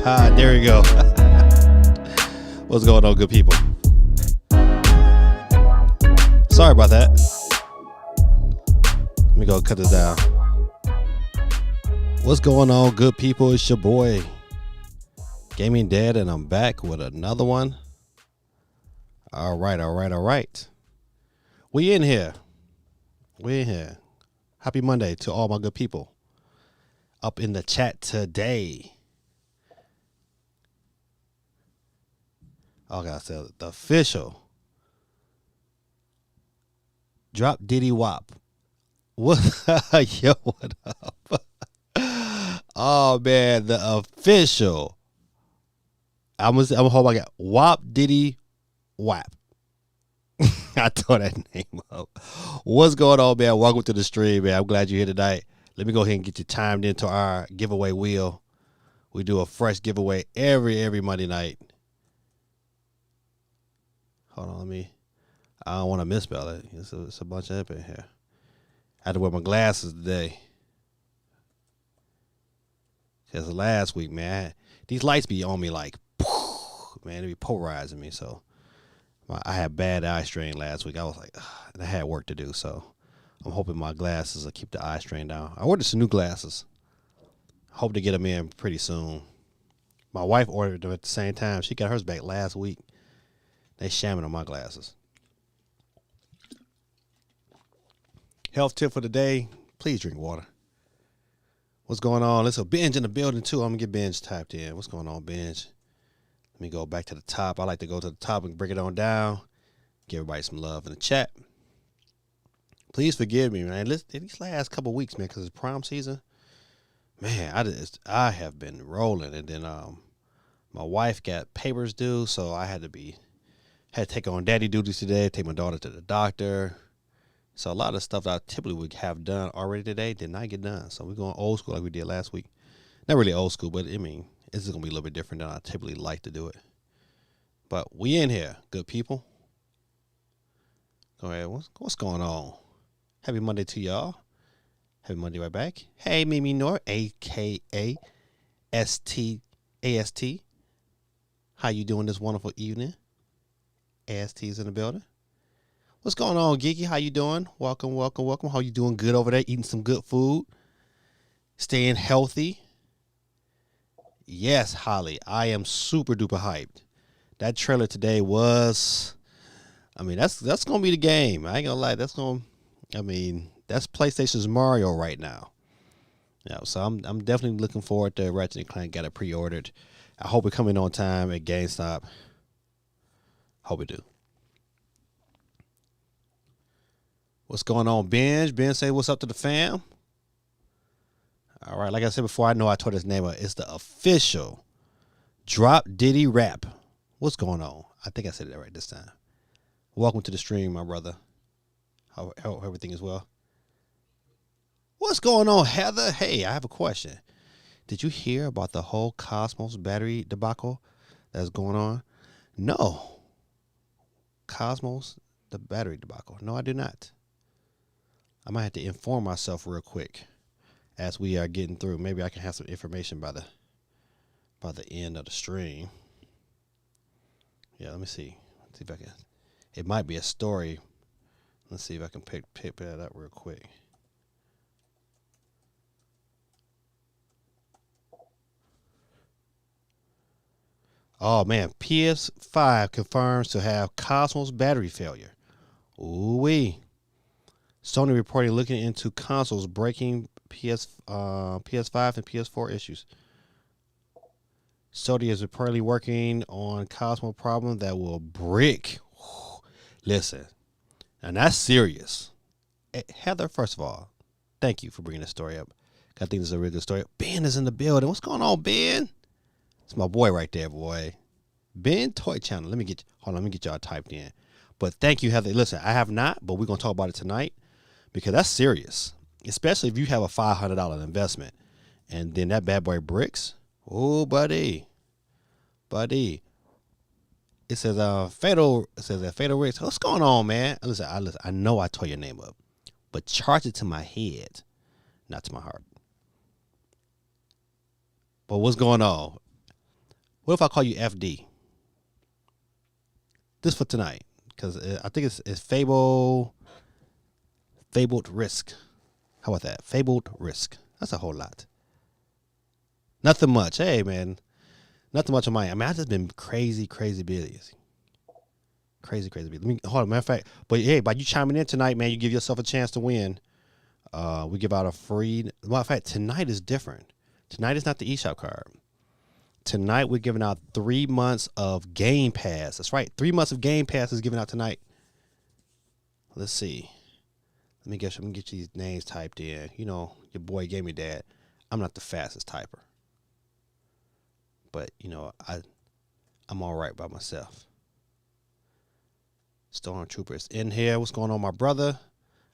There we go. What's going on, good people? Sorry about that. Let me go cut this down. What's going on, good people? It's your boy, Gaming Dad, and I'm back with another one. All right. We in here. Happy Monday to all my good people up in the chat today. Oh, God, so the official Drop Diddy Wop. What? Yo, what up? Oh, man, the official. I'm hoping I got Wop Diddy Wap. I tore that name up. What's going on, man? Welcome to the stream, man. I'm glad you're here tonight. Let me go ahead and get you timed into our giveaway wheel. We do a fresh giveaway every Monday night. Hold on, I don't want to misspell it. It's a bunch of in here. I had to wear my glasses today. Because last week, man, these lights be on me like, man, they be polarizing me. So I had bad eye strain last week. I was like, and I had work to do. So I'm hoping my glasses will keep the eye strain down. I ordered some new glasses. Hope to get them in pretty soon. My wife ordered them at the same time. She got hers back last week. They shamming on my glasses. Health tip for the day, please drink water. What's going on? There's a Benj in the building, too. I'm going to get Benj typed in. What's going on, Benj? Let me go back to the top. I like to go to the top and break it on down. Give everybody some love in the chat. Please forgive me, man. These last couple weeks, man, because it's prom season. Man, I have been rolling. And then my wife got papers due, so I had to take on daddy duties today, take my daughter to the doctor. So a lot of stuff that I typically would have done already today did not get done. So we're going old school like we did last week. Not really old school, but I mean, this is going to be a little bit different than I typically like to do it. But we in here, good people. Go ahead. What's going on? Happy Monday to y'all. Happy Monday right back. Hey, Mimi Nor, a.k.a. AST. How you doing this wonderful evening? AST's in the building. What's going on, Geeky? How you doing? Welcome. How you doing? Good over there? Eating some good food? Staying healthy? Yes, Holly. I am super duper hyped. That trailer today was, that's going to be the game. I ain't going to lie. That's PlayStation's Mario right now. Yeah, so I'm definitely looking forward to Ratchet & Clank. Got it pre-ordered. I hope it coming on time at GameStop. Hope it do. What's going on, Benj? Ben say what's up to the fam. All right, like I said before, I know I told his name up. It's the official Drop Diddy Rap. What's going on? I think I said that right this time. Welcome to the stream, my brother. How everything is well. What's going on, Heather? Hey, I have a question. Did you hear about the whole Cosmos battery debacle that's going on? No. Cosmos, the battery debacle. No, I do not. I might have to inform myself real quick as we are getting through. Maybe I can have some information by the end of the stream. Yeah, let me see. Let's see if I can. It might be a story. Let's see if I can pick that up real quick. Oh, man. PS5 confirms to have Cosmos battery failure. Ooh-wee. Sony reporting looking into consoles breaking PS5 and PS4 issues. Sony is reportedly working on Cosmos problem that will brick. Listen, and that's serious. Heather, first of all, thank you for bringing this story up. I think this is a really good story. Ben is in the building. What's going on, Ben? It's my boy right there, boy. Ben Toy Channel. Let me get y'all typed in. But thank you, Heather. Listen, I have not, but we're going to talk about it tonight because that's serious, especially if you have a $500 investment and then that bad boy bricks. Oh, buddy. It says Fatal Risk. What's going on, man? Listen, I know I tore your name up, but charge it to my head, not to my heart. But what's going on? What if I call you FD? This for tonight, because I think it's Fabled Risk. How about that? Fabled Risk. That's a whole lot. Nothing much. Hey, man. Nothing much on my end. I mean, I've just been crazy busy. Crazy busy. Let me hold on. Matter of fact, but hey, by you chiming in tonight, man, you give yourself a chance to win. We give out a free. Matter of fact, tonight is different. Tonight is not the eShop card. Tonight we're giving out 3 months of Game Pass. That's right. 3 months of Game Pass is given out tonight. Let's see. Let me get these names typed in. You know, your boy gave me that. I'm not the fastest typer. But, you know, I'm all right by myself. Stormtroopers in here. What's going on, my brother?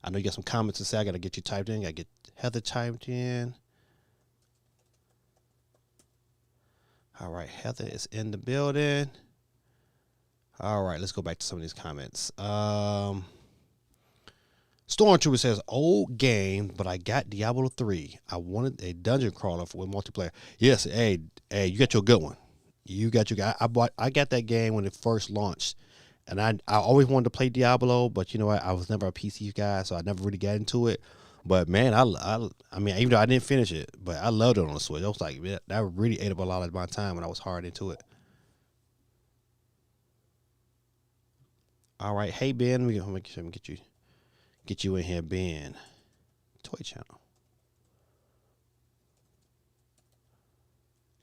I know you got some comments to say. I got to get you typed in. Got to get Heather typed in. All right, Heather is in the building. All right, let's go back to some of these comments. Stormtrooper says, old game, but I got Diablo 3. I wanted a dungeon crawler with multiplayer. Yes, hey, you got your good one. You got your guy. I got that game when it first launched. And I always wanted to play Diablo, but you know what? I was never a PC guy, so I never really got into it. But man, I mean, even though I didn't finish it, but I loved it on the Switch. I was like, man, that really ate up a lot of my time when I was hard into it. All right, hey Ben, we're gonna make sure we get you in here, Ben. Toy Channel.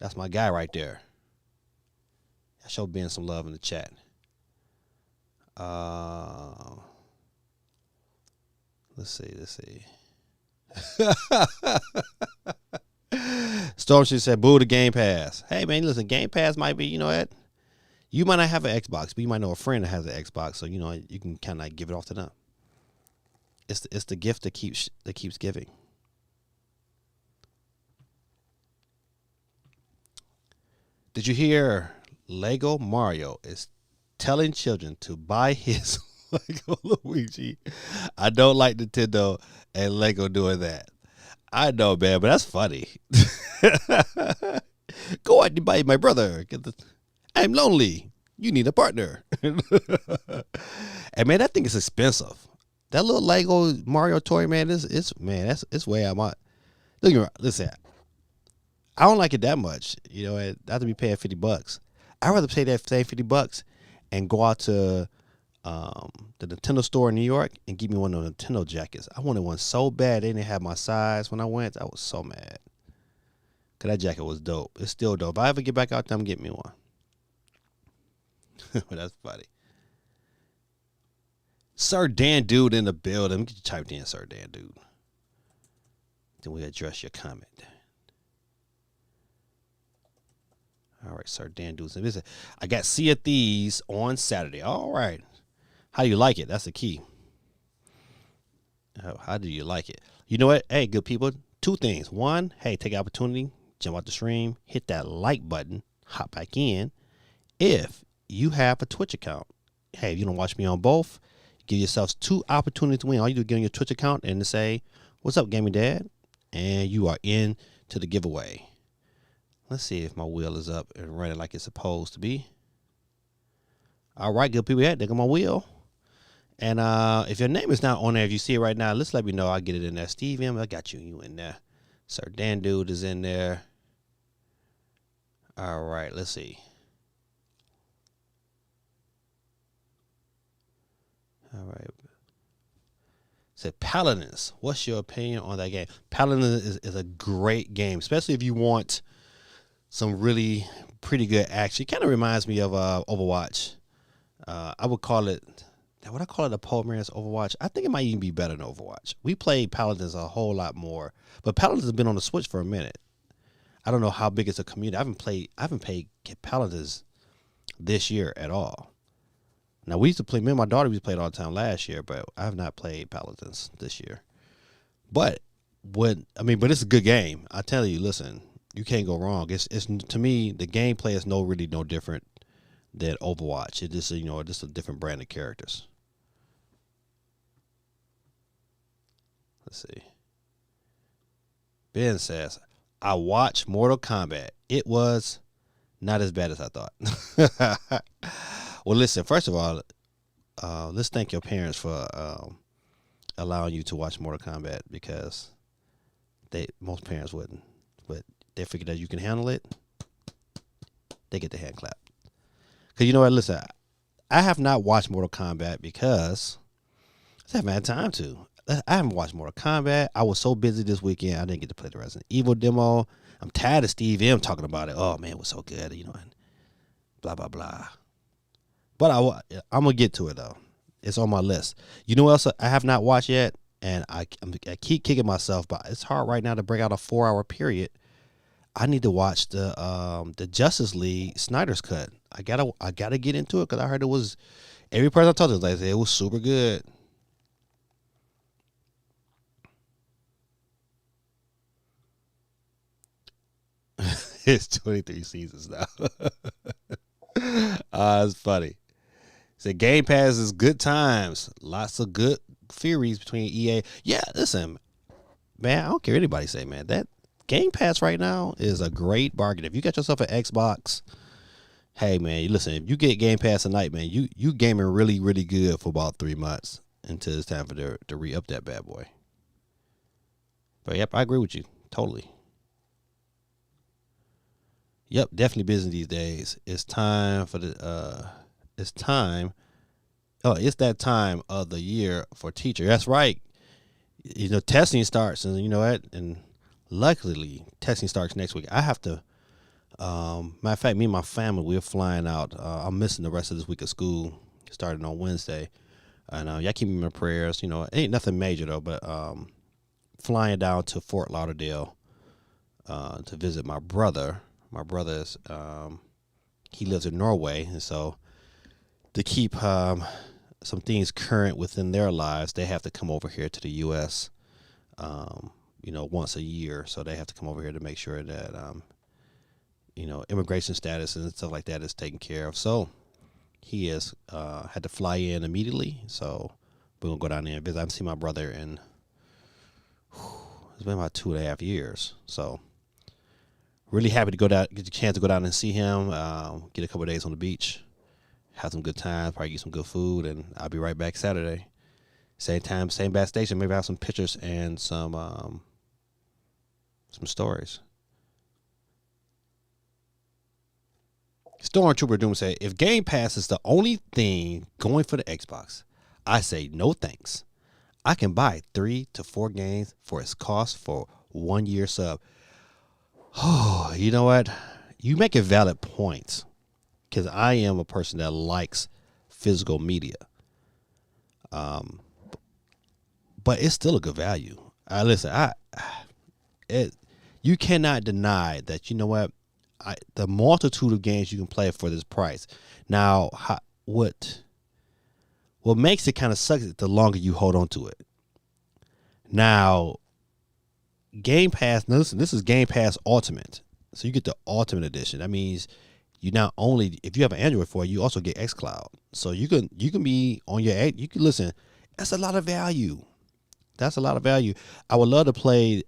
That's my guy right there. I show Ben some love in the chat. Let's see. Stormtrooper said, boo the Game Pass. Hey, man, listen, Game Pass might be, you know what? You might not have an Xbox, but you might know a friend that has an Xbox, so, you know, you can kind of give it off to them. It's the gift that keeps giving. Did you hear Lego Mario is telling children to buy his Lego Luigi? I don't like Nintendo and Lego doing that. I know, man, but that's funny. Go out and buy my brother. I'm lonely. You need a partner. And man, that thing is expensive. That little Lego Mario toy, man, it's way out my. Listen, I don't like it that much. You know, I have to be paying $50. I'd rather pay that same $50 and go out to the Nintendo store in New York and give me one of the Nintendo jackets. I wanted one so bad. They didn't have my size when I went. I was so mad. Because that jacket was dope. It's still dope. If I ever get back out there, I'm getting me one. That's funny. Sir Dan Dude in the building. Let me get you typed in, Sir Dan Dude. Then we address your comment. All right, Sir Dan Dude. I got Sea of Thieves on Saturday. All right. How do you like it? That's the key. How do you like it? You know what? Hey, good people. 2 things. 1, hey, take an opportunity, jump out the stream, hit that like button, hop back in. If you have a Twitch account, hey, if you don't watch me on both, give yourselves 2 opportunities to win. All you do is get on your Twitch account and to say, what's up, Gaming Dad? And you are in to the giveaway. Let's see if my wheel is up and running like it's supposed to be. All right, good people. Yeah, there go my wheel. And if your name is not on there, if you see it right now, let's let me know. I'll get it in there. Steve M, I got you in there. Sir Dan Dude is in there. All right, let's see. All right. Said Paladins. What's your opinion on that game? Paladins is a great game, especially if you want some really pretty good action. It kind of reminds me of Overwatch. I would call it. Would I call it a Poe Rangers Overwatch? I think it might even be better than Overwatch. We played Paladins a whole lot more, but Paladins has been on the Switch for a minute. I don't know how big it's a community. I haven't played Paladins this year at all. Now we used to play. Me and my daughter used to play it all the time last year, but I have not played Paladins this year. But but it's a good game. I tell you, listen, you can't go wrong. It's to me the gameplay is really no different than Overwatch. It just just a different brand of characters. Let's see. Ben says, I watched Mortal Kombat. It was Not as bad as I thought. Well, listen. First of all, let's thank your parents for allowing you to watch Mortal Kombat because most parents wouldn't, but they figured that you can handle it. They get the hand clap. Cause you know what? Listen, I have not watched Mortal Kombat because I haven't had time to. I haven't watched Mortal Kombat. I was so busy this weekend, I didn't get to play the Resident Evil demo. I'm tired of Steve M talking about it. Oh man, it was so good, and blah blah blah. But I'm gonna get to it though. It's on my list. You know what else I have not watched yet, and I keep kicking myself, but it's hard right now to break out a 4-hour period. I need to watch the Justice League Snyder's cut. I gotta get into it because I heard it was every person I talked to was like it was super good. It's 23 seasons now. It's funny. Say Game Pass is good times. Lots of good theories between EA. Yeah, listen, man, I don't care what anybody say, man. That Game Pass right now is a great bargain. If you got yourself an Xbox, hey man, listen, if you get Game Pass tonight, man, you gaming really, really good for about 3 months until it's time for to re-up that bad boy. But yep, I agree with you. Totally. Yep, definitely busy these days. It's time for it's time. Oh, it's that time of the year for teacher. That's right. Testing starts, and you know what? And luckily, testing starts next week. I have to. Matter of fact, me and my family, we're flying out. I'm missing the rest of this week of school, starting on Wednesday. And y'all keep me in my prayers. It ain't nothing major though, but flying down to Fort Lauderdale to visit my brother. My brother's he lives in Norway, and so to keep some things current within their lives, they have to come over here to the U.S. Once a year. So they have to come over here to make sure that immigration status and stuff like that is taken care of. So he has had to fly in immediately. So we're gonna go down there and visit. I haven't seen my brother in it's been about 2.5 years. So really happy to go down, get the chance to go down and see him, get a couple of days on the beach, have some good time, probably get some good food, and I'll be right back Saturday. Same time, same bad station. Maybe I have some pictures and some stories. Stormtrooper Doom said, if Game Pass is the only thing going for the Xbox, I say no thanks. I can buy 3 to 4 games for its cost for 1 year sub. Oh, you know what? You make a valid point because I am a person that likes physical media. But it's still a good value. You cannot deny that. You know what? The multitude of games you can play for this price. Now, what makes it kind of suck is the longer you hold on to it. Now, Game Pass. Now listen, this is Game Pass Ultimate, so you get the Ultimate Edition. That means you not only, if you have an Android for it, you also get XCloud. So you can be on your, you can listen. That's a lot of value. That's a lot of value. I would love to play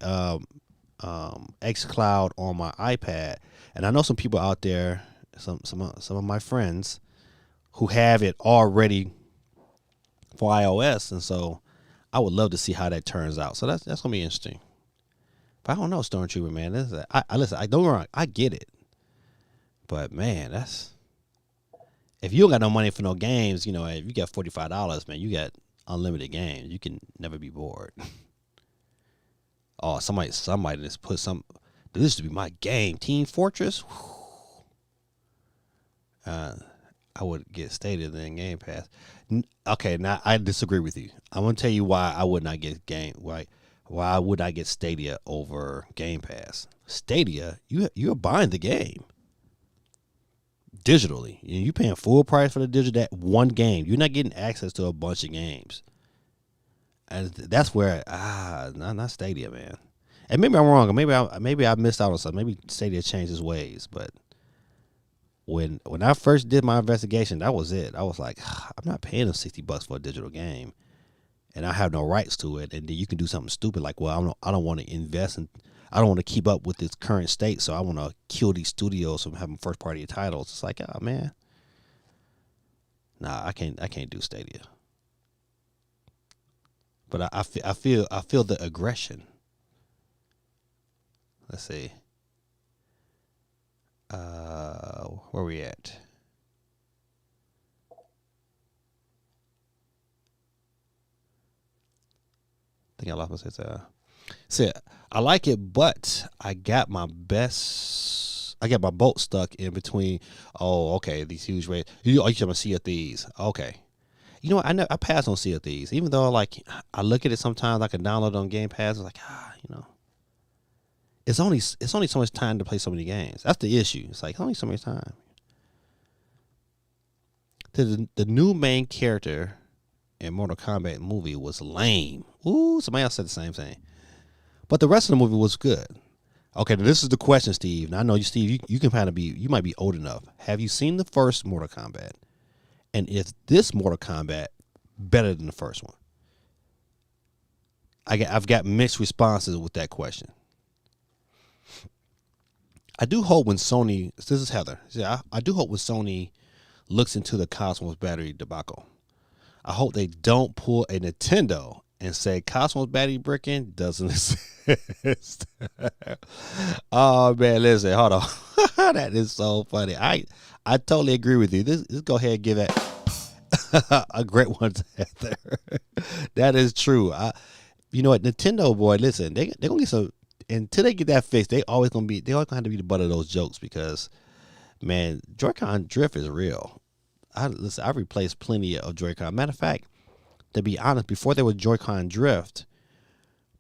XCloud on my iPad, and I know some people out there, some of my friends, who have it already for iOS, and so I would love to see how that turns out. So that's gonna be interesting. But I don't know, Stormtrooper, man. Listen. I don't get me wrong. I get it, but man, if you don't got no money for no games, if you got $45, man, you got unlimited games. You can never be bored. Oh, somebody just put some. This used to be my game, Team Fortress. I would get Stadia than Game Pass. Okay, now I disagree with you. I'm gonna tell you why I would not get Why would I get Stadia over Game Pass? Stadia, you're buying the game digitally. You're paying full price for the digital, that one game. You're not getting access to a bunch of games. And that's where not Stadia, man. And maybe I'm wrong. Maybe I missed out on something. Maybe Stadia changed its ways. But when I first did my investigation, that was it. I was like, I'm not paying them $60 for a digital game. and I have no rights to it, and then you can do something stupid like, well, I don't want to invest in, I don't want to keep up with its current state, so I want to kill these studios from having first party titles. It's like, oh man, nah, I can't do Stadia. But I feel the aggression. Let's see. Where we at? I think I lost my sense. Said I like it, but I got my boat stuck in between. Oh, okay, these huge rates. You talking about Sea of Thieves? Okay. You know what? I pass on Sea of Thieves, even though like I look at it sometimes. I can download it on Game Pass. It's like it's only so much time to play so many games. That's the issue. It's like only so much time. The new main character in Mortal Kombat movie was lame. Ooh, somebody else said the same thing. But the rest of the movie was good. Okay, this is the question, Steve. Now I know you, Steve. You can kind of you might be old enough. Have you seen the first Mortal Kombat? And is this Mortal Kombat better than the first one? I've got mixed responses with that question. I do hope when Sony, this is Heather. Yeah, I do hope when Sony looks into the Cosmos battery debacle, I hope they don't pull a Nintendo and say Cosmos battery bricking doesn't exist. Oh man, listen, hold on. That is so funny. I totally agree with you. Let's go ahead and give that a great one to Heather. That is true. You know what, Nintendo boy, listen, they're gonna get some. Until they get that fixed, they always gonna have to be the butt of those jokes because, man, Joy-Con drift is real. I've replaced plenty of Joy-Con. Matter of fact, to be honest, before there was Joy-Con drift,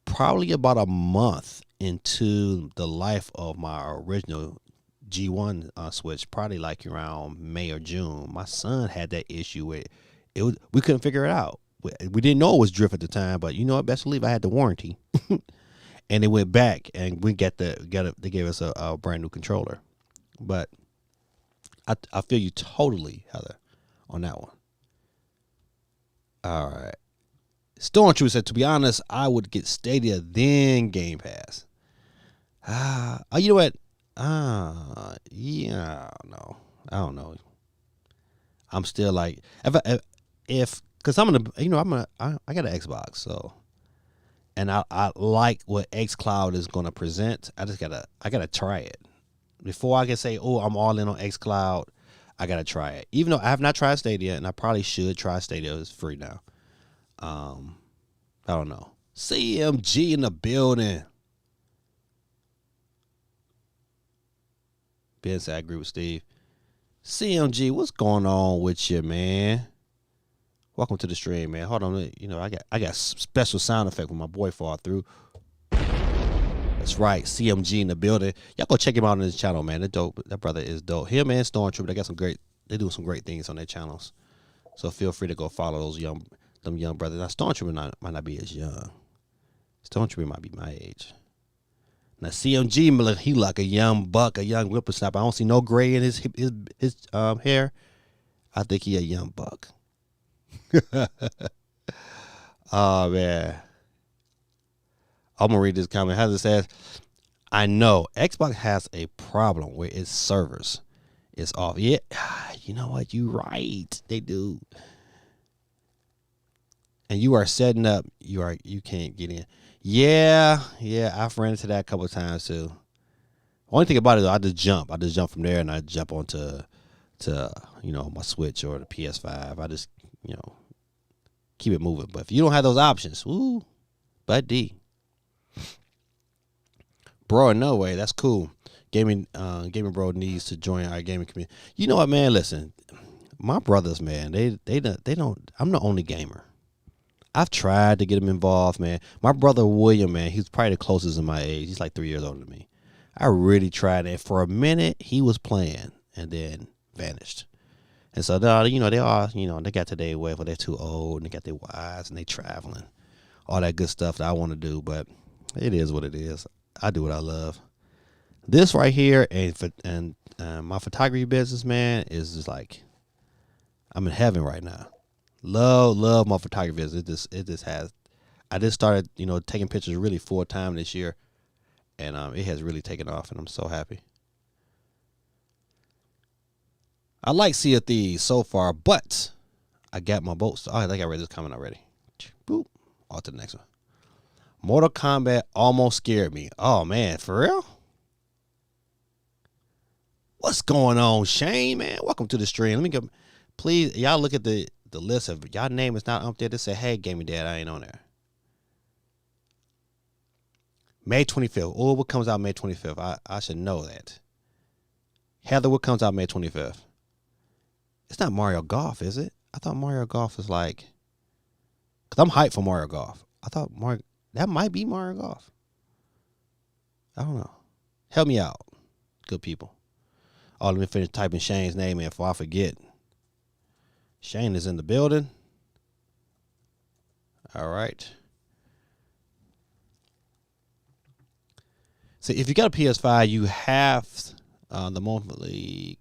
probably about a month into the life of my original G1 Switch, probably like around May or June, my son had that issue with it. We couldn't figure it out. We didn't know it was drift at the time, but you know what? Best believe I had the warranty. And it went back, and we they gave us a brand new controller. But I feel you totally, Heather, on that one. All right. Stormtrooper said, to be honest, I would get Stadia then Game Pass. You know what? Yeah, I don't know. I'm still like, if because I got an Xbox, so. And I like what xCloud is going to present. I gotta try it before I can say, oh, I'm all in on xCloud. I gotta try it, even though I have not tried Stadia, and I probably should try Stadia. It's free now. I don't know. CMG in the building. Ben said I agree with Steve. CMG, what's going on with you, man? Welcome to the stream, man. Hold on, I got special sound effect when my boy fall through. That's right, CMG in the building. Y'all go check him out on his channel, man. That dope. That brother is dope. Him and Stormtrooper, they do some great things on their channels. So feel free to go follow them young brothers. Now Stormtrooper might not be as young. Stormtrooper might be my age. Now CMG, he like a young buck, a young whippersnapper. I don't see no gray in his hair. I think he a young buck. Oh man, I'm gonna read this comment. Heather says, I know Xbox has a problem with its servers. It's off. Yeah, you know what? You right. They do. And you are setting up. You can't get in. Yeah. I've ran into that a couple of times too. Only thing about it, though, I just jump from there and I jump onto my Switch or the PS5. I just keep it moving. But if you don't have those options, ooh, buddy. Bro, no way. That's cool. Gaming bro needs to join our gaming community. You know what, man? Listen, my brothers, man, they don't. I'm the only gamer. I've tried to get him involved, man. My brother William, man, he's probably the closest in my age. He's like 3 years older than me. I really tried it. For a minute, he was playing and then vanished. And so, they all, they got to their way, but they're too old and they got their wives and they traveling. All that good stuff that I want to do, but it is what it is. I do what I love. This right here and my photography business, man, is just like, I'm in heaven right now. Love my photography. It just has. I just started, taking pictures really full time this year, and it has really taken off, and I'm so happy. I like Sea of Thieves so far, but I got my boats. Oh, I think I read this comment already. Boop. On to the next one. Mortal Kombat almost scared me. Oh man, for real? What's going on, Shane? Man, welcome to the stream. Let me go. Please, y'all look at the list. If y'all name is not up there, just say, "Hey, Gaming Dad, I ain't on there." May 25th. Oh, what comes out May 25th? I should know that. Heather, what comes out May 25th? It's not Mario Golf, is it? I thought Mario Golf is like, because I'm hyped for Mario Golf. I thought that might be Mario Golf. I don't know. Help me out, good people. Oh, let me finish typing Shane's name in before I forget. Shane is in the building. All right. So if you got a PS5, you have the monthly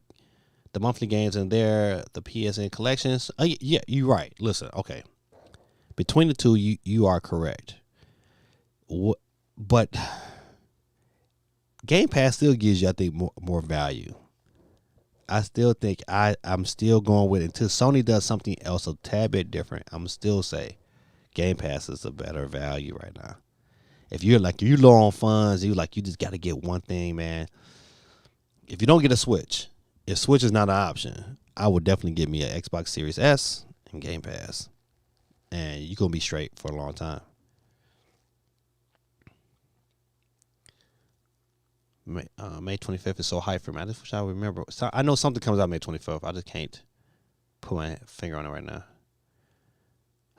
games in there, the PSN collections. Yeah, you're right. Listen, okay. Between the two, you are correct. But Game Pass still gives you, I think, more value. I still think I'm still going with it until Sony does something else a tad bit different. I'm still say Game Pass is a better value right now. If you're low on funds, you just got to get one thing, man. If you don't get a Switch, if Switch is not an option, I would definitely get me an Xbox Series S and Game Pass, and you're gonna be straight for a long time. May 25th is so high for me. I just wish I remember. So I know something comes out May 25th. I just can't put my finger on it right now.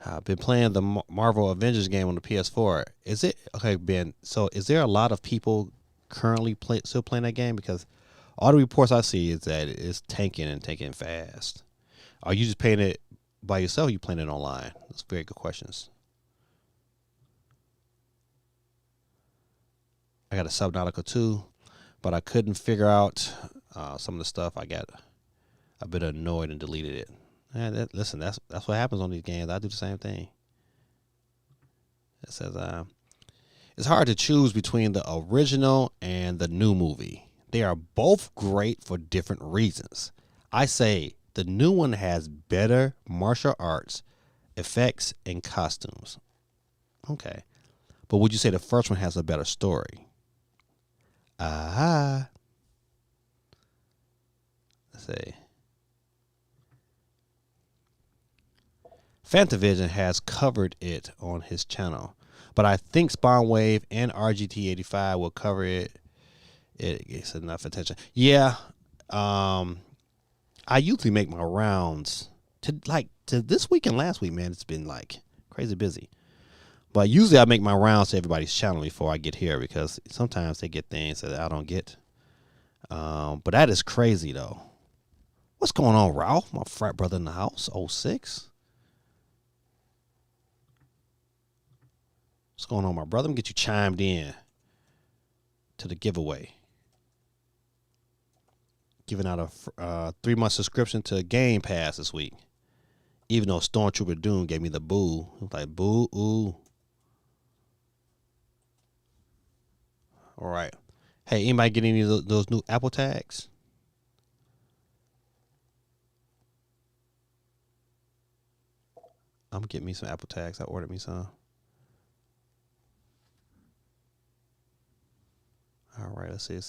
I've been playing the Marvel Avengers game on the PS4. Is it okay, Ben? So is there a lot of people currently still playing that game? Because all the reports I see is that it's tanking and tanking fast. Are you just playing it by yourself? Or are you playing it online? That's very good questions. I got a Subnautica 2, but I couldn't figure out some of the stuff. I got a bit annoyed and deleted it. And listen, that's what happens on these games. I do the same thing. It says it's hard to choose between the original and the new movie. They are both great for different reasons. I say the new one has better martial arts, effects, and costumes. Okay. But would you say the first one has a better story? Let's see. Fantavision has covered it on his channel, but I think Spawnwave and RGT85 will cover it. It gets enough attention. Yeah, I usually make my rounds to this week and last week. Man, it's been like crazy busy. But usually I make my rounds to everybody's channel before I get here because sometimes they get things that I don't get. But that is crazy though. What's going on, Ralph? My frat brother in the house, 06. What's going on, my brother? Let me get you chimed in to the giveaway. Giving out a 3-month subscription to Game Pass this week. Even though Stormtrooper Doom gave me the boo. I was like, boo, ooh. All right. Hey, anybody get any of those new Apple tags? I'm getting me some Apple tags. I ordered me some. All right, let's see.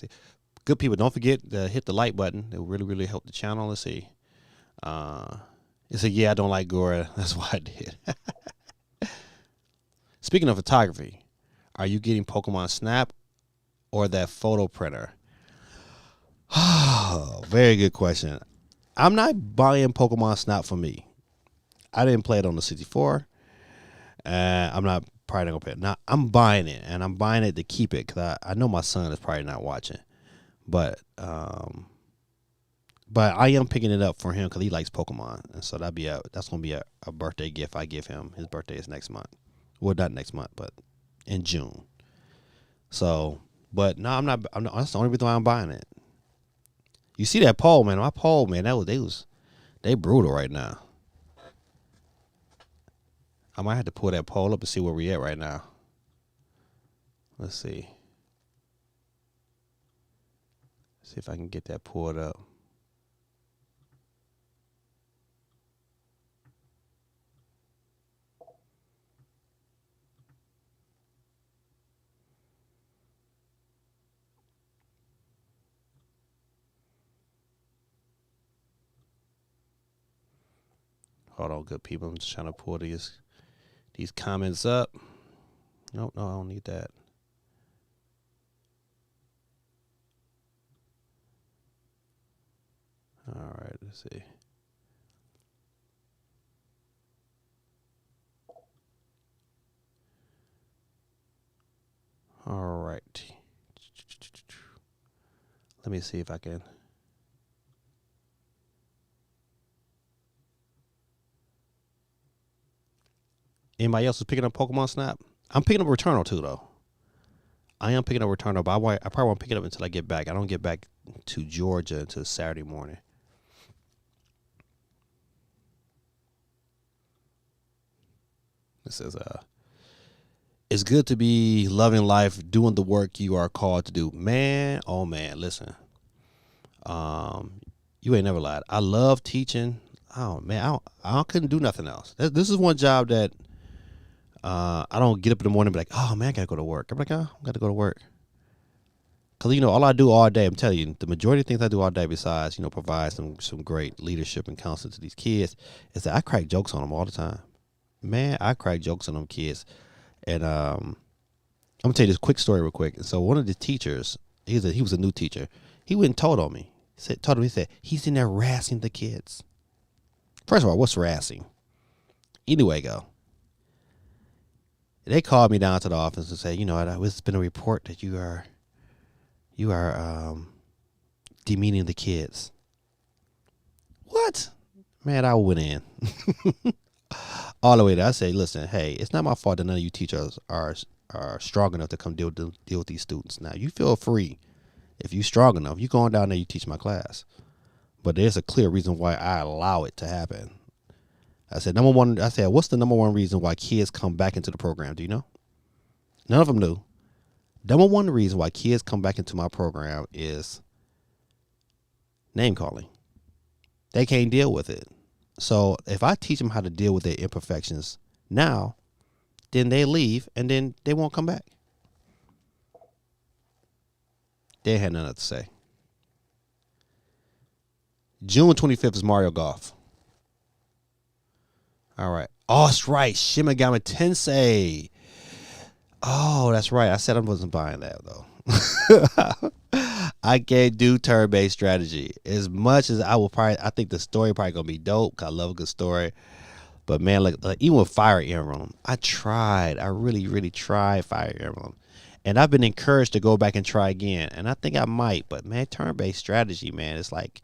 Good people, don't forget to hit the like button. It will really, really help the channel. Let's see. It said, yeah, I don't like Gora. That's why I did. Speaking of photography, are you getting Pokemon Snap or that photo printer? Very good question. I'm not buying Pokemon Snap for me. I didn't play it on the 64. I'm not probably not gonna pay it. Now I'm buying it, and I'm buying it to keep it because I know my son is probably not watching, but I am picking it up for him because he likes Pokemon, and so that's gonna be a birthday gift I give him. His birthday is next month. Well, not next month, but in June. So, but no, I'm not. That's the only reason why I'm buying it. You see that poll, man? My poll, man, they brutal right now. I might have to pull that poll up and see where we at right now. Let's see. See if I can get that pulled up. Hold on, good people. I'm just trying to pull these comments up. Nope, no, I don't need that. All right, let's see. All right. Let me see if I can. Anybody else is picking up Pokemon Snap? I'm picking up Returnal too, though. I am picking up Returnal, but I probably won't pick it up until I get back. I don't get back to Georgia until Saturday morning. It says, it's good to be loving life, doing the work you are called to do. Man, oh man, listen. You ain't never lied. I love teaching. Oh man, I couldn't do nothing else. This is one job that I don't get up in the morning and be like, oh man, I gotta go to work. I'm like, oh, I gotta go to work. Cause all I do all day, I'm telling you, the majority of things I do all day besides, provide some great leadership and counseling to these kids, is that I crack jokes on them all the time. Man, I crack jokes on them kids. And I'm gonna tell you this quick story real quick. And so one of the teachers, he was a new teacher. He went and told on me. He said he's in there harassing the kids. First of all, what's harassing? Anyway, they called me down to the office and said, it's been a report that you are demeaning the kids. What? Man, I went in. All the way there. I say, listen, hey, it's not my fault that none of you teachers are strong enough to come deal with these students. Now, you feel free. If you're strong enough, you go on down there, you teach my class. But there's a clear reason why I allow it to happen. I said, what's the number one reason why kids come back into the program? Do you know? None of them knew. Number one reason why kids come back into my program is name calling. They can't deal with it. So if I teach them how to deal with their imperfections now, then they leave and then they won't come back. They had nothing to say. June 25th is Mario Golf. All right. Oh, that's right. Shin Megami Tensei. Oh, that's right. I said I wasn't buying that, though. I can't do turn-based strategy. As much as I think the story probably going to be dope, because I love a good story. But, man, like even with Fire Emblem, I really, really tried Fire Emblem. And I've been encouraged to go back and try again. And I think I might. But, man, turn-based strategy, man, it's like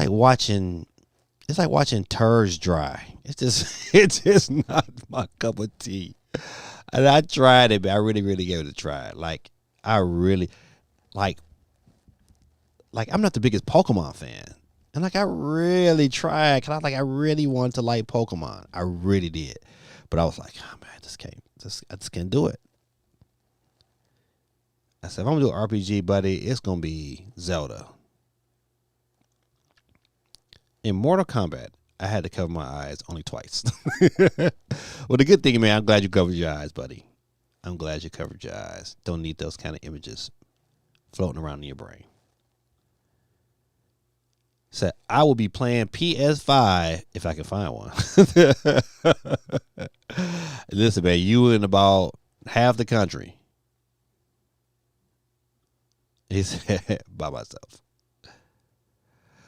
watching turds dry. It's just not my cup of tea. And I tried it, but I really, really gave it a try. I'm not the biggest Pokemon fan. And I really tried, cause I really wanted to like Pokemon. I really did. But I was like, oh man, I just can't do it. I said, if I'm gonna do an RPG, buddy, it's gonna be Zelda. In Mortal Kombat, I had to cover my eyes only twice. Well, the good thing, man, I'm glad you covered your eyes, buddy. I'm glad you covered your eyes. Don't need those kind of images floating around in your brain. Said, I will be playing PS5 if I can find one. Listen, man, you in about half the country. He said, by myself.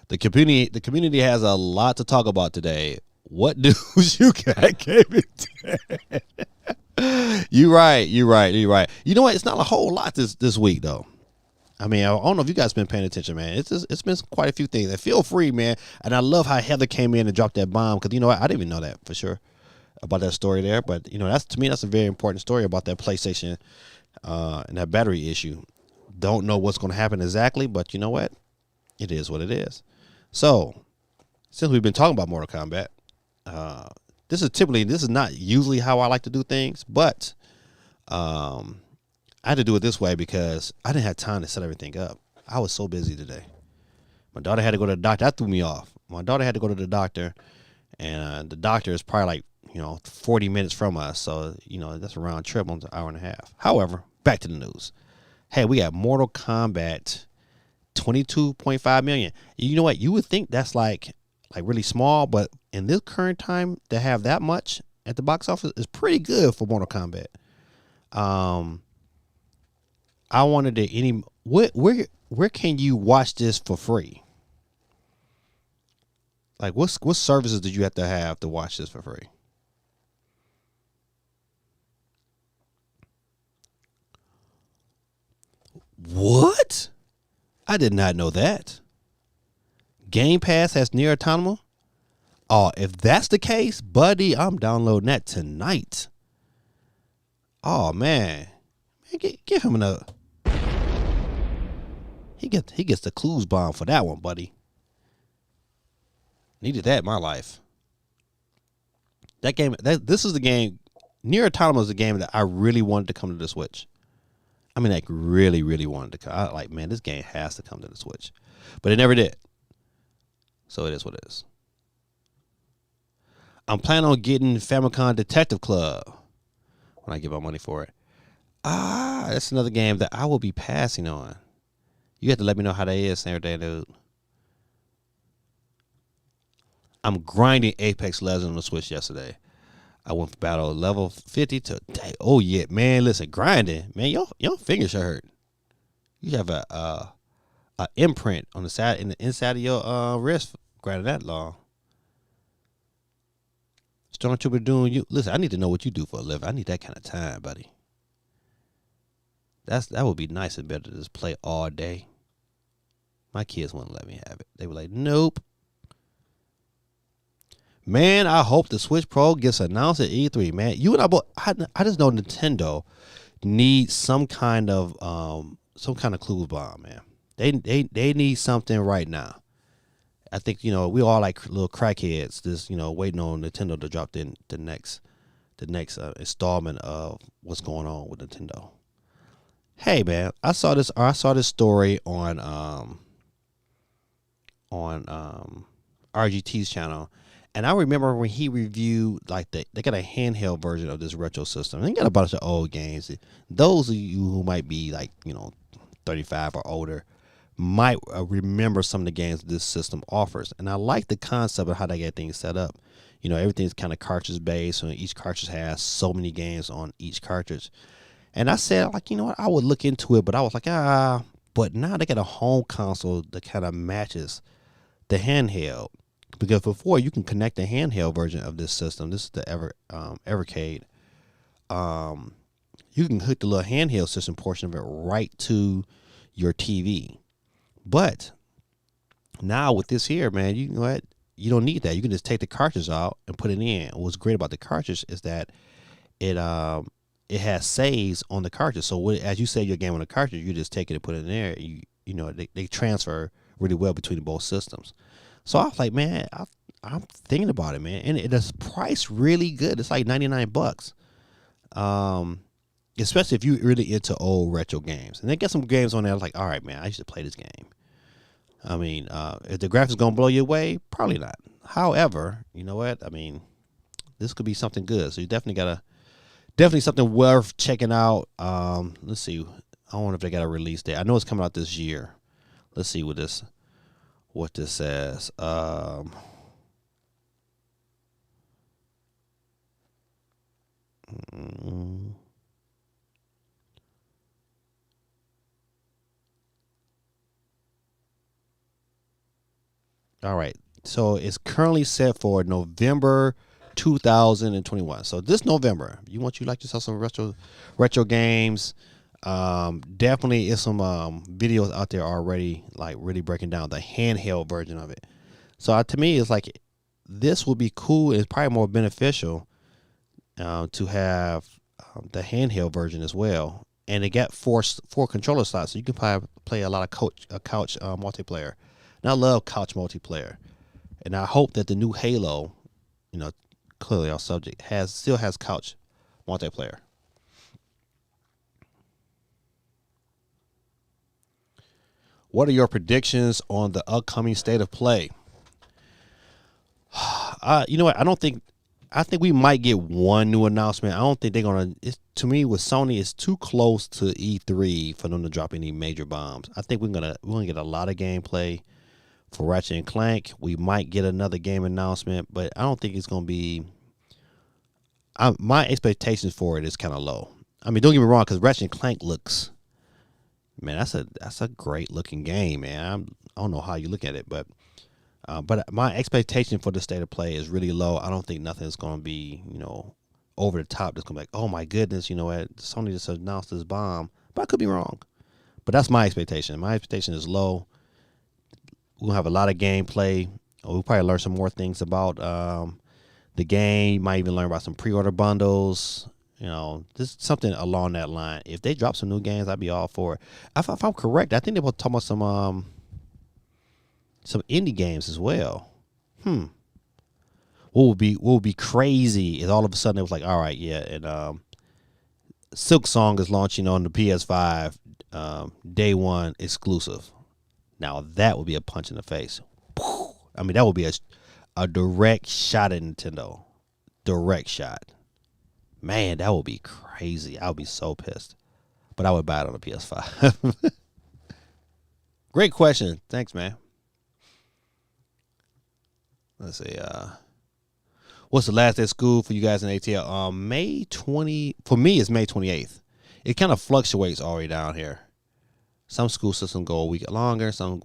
The community has a lot to talk about today. What news you got, Kevin? You're right. You know what? It's not a whole lot this week, though. I mean, I don't know if you guys been paying attention, man. It's been quite a few things. And feel free, man. And I love how Heather came in and dropped that bomb, because you know what? I didn't even know that for sure about that story there. But to me, that's a very important story about that PlayStation and that battery issue. Don't know what's going to happen exactly, but you know what? It is what it is. So, since we've been talking about Mortal Kombat, this is not usually how I like to do things, but I had to do it this way because I didn't have time to set everything up. I was so busy today. My daughter had to go to the doctor. That threw me off. My daughter had to go to the doctor, and the doctor is probably like 40 minutes from us. So that's a round trip on an hour and a half. However, back to the news. Hey, we got Mortal Kombat 22.5 million. You know what? You would think that's like really small, but in this current time to have that much at the box office is pretty good for Mortal Kombat. I wanted to where can you watch this for free? Like what services did you have to watch this for free? What? I did not know that. Game Pass has Nier Automata. Oh, if that's the case, buddy, I'm downloading that tonight. Oh man, give him another. He gets the clues bomb for that one, buddy. Needed that in my life. That game. This is the game. Nier Automata is the game that I really wanted to come to the Switch. I mean, like really, really wanted to come. Man, this game has to come to the Switch, but it never did. So it is what it is. I'm planning on getting Famicom Detective Club when I get my money for it. That's another game that I will be passing on. You have to let me know how that is, Saturday, dude. I'm grinding Apex Legends on the Switch yesterday. I went from battle level 50 to oh yeah, man. Listen, grinding, man. Your fingers should hurt. You have a imprint on the side inside of your wrist grinding that long. Stormtrooper doing you. Listen, I need to know what you do for a living. I need that kind of time, buddy. That would be nice and better to just play all day. My kids wouldn't let me have it. They were like, nope. Man, I hope the Switch Pro gets announced at E3, man. You and I just know Nintendo needs some kind of clue bomb, man. They need something right now. I think, we all like little crackheads just, waiting on Nintendo to drop the next installment of what's going on with Nintendo. Hey man, I saw this story on RGT's channel. And I remember when he reviewed they got a handheld version of this retro system. They got a bunch of old games. Those of you who might be 35 or older might remember some of the games this system offers. And I like the concept of how they get things set up. Everything's kind of cartridge based, so each cartridge has so many games on each cartridge. And I said, what, I would look into it, but I was like, but now they got a home console that kind of matches the handheld. Because before you can connect the handheld version of this system, this is the Evercade. You can hook the little handheld system portion of it right to your TV. But now with this here, man, you know what? You don't need that. You can just take the cartridge out and put it in. What's great about the cartridge is that it has saves on the cartridge. So as you save your game on the cartridge, you just take it and put it in there. They transfer really well between both systems. So I was like, man, I'm thinking about it, man, and it's priced really good. It's like $99, especially if you're really into old retro games. And they get some games on there. I was like, all right, man, I should play this game. I mean, if the graphics gonna blow you away, probably not. However, you know what? I mean, this could be something good. So you definitely something worth checking out. Let's see. I wonder if they got a release date. I know it's coming out this year. Let's see what this says. All right. So it's currently set for November 2021. So this November, you like to sell some retro games. Definitely is some videos out there already, like really breaking down the handheld version of it. So to me, it's like this will be cool. It's probably more beneficial to have the handheld version as well. And they got four controller slots, so you can probably play a lot of couch multiplayer. And I love couch multiplayer. And I hope that the new Halo, clearly off subject, still has couch multiplayer. What are your predictions on the upcoming state of play? You know what? I think we might get one new announcement. I don't think they're gonna. To me, with Sony, it's too close to E3 for them to drop any major bombs. I think we're gonna get a lot of gameplay for Ratchet and Clank. We might get another game announcement, but I don't think it's gonna be. My expectations for it is kind of low. I mean, don't get me wrong, because Ratchet and Clank looks, man, that's a great looking game, man. I don't know how you look at it, but my expectation for the state of play is really low. I don't think nothing's going to be, over the top. That's going to be like, oh my goodness, Sony just announced this bomb. But I could be wrong. But that's my expectation. My expectation is low. We'll have a lot of gameplay. We'll probably learn some more things about the game. You might even learn about some pre-order bundles. Just something along that line. If they drop some new games, I'd be all for it. If I'm correct, I think they were talking about some indie games as well. What would be crazy is all of a sudden it was like, all right, yeah, and Silk Song is launching on the PS5 day one exclusive. Now that would be a punch in the face. I mean, that would be a direct shot at Nintendo. Direct shot. Man, that would be crazy. I would be so pissed. But I would buy it on the PS5. Great question. Thanks, man. Let's see. What's the last day of school for you guys in ATL? May 20. For me, it's May 28th. It kind of fluctuates already down here. Some school systems go a week longer. Some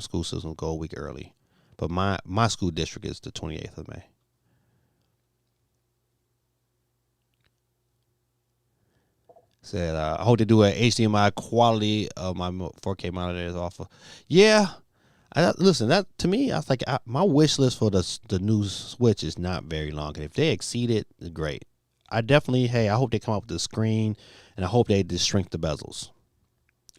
school systems go a week early. But my school district is the 28th of May. Said, I hope they do a HDMI quality of my 4K monitor is awful. Yeah. Listen, that to me, I was like, my wish list for the new Switch is not very long. And if they exceed it, great. I hope they come up with the screen, and I hope they just shrink the bezels.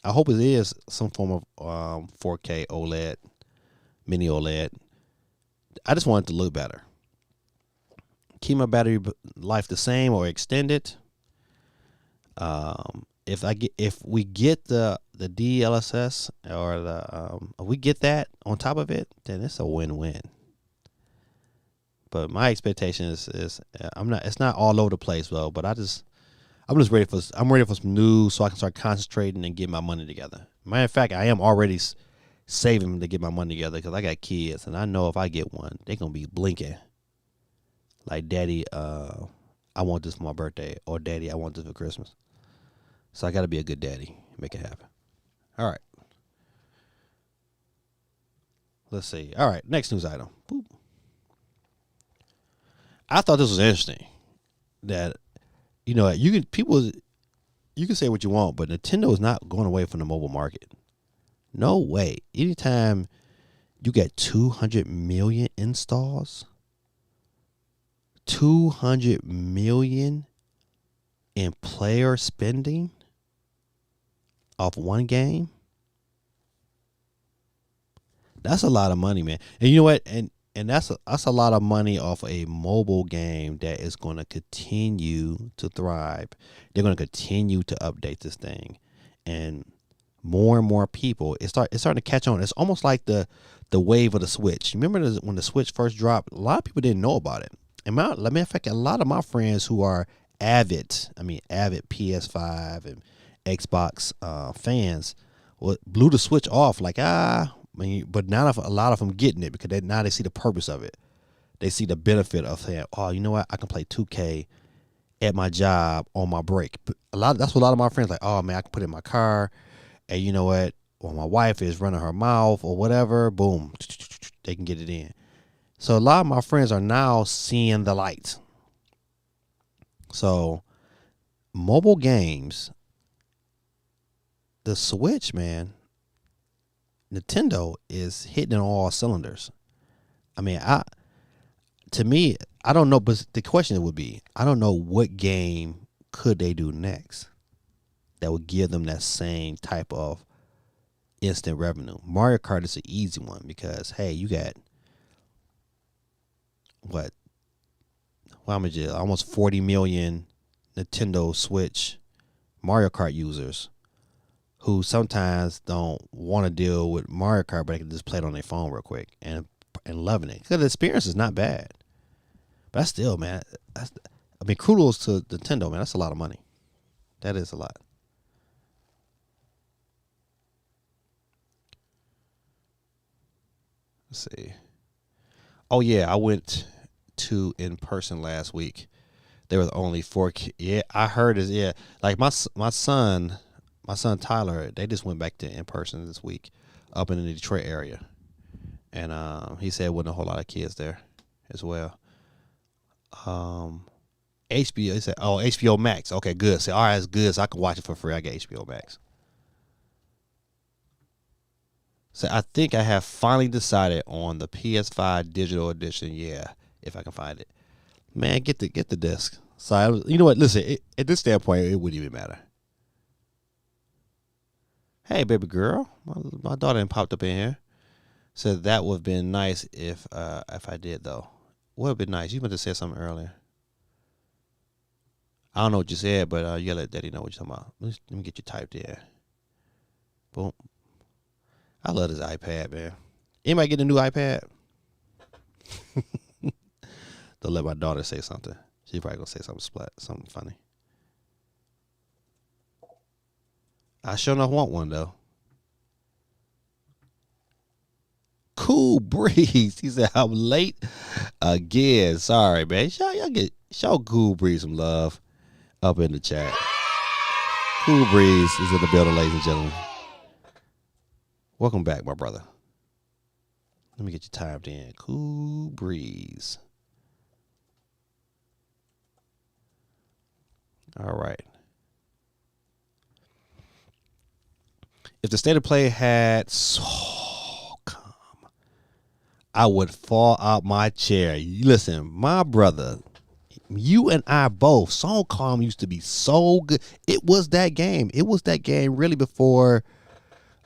I hope it is some form of 4K OLED, mini OLED. I just want it to look better. Keep my battery life the same or extend it. If we get the DLSS or if we get that on top of it, then it's a win-win. But my expectation is it's not all over the place though. But I'm just ready for some news so I can start concentrating and get my money together. Matter of fact, I am already saving to get my money together because I got kids, and I know if I get one, they're gonna be blinking like, Daddy, I want this for my birthday, or Daddy, I want this for Christmas. So I got to be a good daddy, make it happen. All right. Let's see. All right, next news item. Boop. I thought this was interesting. That you can say what you want, but Nintendo is not going away from the mobile market. No way. Anytime you get 200 million installs, 200 million in player spending off one game, that's a lot of money, man. And you know what? And that's a lot of money off a mobile game that is going to continue to thrive. They're going to continue to update this thing, and more people. It's starting to catch on. It's almost like the wave of the Switch. Remember when the Switch first dropped? A lot of people didn't know about it. And matter of fact, a lot of my friends who are avid PS5 and Xbox fans blew the Switch off like, but now a lot of them getting it because now they see the purpose of it. They see the benefit of saying, oh, you know what, I can play 2K at my job on my break. But that's what a lot of my friends like, oh man, I can put it in my car, and you know what, while my wife is running her mouth or whatever, boom, they can get it in. So a lot of my friends are now seeing the light. So mobile games, the Switch, man, Nintendo is hitting on all cylinders. I mean, to me, I don't know, but the question would be, I don't know what game could they do next that would give them that same type of instant revenue. Mario Kart is an easy one because, hey, you got well, how much is it? Almost 40 million Nintendo Switch Mario Kart users who sometimes don't want to deal with Mario Kart, but they can just play it on their phone real quick and loving it. Because the experience is not bad. But that's still, man, kudos to Nintendo, man. That's a lot of money. That is a lot. Let's see. Oh, yeah, I went to in person last week. There was only 4 kids. Yeah, I heard it. Yeah, like my son Tyler, they just went back to in person this week up in the Detroit area. And he said wasn't a whole lot of kids there as well. HBO, he said, oh, HBO Max. Okay, good. So, all right, it's good. So I can watch it for free. I got HBO Max. So I think I have finally decided on the PS5 digital edition. Yeah, if I can find it. Man, get the disc. So you know what? Listen, at this standpoint, it wouldn't even matter. Hey, baby girl, my daughter popped up in here. Said that would have been nice if I did though. Would have been nice. You meant to say something earlier. I don't know what you said, but you gotta let Daddy know what you're talking about. Let me get you typed in. Boom. I love this iPad, man. Anybody get a new iPad? Don't let my daughter say something. She probably gonna say something funny. I sure enough want one though. Cool Breeze. He said I'm late again. Sorry, man. Show Cool Breeze some love up in the chat. Cool Breeze is in the building, ladies and gentlemen. Welcome back, my brother. Let me get you typed in. Cool Breeze. All right. If the state of play had SOCOM, I would fall out my chair. Listen, my brother, you and I both, SOCOM used to be so good. It was that game. It was that game really before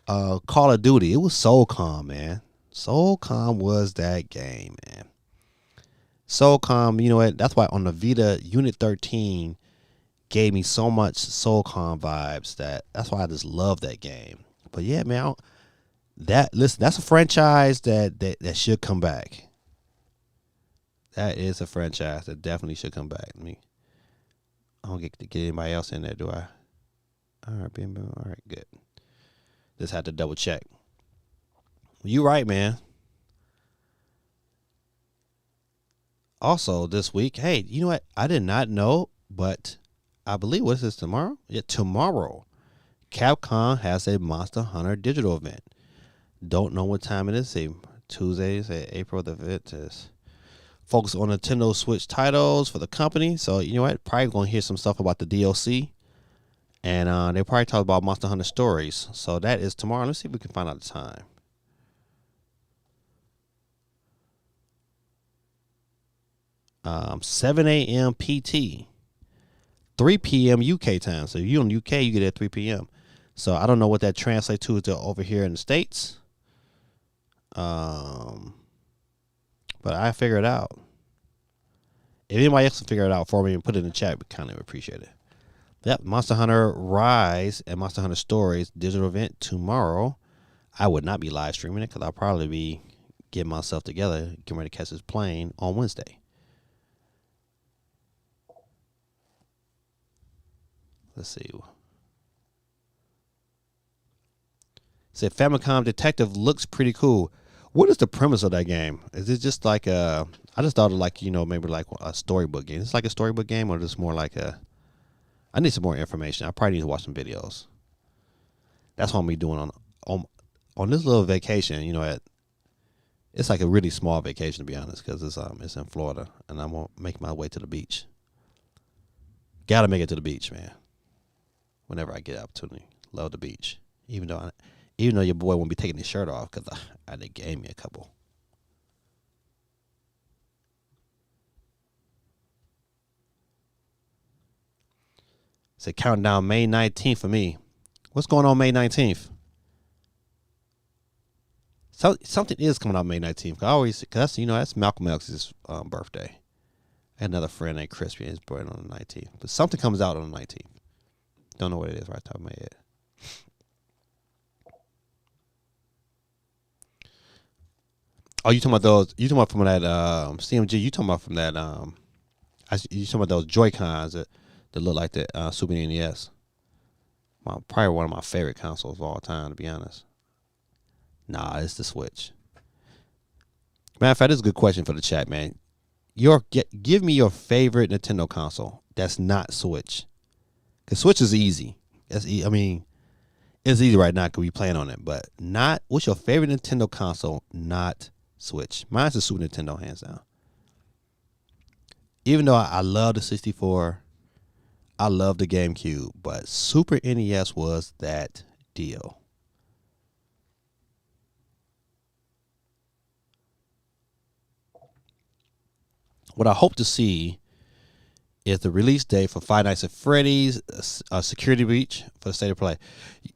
Call of Duty. It was SOCOM, man. SOCOM was that game, man. SOCOM, you know what? That's why on the Vita, Unit 13 gave me so much SOCOM vibes that's why I just love that game. But yeah, man, that's a franchise that should come back. That is a franchise that definitely should come back. I don't get to get anybody else in there, do I? All right, good. Just had to double check. You right, man. Also, this week, hey, you know what? I did not know, but I believe, what is this, tomorrow? Yeah, tomorrow, Capcom has a Monster Hunter digital event. Don't know what time it is. Say Tuesday, say April the 5th. Is focus on Nintendo Switch titles for the company. So, you know what? Probably going to hear some stuff about the DLC. And they probably talk about Monster Hunter Stories. So that is tomorrow. Let's see if we can find out the time. Um, 7 a.m. PT, 3 p.m. UK time. So if you're in UK, you get it at 3 p.m. So I don't know what that translates to over here in the States. But I figured it out. If anybody else can figure it out for me and put it in the chat, we kind of appreciate it. Yep, Monster Hunter Rise and Monster Hunter Stories digital event tomorrow. I would not be live streaming it because I'll probably be getting myself together, getting ready to catch this plane on Wednesday. Let's see. Said Famicom Detective looks pretty cool. What is the premise of that game? Is it just like I just thought of like, maybe like a storybook game. It's like a storybook game, or just more like I need some more information. I probably need to watch some videos. That's what I'm be doing on this little vacation. It's like a really small vacation, to be honest, because it's in Florida, and I'm gonna make my way to the beach. Gotta make it to the beach, man. Whenever I get the opportunity, love the beach. Even though your boy won't be taking his shirt off, because they gave me a couple. Say countdown May 19th for me. What's going on May 19th? Something is coming out May 19th. Cause that's Malcolm X's birthday. I had another friend named Crispy. His born on the 19th. But something comes out on the 19th. Don't know what it is right off the top of my head. Oh, you talking about those? You talking about from that CMG? You talking about from that you talking about those Joy Cons that look like the Super NES? Probably one of my favorite consoles of all time, to be honest. Nah, it's the Switch. Matter of fact, this is a good question for the chat, man. Give me your favorite Nintendo console that's not Switch. Cause Switch is easy. I mean, it's easy right now because we playing on it. But not. What's your favorite Nintendo console? Not Switch. Mine's the Super Nintendo, hands down. Even though I love the 64, I love the GameCube, but Super NES was that deal. What I hope to see is the release date for Five Nights at Freddy's, Security Breach for the State of Play.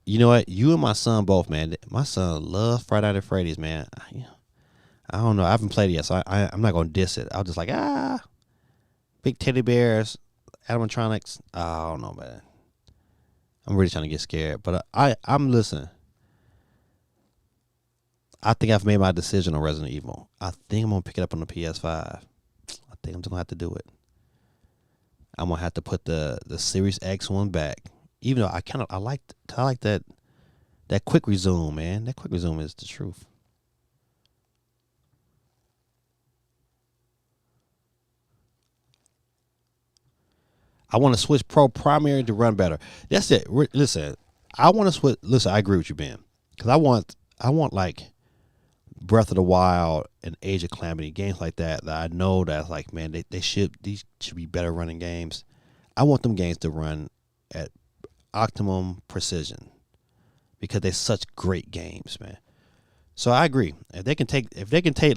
You know what? You and my son both, man. My son loves Friday Night at Freddy's, man. I don't know. I haven't played it yet, so I'm not going to diss it. I'll just like, big teddy bears, animatronics. I don't know, man. I'm really trying to get scared. But I'm listening. I think I've made my decision on Resident Evil. I think I'm going to pick it up on the PS5. I think I'm just going to have to do it. I'm going to have to put the Series X one back. Even though I like that quick resume, man. That quick resume is the truth. I want to Switch Pro Primary to run better. That's it. Listen, I want to switch. Listen, I agree with you, Ben. Because I want like Breath of the Wild and Age of Calamity games like that I know that's like, man, these should be better running games. I want them games to run at optimum precision because they're such great games, man. So I agree. If they can take,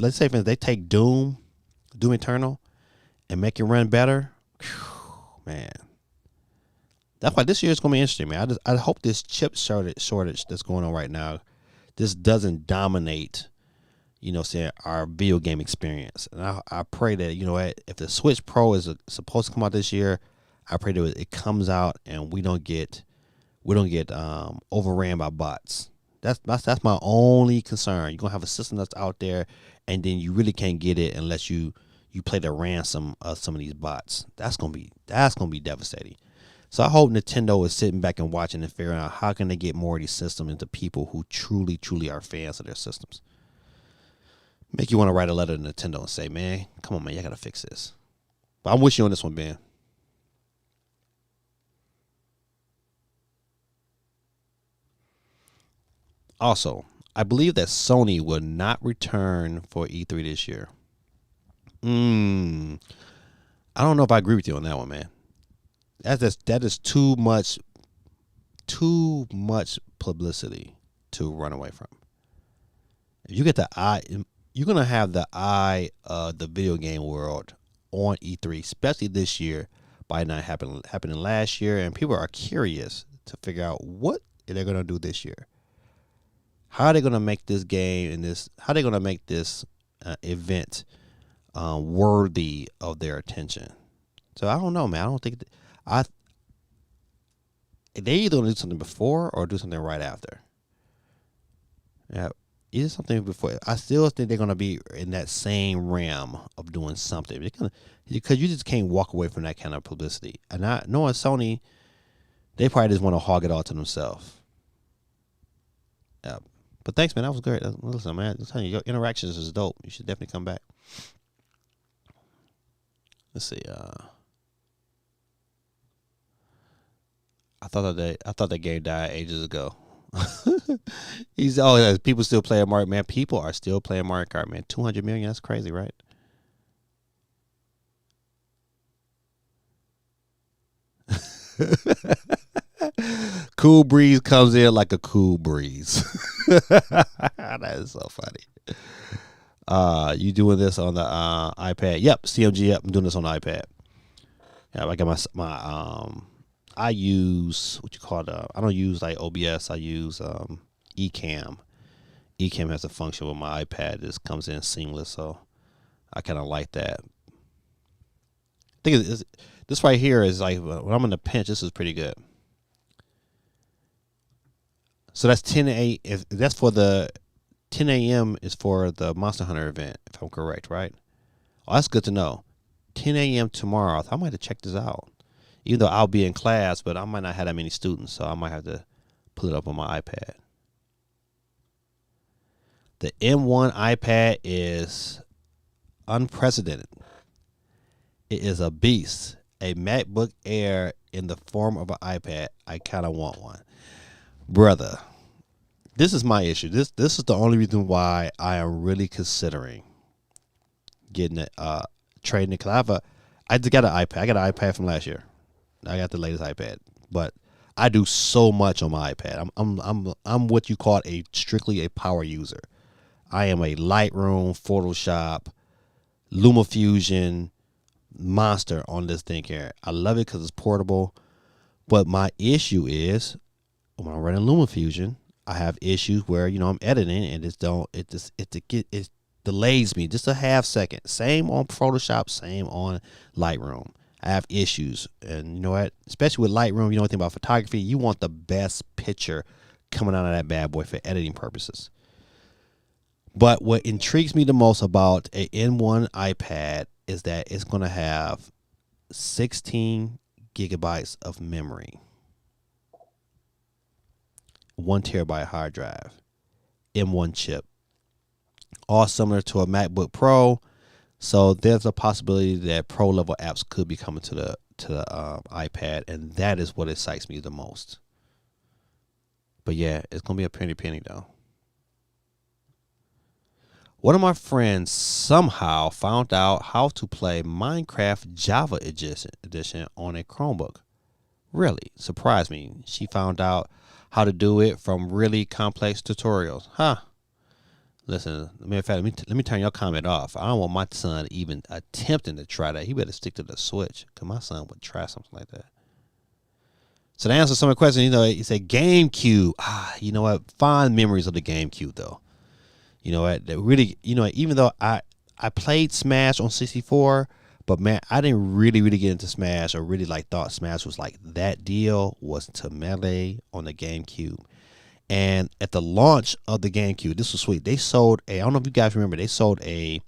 let's say if they take Doom Eternal, and make it run better, whew, man. That's why this year is gonna be interesting, man. I hope this chip shortage that's going on right now, this doesn't dominate, saying our video game experience. And I pray that, if the Switch Pro is supposed to come out this year, I pray that it comes out and we don't get overran by bots. That's my only concern. You're gonna have a system that's out there, and then you really can't get it unless you play the ransom of some of these bots. That's gonna be devastating. So I hope Nintendo is sitting back and watching and figuring out how can they get more of these systems into people who truly, truly are fans of their systems. Make you want to write a letter to Nintendo and say, man, come on, man, y'all gotta fix this. But I'm with you on this one, Ben. Also, I believe that Sony will not return for E3 this year. I don't know if I agree with you on that one, man. That is too much publicity to run away from. If you get the eye, you're gonna have the eye of the video game world on E3, especially this year, by not happening last year, and people are curious to figure out what they're gonna do this year. How are they gonna make this game and this? How are they gonna make this event worthy of their attention? So I don't know, man. I don't think they either gonna do something before or do something right after. Yeah, either something before. I still think they're gonna be in that same realm of doing something. Because you just can't walk away from that kind of publicity. And knowing Sony, they probably just want to hog it all to themselves. Yeah. But thanks, man. That was great. Listen, man, I'm telling you, your interactions is dope. You should definitely come back. Let's see. I thought that game died ages ago. People still playing Mario. Man, people are still playing Mario Kart. Man, 200 million. That's crazy, right? Cool breeze comes in like a cool breeze. That is so funny. You doing this on the iPad? Yep, CMG. Yep, I'm doing this on the iPad. Yeah, I got my I use what you call it. I don't use like OBS. I use Ecamm. Ecamm has a function with my iPad. This comes in seamless, so I kind of like that. think this right here is like when I'm in the pinch. This is pretty good. So that's 10 a. That's for the 10 a.m. is for the Monster Hunter event, if I'm correct, right? Oh, that's good to know. 10 a.m. tomorrow. I might have to check this out. Even though I'll be in class, but I might not have that many students, so I might have to pull it up on my iPad. The M1 iPad is unprecedented. It is a beast. A MacBook Air in the form of an iPad. I kind of want one. Brother, this is my issue. This is the only reason why I am really considering getting it, trading it. Cause I just got an iPad. I got an iPad from last year. I got the latest iPad, but I do so much on my iPad. I'm what you call strictly a power user. I am a Lightroom, Photoshop, LumaFusion monster on this thing here. I love it because it's portable, but my issue is when I'm running LumaFusion, I have issues where I'm editing and it delays me just a half second. Same on Photoshop, same on Lightroom. I have issues, and you know what? Especially with Lightroom, you know anything about photography. You want the best picture coming out of that bad boy for editing purposes. But what intrigues me the most about a N1 iPad is that it's going to have 16 gigabytes of memory, 1 terabyte hard drive, M1 chip, all similar to a MacBook Pro. So there's a possibility that pro level apps could be coming to the iPad, and that is what excites me the most. But yeah, it's gonna be a penny penny though. One of my friends somehow found out how to play Minecraft Java edition on a Chromebook. Really surprised me. She found out how to do it from really complex tutorials. Huh. Listen, matter of fact, let me turn your comment off. I don't want my son even attempting to try that. He better stick to the Switch, because my son would try something like that. So to answer some of the questions, he said GameCube. You know what? Fond memories of the GameCube, though. You know what? That really, even though I played Smash on 64, but man, I didn't really get into Smash or really thought Smash was like that deal was to Melee on the GameCube. And at the launch of the GameCube, this was sweet. They sold I don't know if you guys remember, they sold a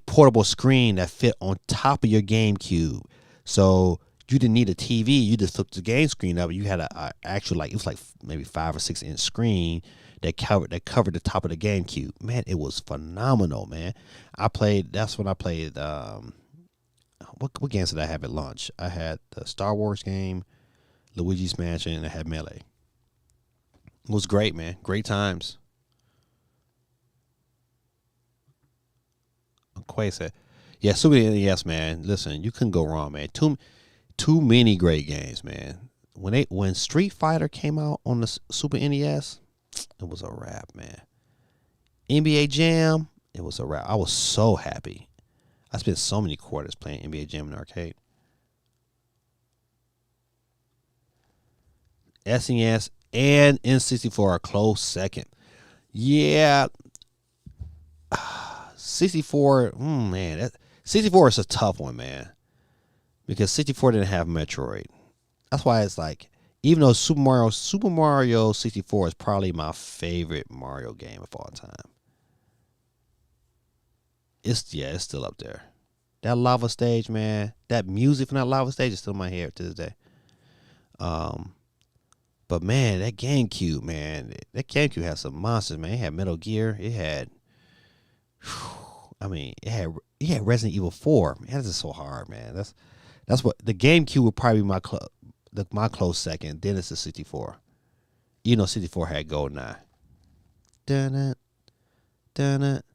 portable screen that fit on top of your GameCube. So you didn't need a TV. You just flipped the game screen up. You had a actual it was like maybe 5 or 6 inch screen that covered the top of the GameCube. Man, it was phenomenal, man. That's when I played what games did I have at launch? I had the Star Wars game, Luigi's Mansion, and I had Melee. It was great, man. Great times. Quay said, yeah, Super NES, man. Listen, you couldn't go wrong, man. Too many great games, man. When Street Fighter came out on the Super NES, it was a wrap, man. NBA Jam, it was a wrap. I was so happy. I spent so many quarters playing NBA Jam in the arcade. SNES and N64 are close second. Yeah. 64, man. 64 is a tough one, man. Because 64 didn't have Metroid. That's why it's like, even though Super Mario 64 is probably my favorite Mario game of all time. It's still up there. That lava stage, man. That music from that lava stage is still in my head to this day. But man, that GameCube, man, had some monsters, man. It had Metal Gear. It had, it had Resident Evil 4. Man, that's just so hard, man. That's what the GameCube would probably be my close second. Then it's the 64. 64 had GoldenEye. Dun it, dun it.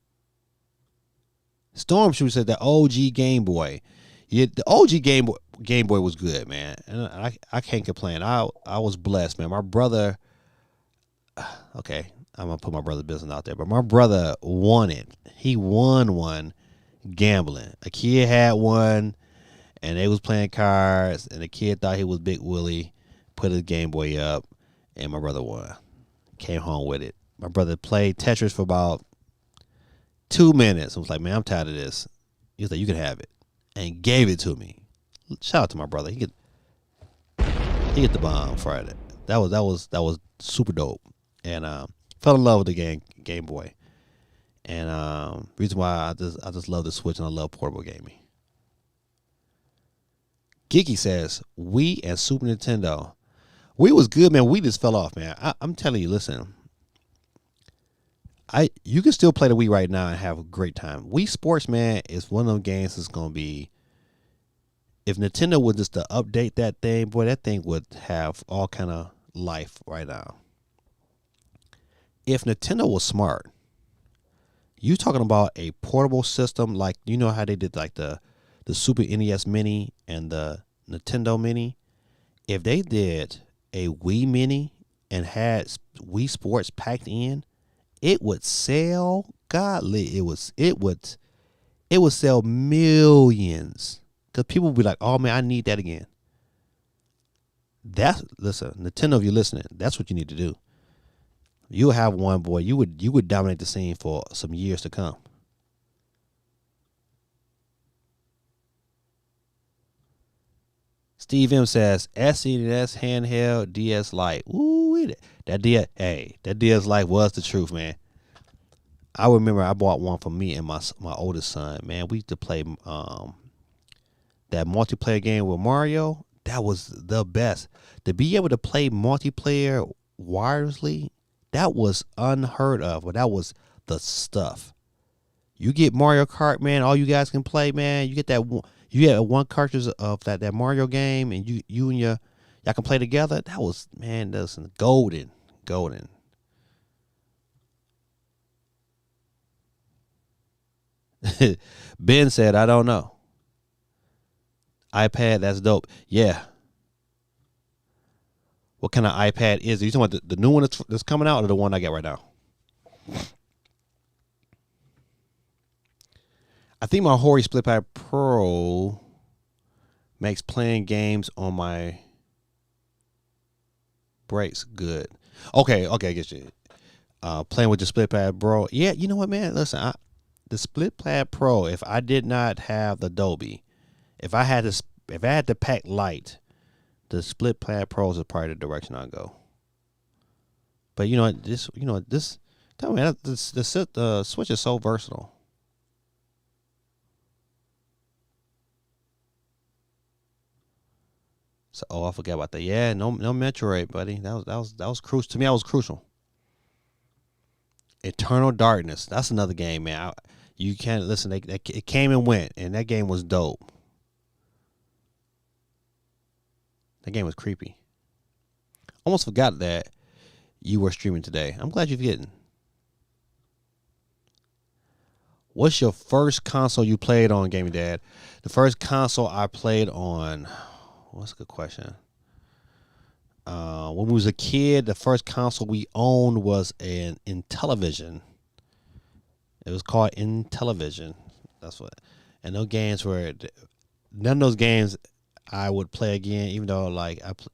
Stormtrooper said the OG Game Boy. Yeah, the OG Game Boy was good, man, and I can't complain. I was blessed, man. My brother, okay, I'm gonna put my brother's business out there, but my brother won it. He won one gambling. A kid had one, and they was playing cards, and the kid thought he was Big Willie, put his Game Boy up, and my brother won. Came home with it. My brother played Tetris for about 2 minutes. I was like, man, I'm tired of this. He was like, you can have it. and gave it to me. Shout out to my brother. He get the bomb Friday. That was super dope. And fell in love with the Game Boy. And reason why I just love the Switch and I love portable gaming. Geeky says Wii and Super Nintendo. Wii was good, man. Wii just fell off, man. I'm telling you, listen. You can still play the Wii right now and have a great time. Wii Sports, man, is one of those games that's gonna be. If Nintendo would just to update that thing, boy, that thing would have all kind of life right now. If Nintendo was smart, you talking about a portable system like you know how they did like the Super NES Mini and the Nintendo Mini. If they did a Wii Mini and had Wii Sports packed in, it would sell godly. It would sell millions because people would be like, "Oh man, I need that again." Listen, Nintendo, if you're listening, that's what you need to do. You'll have one, boy. You would dominate the scene for some years to come. Steve M says SNES handheld DS Lite. Ooh, that DS Lite was the truth, man. I remember I bought one for me and my oldest son. Man, we used to play that multiplayer game with Mario. That was the best. To be able to play multiplayer wirelessly, that was unheard of. But that was the stuff. You get Mario Kart, man. All you guys can play, man. You get that one. You get one cartridge of that Mario game, and you and y'all can play together. That was, man, that's golden. Ben said, "I don't know." iPad, that's dope. Yeah. What kind of iPad is it? You talking about the new one that's coming out, or the one I got right now? I think my Hori SplitPad Pro makes playing games on my breaks good. Okay, I get you. Playing with the SplitPad Pro. Yeah, you know what, man? Listen, the SplitPad Pro, if I did not have the Dolby, if I had the Pack Lite, the SplitPad Pros is probably the direction I go. But the Switch is so versatile. So, I forgot about that. Yeah, no Metroid, buddy. That was crucial to me. That was crucial. Eternal Darkness. That's another game, man. You can't listen. It came and went, and that game was dope. That game was creepy. Almost forgot that you were streaming today. I'm glad you're getting. What's your first console you played on, Gaming Dad? The first console I played on. What's a good question? When we was a kid, the first console we owned was an Intellivision. It was called Intellivision. That's what. And those games were none of those games I would play again. Even though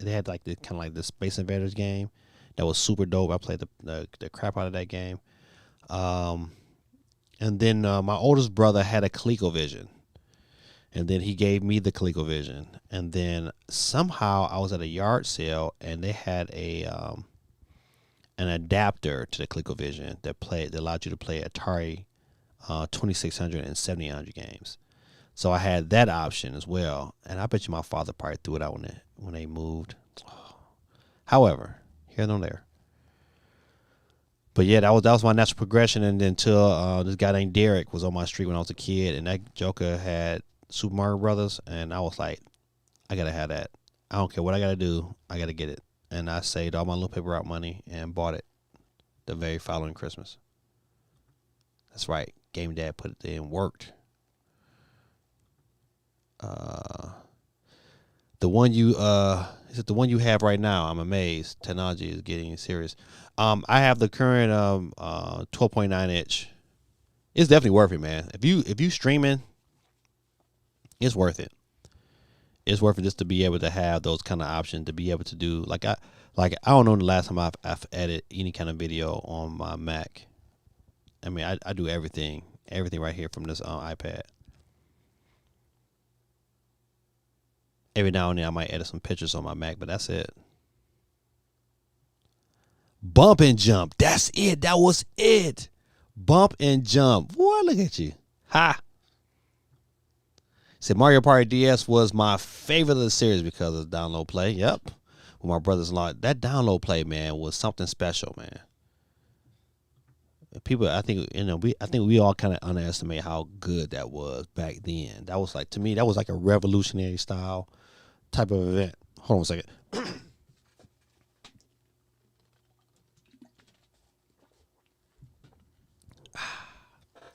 they had like the kind of like the Space Invaders game that was super dope. I played the crap out of that game. And then my oldest brother had a ColecoVision. And then he gave me the ColecoVision. And then somehow I was at a yard sale and they had an adapter to the ColecoVision that allowed you to play Atari 2600 and 7800 games. So I had that option as well. And I bet you my father probably threw it out when they moved. However, here nor there. But yeah, that was my natural progression. And then until this guy named Derek was on my street when I was a kid, and that joker had Super Mario Brothers, and I was like, I gotta have that. I don't care what I gotta do, I gotta get it. And I saved all my little paper route money and bought it the very following Christmas. That's right, Game Dad put it there and worked. The one you is it the one you have right now? I'm amazed. Technology is getting serious. I have the current 12.9 inch. It's definitely worth it, man. If you streaming, it's worth it. It's worth it just to be able to have those kind of options, to be able to do I don't know the last time I've edited any kind of video on my Mac. I mean, I do everything right here from this iPad. Every now and then I might edit some pictures on my Mac, but that's it. Bump and jump. That's it. That was it. Bump and jump. Boy, look at you. Ha. Said Mario Party DS was my favorite of the series because of the download play. Yep. With my brothers-in-law. That download play, man, was something special, man. People, I think we all kind of underestimate how good that was back then. That was like, to me, that was like a revolutionary style type of event. Hold on a second.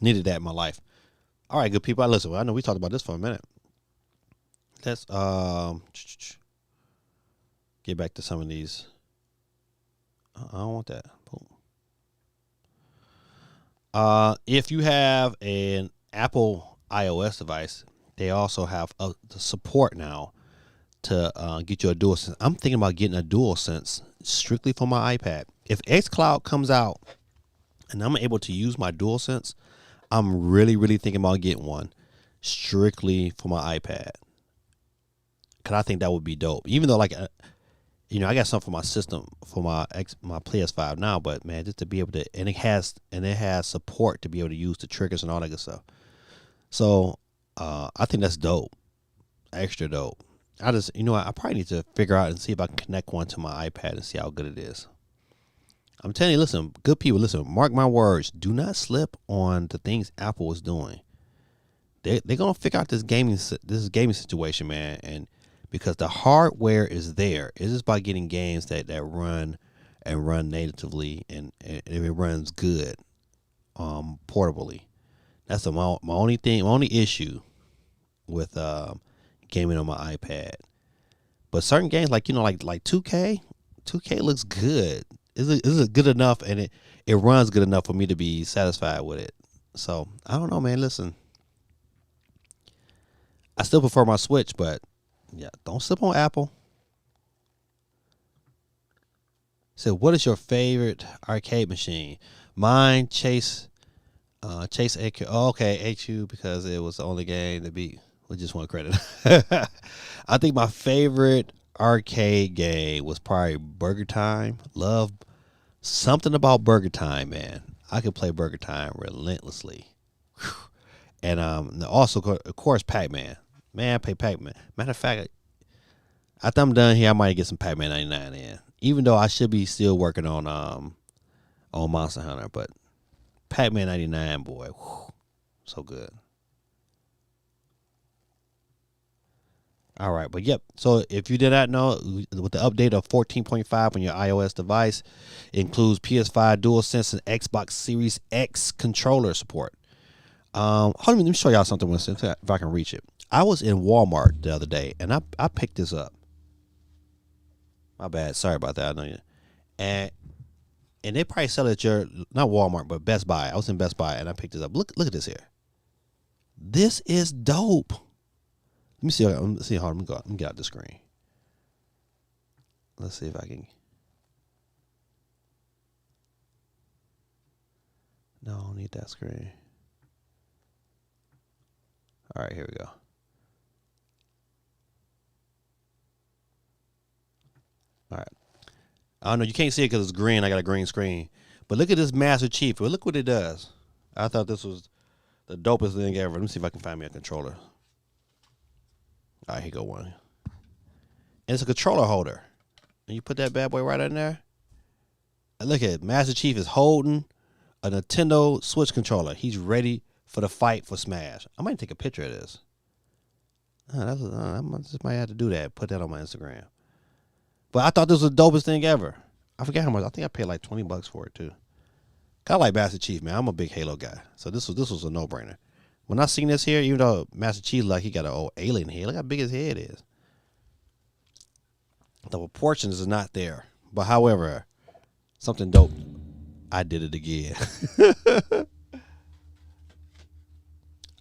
Needed that in my life. All right, good people. Listen, I know we talked about this for a minute. Let's get back to some of these. I don't want that. Boom. If you have an Apple iOS device, they also have the support now to get you a DualSense. I'm thinking about getting a DualSense strictly for my iPad. If xCloud comes out and I'm able to use my DualSense, I'm really, really thinking about getting one strictly for my iPad. Cause I think that would be dope. Even though, like, I got something for my system for my PS5 now, but man, just to be able to, and it has support to be able to use the triggers and all that good stuff. So I think that's dope, extra dope. I probably need to figure out and see if I can connect one to my iPad and see how good it is. I'm telling you, listen, good people, listen, mark my words. Do not slip on the things Apple is doing. They're gonna figure out this gaming situation, man, and because the hardware is there, it's just about getting games that run natively and it runs good, portably. That's my only issue with gaming on my iPad. But certain games like 2K looks good. Is good enough, and it runs good enough for me to be satisfied with it. So I don't know, man. Listen, I still prefer my Switch, but yeah, don't slip on Apple. So, what is your favorite arcade machine? Mine, Chase AQ. Oh, okay, HU, because it was the only game to beat. We just want credit. I think my favorite arcade game was probably Burger Time. Love something about Burger Time, man. I could play Burger Time relentlessly. Whew. And also, of course, Pac-Man. Man, I play Pac-Man. Matter of fact, after I'm done here, I might get some Pac-Man 99 in. Even though I should be still working on Monster Hunter, but Pac-Man 99, boy, whew, so good. All right, but yep. So if you did not know, with the update of 14.5 on your iOS device, it includes PS5 DualSense and Xbox Series X controller support. Hold on, let me show y'all something if I can reach it. I was in Walmart the other day and I picked this up. My bad. Sorry about that. I know you. And they probably sell it at your, not Walmart, but Best Buy. I was in Best Buy and I picked this up. Look at this here. This is dope. Let me see. Let's see how I'm going. Let me get out the screen. Let's see if I can. No, I don't need that screen. All right, here we go. All right. I don't know. You can't see it because it's green. I got a green screen. But look at this Master Chief. Well, look what it does. I thought this was the dopest thing ever. Let me see if I can find me a controller. All right, here go one. And it's a controller holder. And you put that bad boy right in there. And look at it. Master Chief is holding a Nintendo Switch controller. He's ready for the fight for Smash. I might take a picture of this. I just might have to do that. Put that on my Instagram. But I thought this was the dopest thing ever. I forget how much. I think I paid like $20 for it too. Kind of like Master Chief, man. I'm a big Halo guy, so this was a no-brainer. When I seen this here, even though Master Chief like he got an old alien head, look how big his head is. The proportions is not there, but however, something dope. I did it again.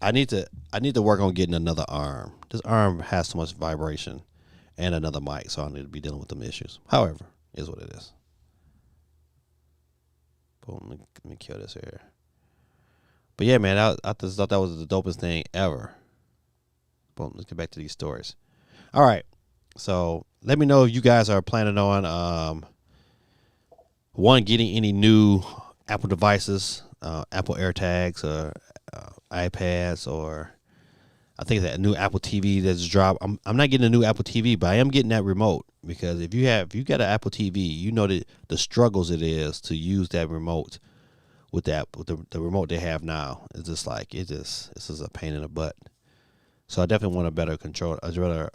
I need to work on getting another arm. This arm has so much vibration. And another mic, so I need to be dealing with them issues. However, is what it is. Boom, let me kill this here. But yeah, man, I just thought that was the dopest thing ever. Boom, let's get back to these stories. All right. So let me know if you guys are planning on one getting any new Apple devices, Apple AirTags or iPads, or I think that new Apple TV that's dropped. I'm not getting a new Apple TV, but I am getting that remote because if you got an Apple TV, you know the struggles it is to use that remote with the remote they have now. It's just like it's just a pain in the butt. So I definitely want a better control, a better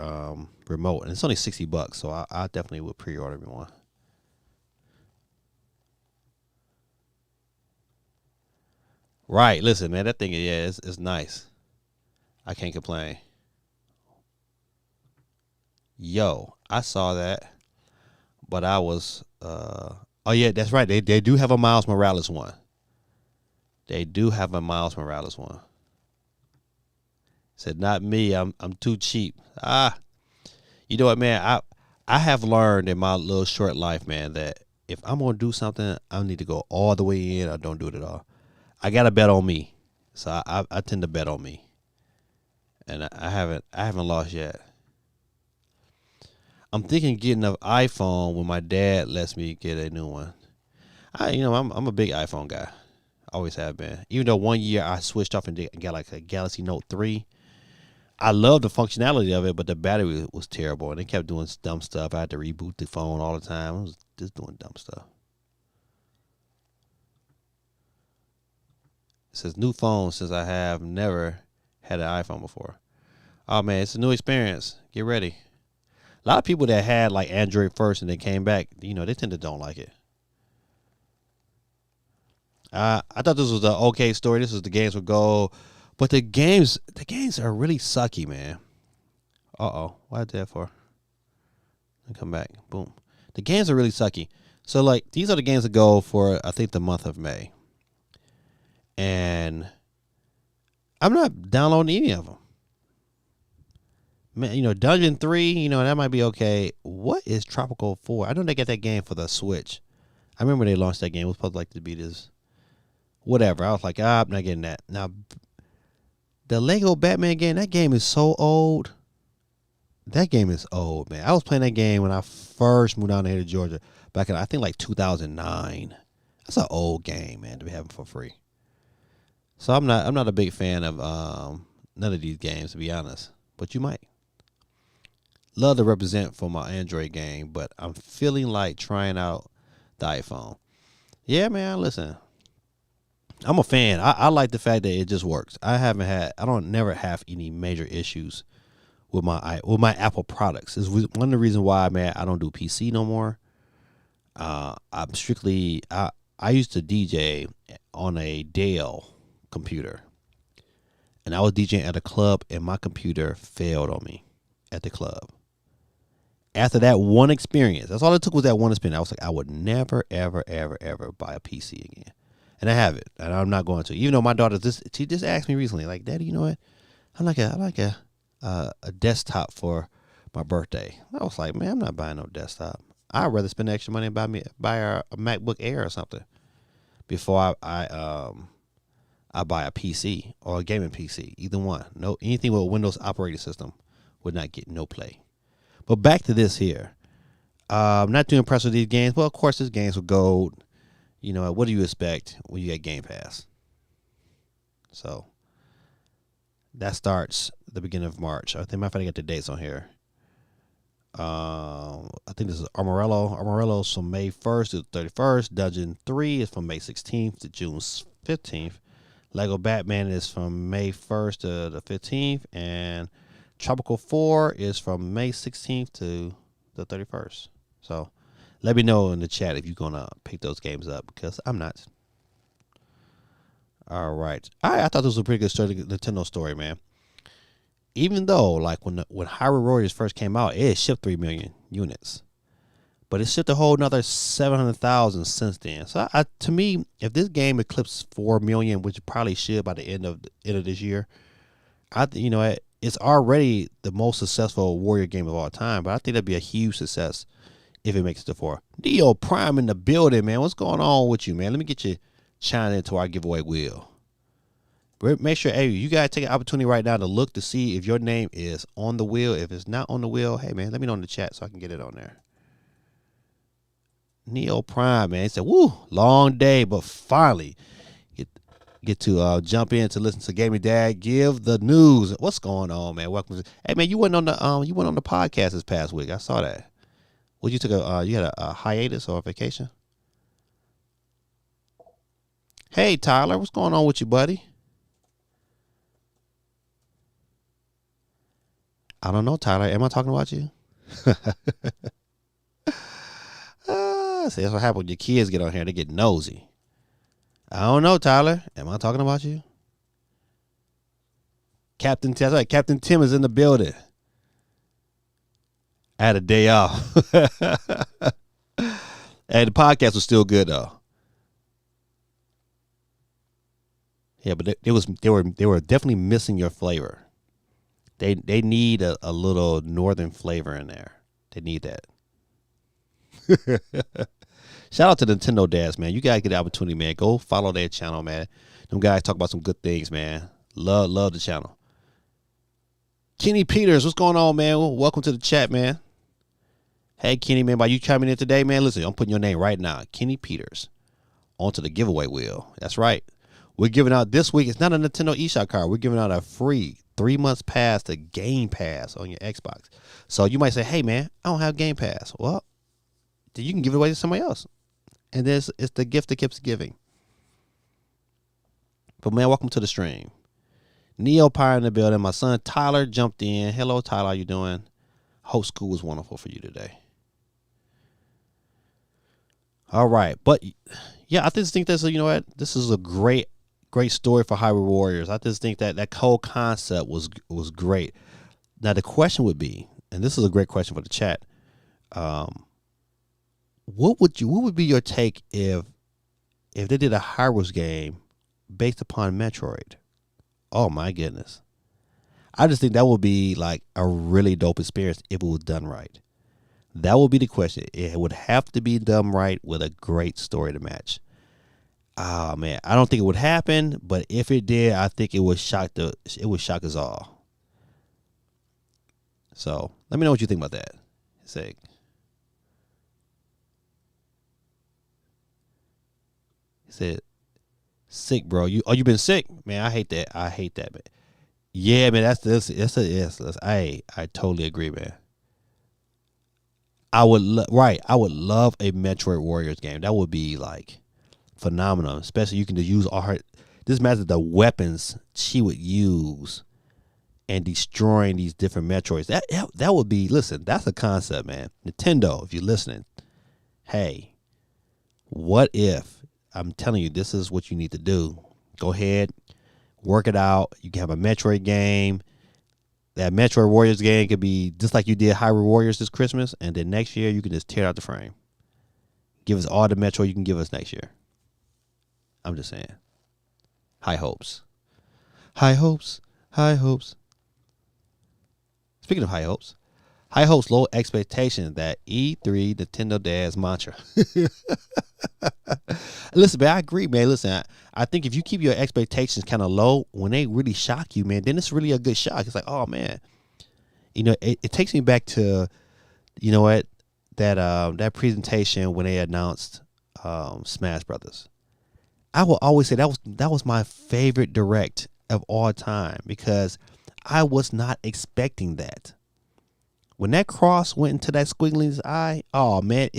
remote, and it's only $60, so I definitely would pre-order me one. Right, listen, man, that thing, yeah, it's nice. I can't complain. Yo, I saw that, but I was, oh yeah, that's right. They do have a Miles Morales one. They do have a Miles Morales one. Said not me. I'm too cheap. You know what, man? I have learned in my little short life, man, that if I'm gonna do something, I need to go all the way in or don't do it at all. I gotta bet on me, so I tend to bet on me, and I haven't lost yet. I'm thinking getting an iPhone when my dad lets me get a new one. I'm a big iPhone guy. Always have been. Even though one year I switched off and got like a Galaxy Note 3. I love the functionality of it, but the battery was terrible, and it kept doing dumb stuff. I had to reboot the phone all the time. I was just doing dumb stuff. It says new phone since I have never had an iPhone before. Oh man, it's a new experience. Get ready. A lot of people that had like Android first and then came back, they tend to don't like it. I thought this was the okay story. This was the games would go, but the games are really sucky, man. What I did that for? And come back. Boom. The games are really sucky. So like these are the games that go for I think the month of May, and I'm not downloading any of them. Man, Dungeon 3, that might be okay. What is Tropical 4? I know they got that game for the Switch. I remember they launched that game. It was supposed to like to be this whatever. I was like, I'm not getting that. Now, the Lego Batman game, that game is so old. That game is old, man. I was playing that game when I first moved down here to Georgia back in, I think, like 2009. That's an old game, man, to be having for free. So I'm not a big fan of none of these games, to be honest. But you might love to represent for my Android game, but I'm feeling like trying out the iPhone. Yeah, man. Listen, I'm a fan. I like the fact that it just works. I don't never have any major issues with my Apple products. Is one of the reasons why, man, I don't do PC no more. I'm strictly I used to DJ on a Dell computer, and I was DJing at a club, and my computer failed on me at the club. After that one experience, that's all it took was that one experience. I was like, I would never, ever, ever, ever buy a PC again. And I have it, and I'm not going to. Even though my daughter she just asked me recently, like, Daddy, you know what? I like a desktop for my birthday. I was like, man, I'm not buying no desktop. I'd rather spend extra money and buy a MacBook Air or something before I buy a PC or a gaming PC. Either one. No, anything with a Windows operating system would not get no play. But back to this here. I'm not too impressed with these games. Well, of course, these games with gold. What do you expect when you get Game Pass? So that starts the beginning of March. I think my friend got the dates on here. I think this is Amarillo. Amarillo's from May 1st to 31st. Dungeon 3 is from May 16th to June 15th. Lego Batman is from May 1st to the 15th. And Tropical 4 is from May 16th to the 31st. So let me know in the chat if you're going to pick those games up, because I'm not. All right. I thought this was a pretty good story, Nintendo story, man. Even though, like, when Hyrule Warriors first came out, it shipped 3 million units. But it shipped a whole another 700,000 since then. So, to me, if this game eclipses 4 million, which it probably should by the end of this year, it's already the most successful Warrior game of all time. But I think that'd be a huge success if it makes it to 4. Neo Prime in the building, man. What's going on with you, man? Let me get you chiming into our giveaway wheel. Make sure, hey, you gotta take an opportunity right now to look to see if your name is on the wheel. If it's not on the wheel, hey man, let me know in the chat so I can get it on there. Neo Prime, man, he said, "Woo, long day, but finally get to jump in to listen to Gaming Dad give the news." What's going on, man? Welcome to. Hey man, you went on the podcast this past week. I saw that. What you took you had a hiatus or a vacation? Hey Tyler, what's going on with you, buddy? I don't know, Tyler. Am I talking about you? See, that's what happens when your kids get on here. They get nosy. I don't know, Tyler. Am I talking about you? Captain Tim is in the building. I had a day off. And the podcast was still good though. Yeah, but they were definitely missing your flavor. They need a little northern flavor in there. They need that. Shout out to Nintendo Dads, man. You guys get the opportunity, man. Go follow their channel, man. Them guys talk about some good things, man. Love the channel. Kenny Peters, what's going on, man? Welcome to the chat, man. Hey, Kenny, man, by you chiming in today, man, listen, I'm putting your name right now, Kenny Peters, onto the giveaway wheel. That's right. We're giving out this week, it's not a Nintendo eShop card. We're giving out a free 3 months pass to Game Pass on your Xbox. So you might say, hey, man, I don't have Game Pass. Well, then you can give it away to somebody else. And it's the gift that keeps giving. But, man, welcome to the stream. Neo Pyre in the building. My son Tyler jumped in. Hello, Tyler. How you doing? Hope school was wonderful for you today. All right. But, yeah, I just think this is a great story for Hyrule Warriors. I just think that whole concept was great. Now, the question would be, and this is a great question for the chat, what would be your take if they did a Hyrule's game based upon Metroid? Oh my goodness. I just think that would be like a really dope experience if it was done right. That would be the question. It would have to be done right with a great story to match. Oh man, I don't think it would happen, but if it did, I think it would shock us all. So let me know what you think about that. Sick. He said, "Sick, bro. You been sick, man? I hate that. Man. Yeah, man. I totally agree, man. I would love a Metroid Warriors game. That would be like phenomenal. Especially you can just use all her. This matters the weapons she would use and destroying these different Metroids. That would be. Listen, that's a concept, man. Nintendo, if you're listening, hey, what if? I'm telling you, this is what you need to do. Go ahead, work it out. You can have a Metroid game. That Metroid Warriors game could be just like you did Hyrule Warriors this Christmas, and then next year you can just tear out the frame. Give us all the Metroid you can give us next year. I'm just saying. High hopes. High hopes. High hopes. Speaking of high hopes, low expectations. That E3 Nintendo Dad's mantra. Listen, man, I agree, man. Listen, I think if you keep your expectations kind of low, when they really shock you, man, then it's really a good shock. It's like, oh man, it takes me back to, that presentation when they announced Smash Brothers. I will always say that was my favorite direct of all time because I was not expecting that. When that cross went into that squiggly's eye, oh man,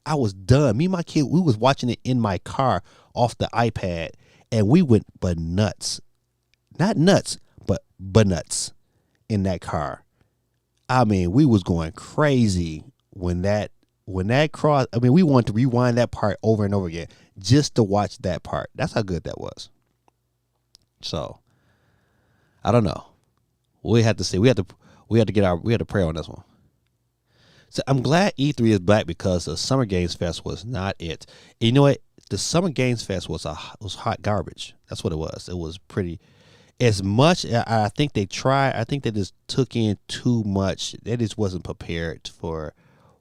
I was done. Me and my kid, we was watching it in my car off the iPad, and we went nuts. Not nuts, but nuts in that car. I mean, we was going crazy when that cross. I mean, we wanted to rewind that part over and over again just to watch that part. That's how good that was. So, I don't know. We had to see. We had to pray on this one. So I'm glad E3 is back because the Summer Games Fest was not it. And you know what? The Summer Games Fest was hot garbage. That's what it was. It was pretty. As much I think they tried. I think they just took in too much. They just wasn't prepared for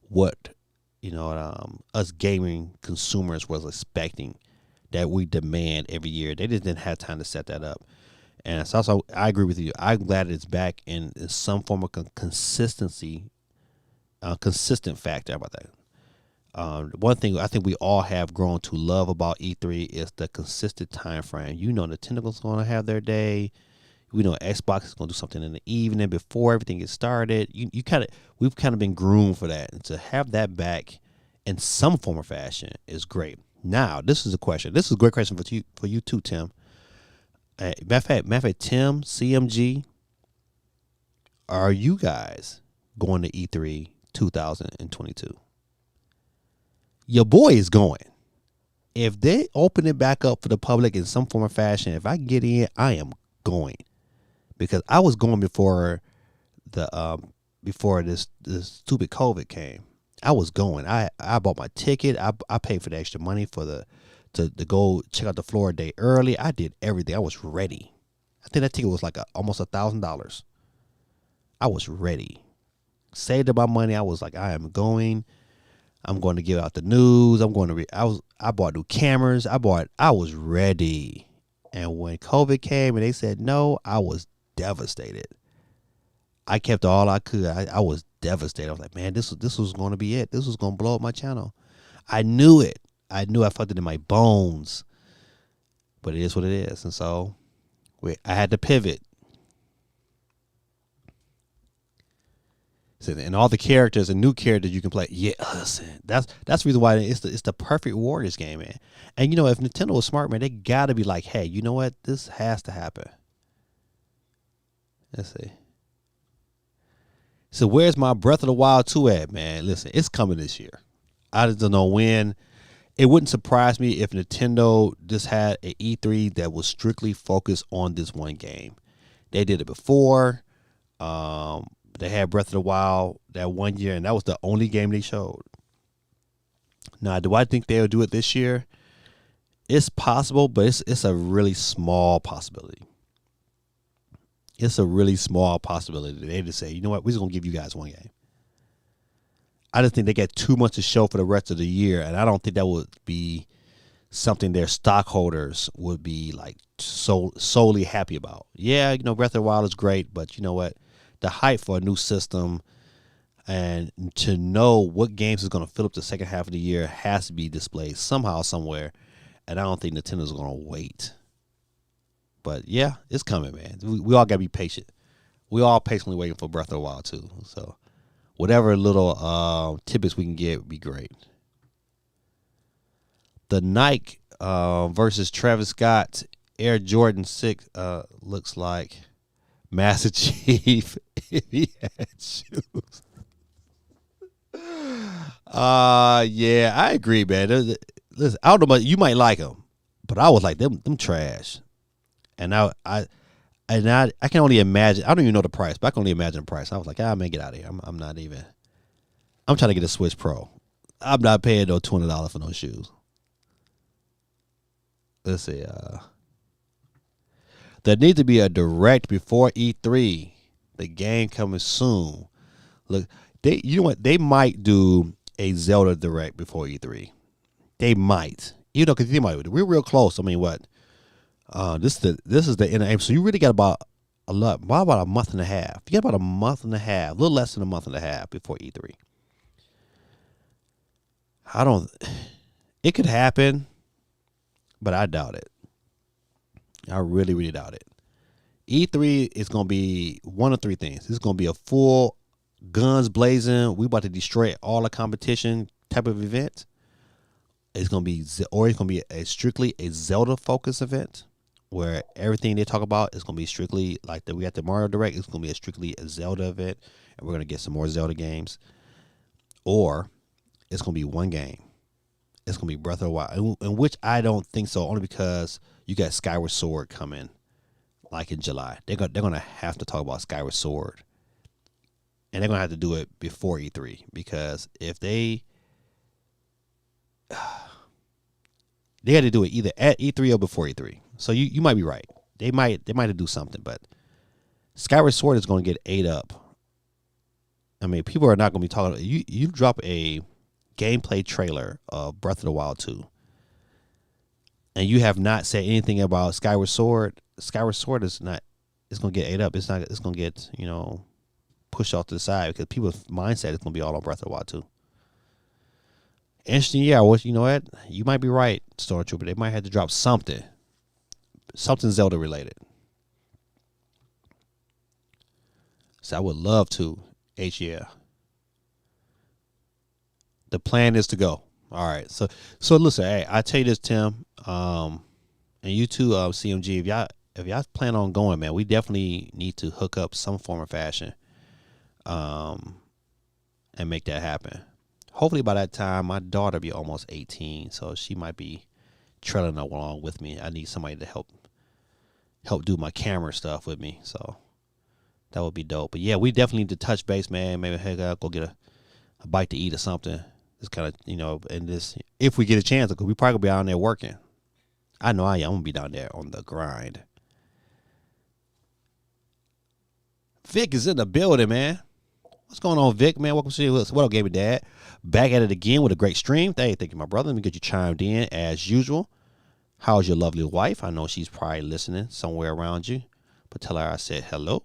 what us gaming consumers was expecting that we demand every year. They just didn't have time to set that up. And it's also, I agree with you. I'm glad it's back in some form of consistency, consistent factor. How about that? One thing I think we all have grown to love about E3 is the consistent time frame. You know, Nintendo's going to have their day. We know Xbox is going to do something in the evening before everything gets started. We've kind of been groomed for that, and to have that back in some form or fashion is great. Now, this is a question. This is a great question for you too, Tim. Matter of fact, Tim, CMG, are you guys going to E3 2022? Your boy is going. If they open it back up for the public in some form or fashion, if I can get in, I am going. Because I was going before this stupid COVID came. I was going. I bought my ticket. I paid for the extra money to go check out the floor a day early. I did everything. I was ready. I think that ticket was like almost $1,000. I was ready. Saved up my money. I was like, I am going. I'm going to give out the news. I bought new cameras. I was ready. And when COVID came and they said no, I was devastated. I kept all I could. I was devastated. I was like, man, this was going to be it. This was going to blow up my channel. I knew it. I felt it in my bones. But it is what it is. And so I had to pivot. So, and all the characters and new characters you can play. Yeah, listen, that's the reason why it's the perfect Warriors game, man. And if Nintendo was smart, man, they gotta be like, hey, you know what? This has to happen. Let's see. So where's my Breath of the Wild 2 at, man? Listen, it's coming this year. I just don't know when. It wouldn't surprise me if Nintendo just had an E3 that was strictly focused on this one game. They did it before. They had Breath of the Wild that one year, and that was the only game they showed. Now, do I think they'll do it this year? It's possible, but it's a really small possibility. It's a really small possibility. They just say, you know what, we're just going to give you guys one game. I just think they got too much to show for the rest of the year, and I don't think that would be something their stockholders would be like solely happy about. Yeah, Breath of the Wild is great, but you know what? The hype for a new system and to know what games is going to fill up the second half of the year has to be displayed somehow, somewhere. And I don't think Nintendo's going to wait. But yeah, it's coming, man. We all got to be patient. We all patiently waiting for Breath of the Wild too. So whatever little tidbits we can get would be great. The Nike versus Travis Scott Air Jordan 6 looks like Master Chief if he had shoes. Yeah, I agree, man. Listen, I don't know, you might like them, but I was like them trash. And I can only imagine. I don't even know the price, but I can only imagine the price. I was like, man, get out of here. I'm not even. I'm trying to get a Switch Pro. I'm not paying no $20 for no shoes. Let's see. There needs to be a direct before E3. The game coming soon. Look, you know what? They might do a Zelda direct before E3. They might. Because they might. We're real close. I mean, what? This is the end of April. So you really got about a month and a half. You got about a month and a half, a little less than a month and a half before E3. It could happen, but I doubt it. I really, really doubt it. E3 is going to be one of three things. It's going to be a full guns blazing, we about to destroy all the competition type of event. It's going to be strictly a Zelda focused event where everything they talk about is going to be strictly like we got the Mario Direct. It's going to be strictly a Zelda event, and we're going to get some more Zelda games. Or it's going to be one game. It's going to be Breath of the Wild, in which I don't think so, only because you got Skyward Sword coming like in July. They're going to have to talk about Skyward Sword. And they're going to have to do it before E3, because if they had to do it either at E3 or before E3. So you might be right. They might do something, but Skyward Sword is going to get ate up. I mean, people are not going to be talking. You drop a gameplay trailer of Breath of the Wild 2, and you have not said anything about Skyward Sword. Skyward Sword is not. It's gonna get ate up. It's not. It's gonna get pushed off to the side because people's mindset is gonna be all on Breath of the Wild too. Interesting, yeah. Well, you know what? You might be right, Stormtrooper. They might have to drop something Zelda related. So I would love to. Yeah. The plan is to go. All right. So listen. Hey, I tell you this, Tim. And you too, CMG. If y'all plan on going, man, we definitely need to hook up some form of fashion, and make that happen. Hopefully by that time, my daughter will be almost 18, so she might be trailing along with me. I need somebody to help do my camera stuff with me, so that would be dope. But yeah, we definitely need to touch base, man. Maybe go get a bite to eat or something. Just kind of, and this, if we get a chance, because we probably gonna be out there working. I know I am. I'm gonna be down there on the grind. Vic is in the building, man. What's going on, Vic, man? Welcome to you. What up, Gaby Dad? Back at it again with a great stream. Hey, thank you, my brother. Let me get you chimed in as usual. How's your lovely wife? I know she's probably listening somewhere around you, but tell her I said hello.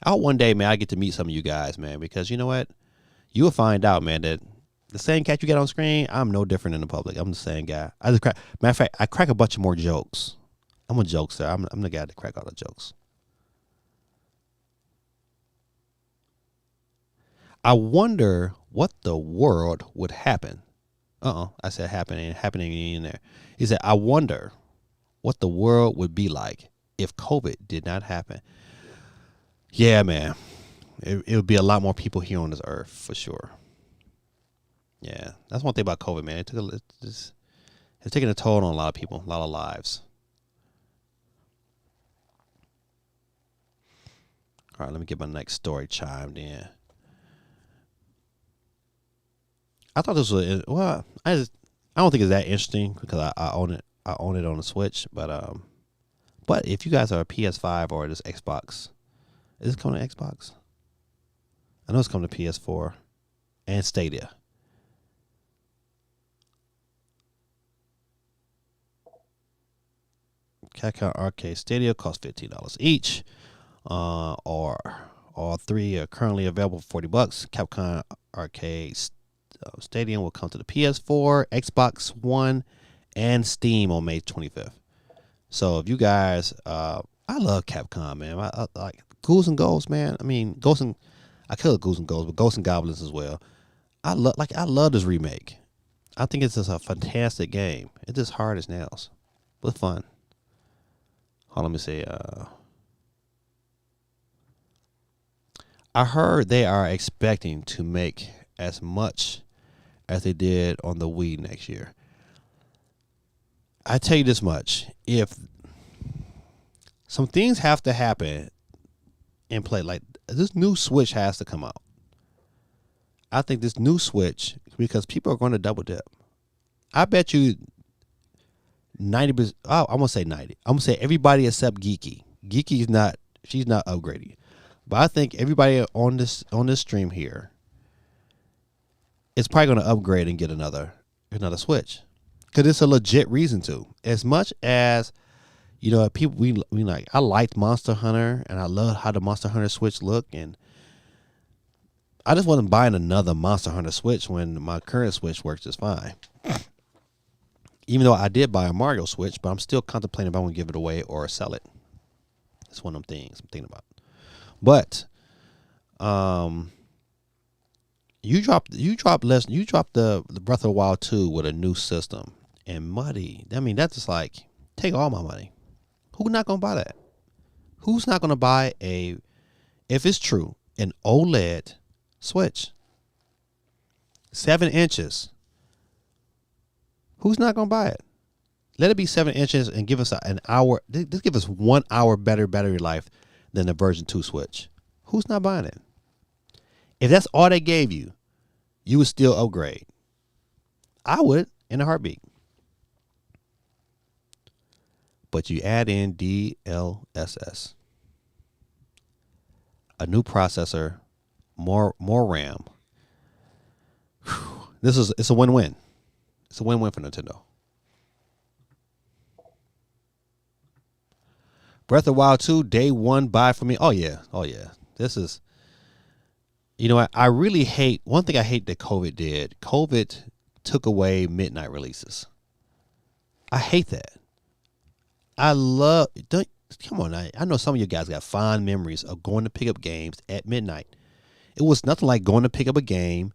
I hope one day, man, I get to meet some of you guys, man, because you know what? You will find out, man, that the same cat you get on screen, I'm no different in the public. I'm the same guy. Matter of fact, I crack a bunch of more jokes. I'm a jokester. I'm the guy that crack all the jokes. I wonder what the world would happen. I said happening in there. He said, I wonder what the world would be like if COVID did not happen. Yeah, man. It would be a lot more people here on this earth for sure. Yeah, that's one thing about COVID, man. It's taking a toll on a lot of people, a lot of lives. All right, let me get my next story chimed in. I thought this was I don't think it's that interesting because I own it. I own it on the Switch, but if you guys are a PS5 or this Xbox, is it coming to Xbox? I know it's coming to PS4 and Stadia. Capcom Arcade Stadia costs $15 each. Or all three are currently available for $40. Capcom Arcade Stadium will come to the PS4, Xbox One, and Steam on May 25th. So if you guys, I love Capcom, man. I like Ghouls and Ghosts, man. I mean, I kill Ghouls and Ghosts, but Ghosts and Goblins as well. I love this remake. I think it's just a fantastic game. It's just hard as nails, but fun. Hold on, let me see. I heard they are expecting to make as much as they did on the Wii next year. I tell you this much: if some things have to happen in play, like this new Switch has to come out. I think this new Switch, because people are going to double dip. I bet you 90%. Oh, I'm gonna say 90. I'm gonna say everybody except Geeky. Geeky is not. She's not upgrading. But I think everybody on this stream here is probably going to upgrade and get another Switch, because it's a legit reason to. As much as people we like. I liked Monster Hunter, and I love how the Monster Hunter Switch looked, and I just wasn't buying another Monster Hunter Switch when my current Switch works just fine. Even though I did buy a Mario Switch, but I'm still contemplating if I want to give it away or sell it. It's one of them things I'm thinking about. But you dropped the Breath of the Wild 2 with a new system and Muddy. I mean, that's just like, take all my money. Who's not gonna buy that? Who's not gonna buy if it's true, an OLED Switch? 7 inches. Who's not gonna buy it? Let it be 7 inches and give us an hour. Just give us 1 hour better battery life than the version 2 Switch. Who's not buying it? If that's all they gave you, you would still upgrade. I would in a heartbeat. But you add in DLSS, a new processor, more RAM. It's a win-win. It's a win-win for Nintendo. Breath of the Wild 2, day one buy for me. Oh yeah. Oh yeah. This is, you know what? I really hate, one thing I hate that COVID did. COVID took away midnight releases. I hate that. I love, don't, come on. I know some of you guys got fond memories of going to pick up games at midnight. It was nothing like going to pick up a game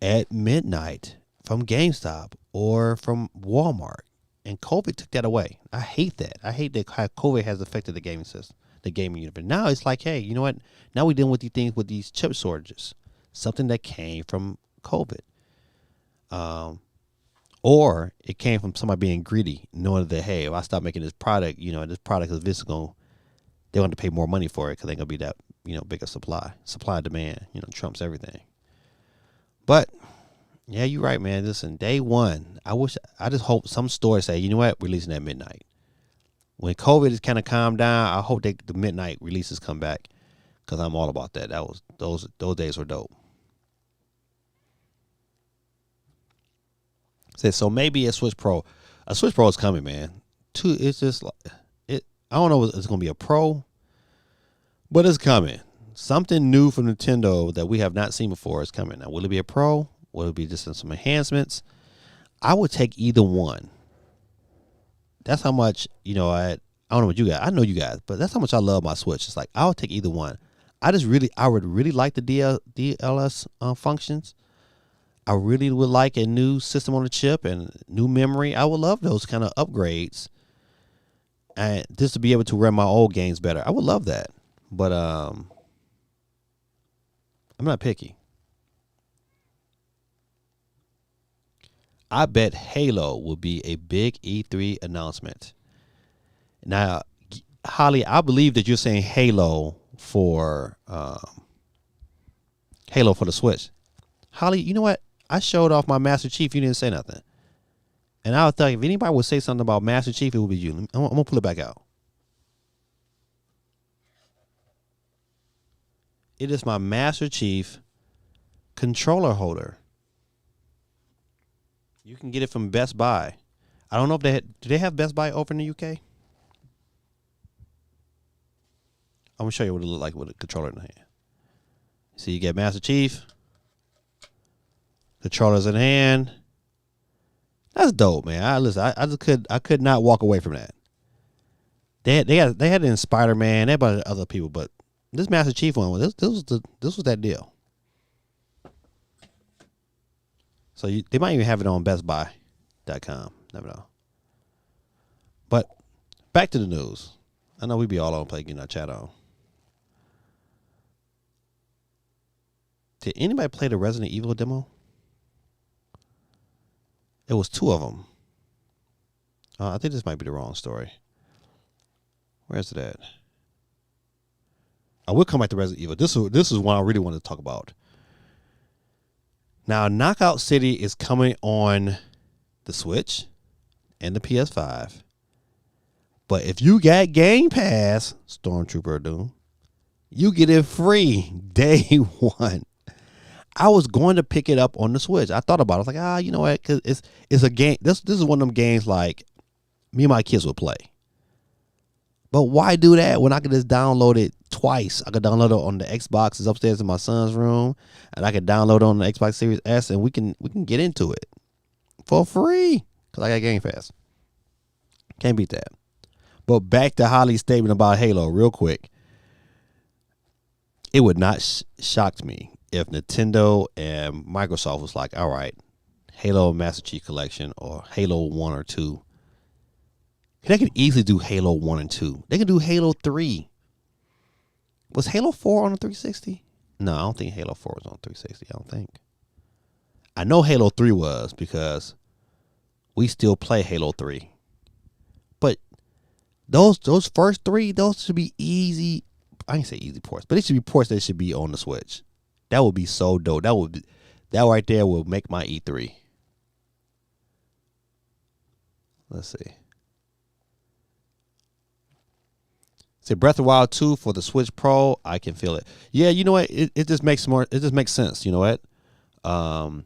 at midnight from GameStop or from Walmart. And COVID took that away. I hate that. I hate that how COVID has affected the gaming system, the gaming universe. Now it's like, hey, you know what? Now we're dealing with these things with these chip shortages, something that came from COVID. Or it came from somebody being greedy, knowing that, hey, if I stop making this product, you know, this product is this going, they want to pay more money for it because they're going to be that, you know, bigger supply and demand, you know, trumps everything. But yeah, you're right, man. Listen, day one, I just hope some stores say, you know what, releasing at midnight. When COVID is kind of calmed down, I hope the midnight releases come back because I'm all about that. Those days were dope. So maybe a Switch Pro. A Switch Pro is coming, man. It's just it. I don't know if it's going to be a Pro, but it's coming. Something new from Nintendo that we have not seen before is coming. Now, will it be a Pro? Will it be just some enhancements? I would take either one. That's how much, you know, I don't know what you guys. I know you guys, but that's how much I love my Switch. It's like I'll take either one. I would really like the DLS functions. I really would like a new system on the chip and new memory. I would love those kind of upgrades, and just to be able to run my old games better. I would love that, but I'm not picky. I bet Halo will be a big E3 announcement. Now, Holly, I believe that you're saying Halo for the Switch. Holly, you know what? I showed off my Master Chief. You didn't say nothing. And I would think if anybody would say something about Master Chief, it would be you. I'm going to pull it back out. It is my Master Chief controller holder. You can get it from Best Buy. I don't know if do they have Best Buy over in the UK? I'm going to show you what it looks like with a controller in the hand. See, you get Master Chief. Controllers in hand. That's dope, man. I could not walk away from that. They had it in Spider-Man. They had other people, but this Master Chief one, this was that deal. So they might even have it on BestBuy.com. Never know. But back to the news. I know we be all on play getting our chat on. Did anybody play the Resident Evil demo? It was two of them. I think this might be the wrong story. Where's it at? I will come back to Resident Evil. This is one I really want to talk about. Now, Knockout City is coming on the Switch and the PS5. But if you got Game Pass, Stormtrooper Doom, you get it free day one. I was going to pick it up on the Switch. I thought about it. I was like, you know what? Because it's a game. This is one of them games like me and my kids would play. But why do that when I could just download it twice? I could download it on the Xbox. It's upstairs in my son's room, and I could download it on the Xbox Series S, and we can get into it for free because I got Game Pass. Can't beat that. But back to Holly's statement about Halo, real quick. It would not shock me if Nintendo and Microsoft was like, all right, Halo Master Chief Collection or Halo 1 or 2. They could easily do Halo 1 and 2. They could do Halo 3. Was Halo 4 on the 360? No, I don't think Halo 4 was on 360. I don't think. I know Halo 3 was because we still play Halo 3. But those first three, those should be easy. I ain't say easy ports, but it should be ports that should be on the Switch. That would be so dope. That right there will make my E3. Let's see. Say Breath of the Wild 2 for the Switch Pro. I can feel it. Yeah, you know what? It just makes more. It just makes sense. You know what?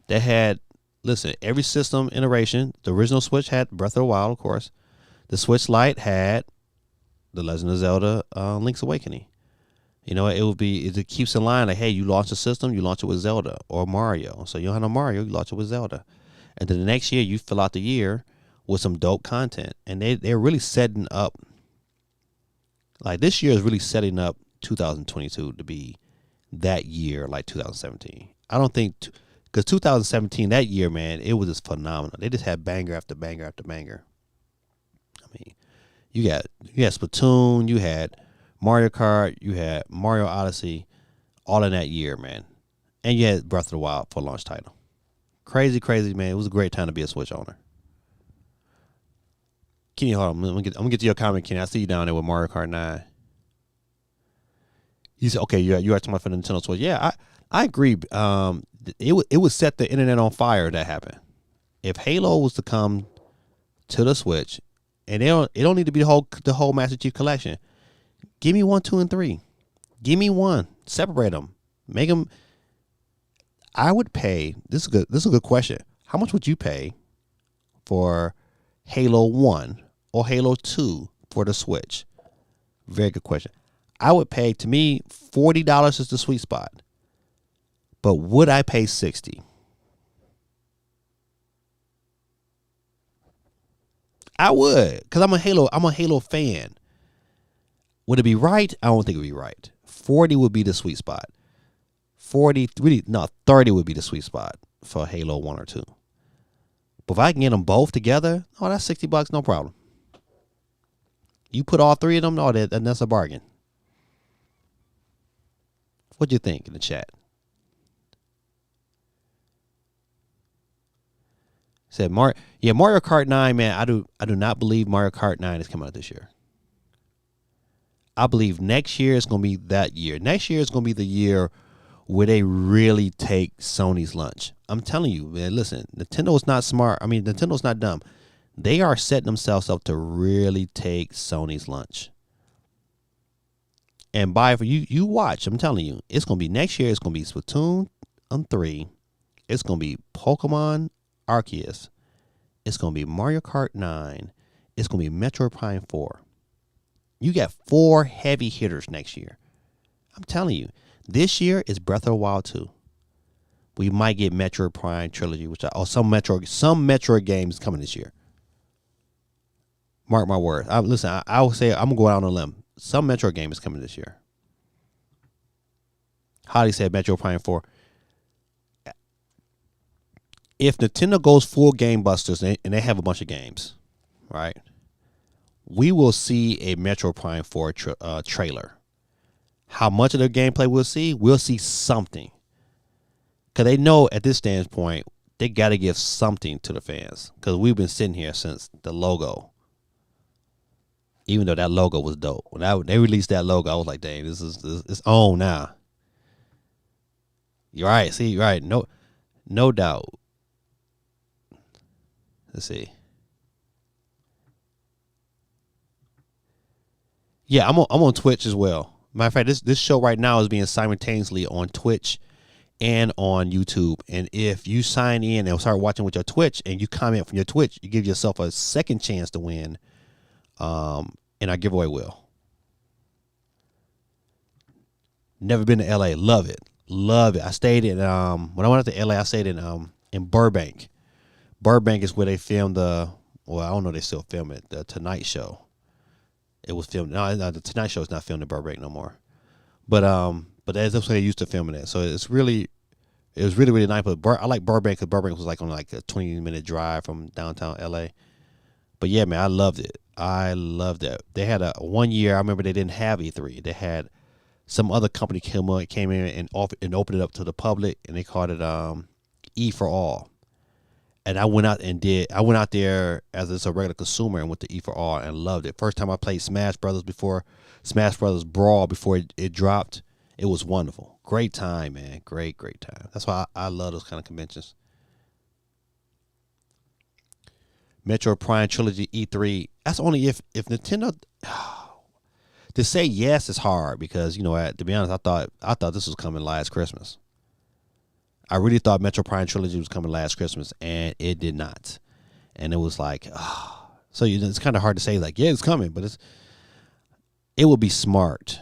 They had, listen, every system iteration. The original Switch had Breath of the Wild, of course. The Switch Lite had The Legend of Zelda Link's Awakening. You know, it keeps in line like, hey, you launch a system, you launch it with Zelda or Mario. So you don't have no Mario, you launch it with Zelda. And then the next year, you fill out the year with some dope content. And they're really setting up, like this year is really setting up 2022 to be that year like 2017. I don't think, because 2017, that year, man, it was just phenomenal. They just had banger after banger after banger. I mean, you had Splatoon, you had Mario Kart, you had Mario Odyssey, all in that year, man. And you had Breath of the Wild for launch title. Crazy, man. It was a great time to be a Switch owner. Kenny, hold on. I'm gonna get to your comment, Kenny. I see you down there with Mario Kart 9. You said, okay, you are talking about for the Nintendo Switch. Yeah, I agree. It would set the internet on fire if that happened. If Halo was to come to the Switch, and it don't need to be the whole Master Chief Collection. Give me 1, 2, and 3. Give me one. Separate them. Make them. I would pay. This is a good question. How much would you pay for Halo 1 or Halo 2 for the Switch? Very good question. I would pay, to me, $40 is the sweet spot. But would I pay $60? I would, because I'm a Halo fan. Would it be right? I don't think it would be right. 40 would be the sweet spot. 30 would be the sweet spot for Halo 1 or 2. But if I can get them both together, that's $60, no problem. You put all three of them, that's a bargain. What do you think in the chat? Said Mario Kart 9, man. I do not believe Mario Kart 9 is coming out this year. I believe next year is going to be that year. Next year is going to be the year where they really take Sony's lunch. I'm telling you, man, listen, Nintendo's not smart. I mean, Nintendo's not dumb. They are setting themselves up to really take Sony's lunch. And you watch, I'm telling you, it's going to be next year, it's going to be Splatoon 3. It's going to be Pokemon Arceus. It's going to be Mario Kart 9. It's going to be Metroid Prime 4. You got 4 heavy hitters next year. I'm telling you. This year is Breath of the Wild 2. We might get Metroid Prime Trilogy, some Metroid games coming this year. Mark my words. Listen, I will say, I'm going to go out on a limb. Some Metroid game is coming this year. Holly said Metroid Prime 4. If Nintendo goes full game busters and they have a bunch of games, right, we will see a Metroid Prime 4 trailer. How much of their gameplay we'll see something. Because they know at this standpoint, they got to give something to the fans. Because we've been sitting here since the logo. Even though that logo was dope. When they released that logo, I was like, dang, this is on now. You're right. See, you're right. No doubt. Let's see. Yeah, I'm on Twitch as well. Matter of fact, this show right now is being simultaneously on Twitch and on YouTube. And if you sign in and start watching with your Twitch and you comment from your Twitch, you give yourself a second chance to win in our giveaway wheel. Never been to LA. Love it. I stayed in when I went out to LA, I stayed in Burbank. Burbank is where they filmed I don't know if they still film it, the Tonight Show. It was filmed. No, the Tonight Show is not filmed in Burbank no more. But that's where they used to film it at. So it was really nice. But I like Burbank because Burbank was like on like a 20-minute drive from downtown LA. But yeah, man, I loved it. I loved it. They had 1 year. I remember they didn't have E3. They had some other company came in and opened it up to the public, and they called it E for All. And I went out there as a regular consumer and went to E for All and loved it. First time I played Smash Brothers Brawl before it dropped. It was wonderful. Great time, man. Great time. That's why I love those kind of conventions. Metroid Prime Trilogy E3. That's only if Nintendo. To say yes is hard because, to be honest, I thought this was coming last Christmas. I really thought Metroid Prime Trilogy was coming last Christmas, and it did not. And it was like, so it's kind of hard to say, like, yeah, it's coming, but it would be smart.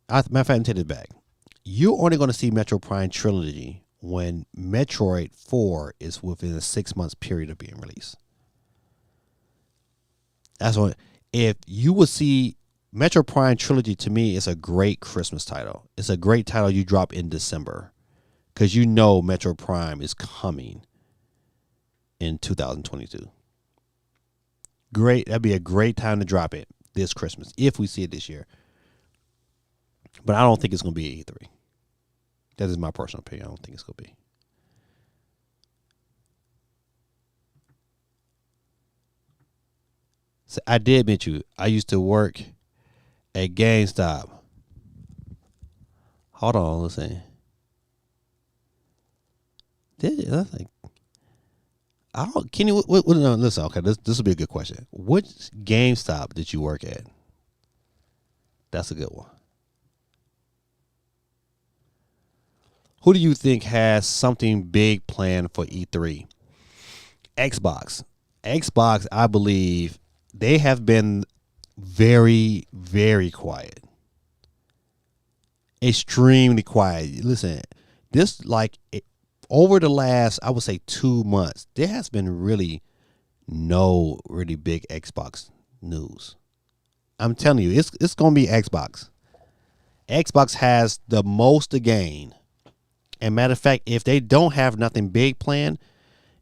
Matter of fact, I'm taking it back. You're only going to see Metro Prime Trilogy when Metroid 4 is within a 6 months period of being released. That's what. If you would see Metro Prime Trilogy, to me, is a great Christmas title. It's a great title you drop in December because you know Metro Prime is coming in 2022. Great. That'd be a great time to drop it this Christmas if we see it this year. But I don't think it's going to be at E3. That is my personal opinion. I don't think it's going to be. So I did admit you, I used to work at GameStop. Hold on, let's see. Did you? I think. I don't. Kenny, no, listen. Okay, this will be a good question. Which GameStop did you work at? That's a good one. Who do you think has something big planned for E3? Xbox. Xbox, I believe, they have been very, very quiet. Extremely quiet. Listen, this over the last, I would say 2 months, there has been no really big Xbox news. I'm telling you, it's gonna be Xbox. Xbox has the most to gain. And matter of fact, if they don't have nothing big planned,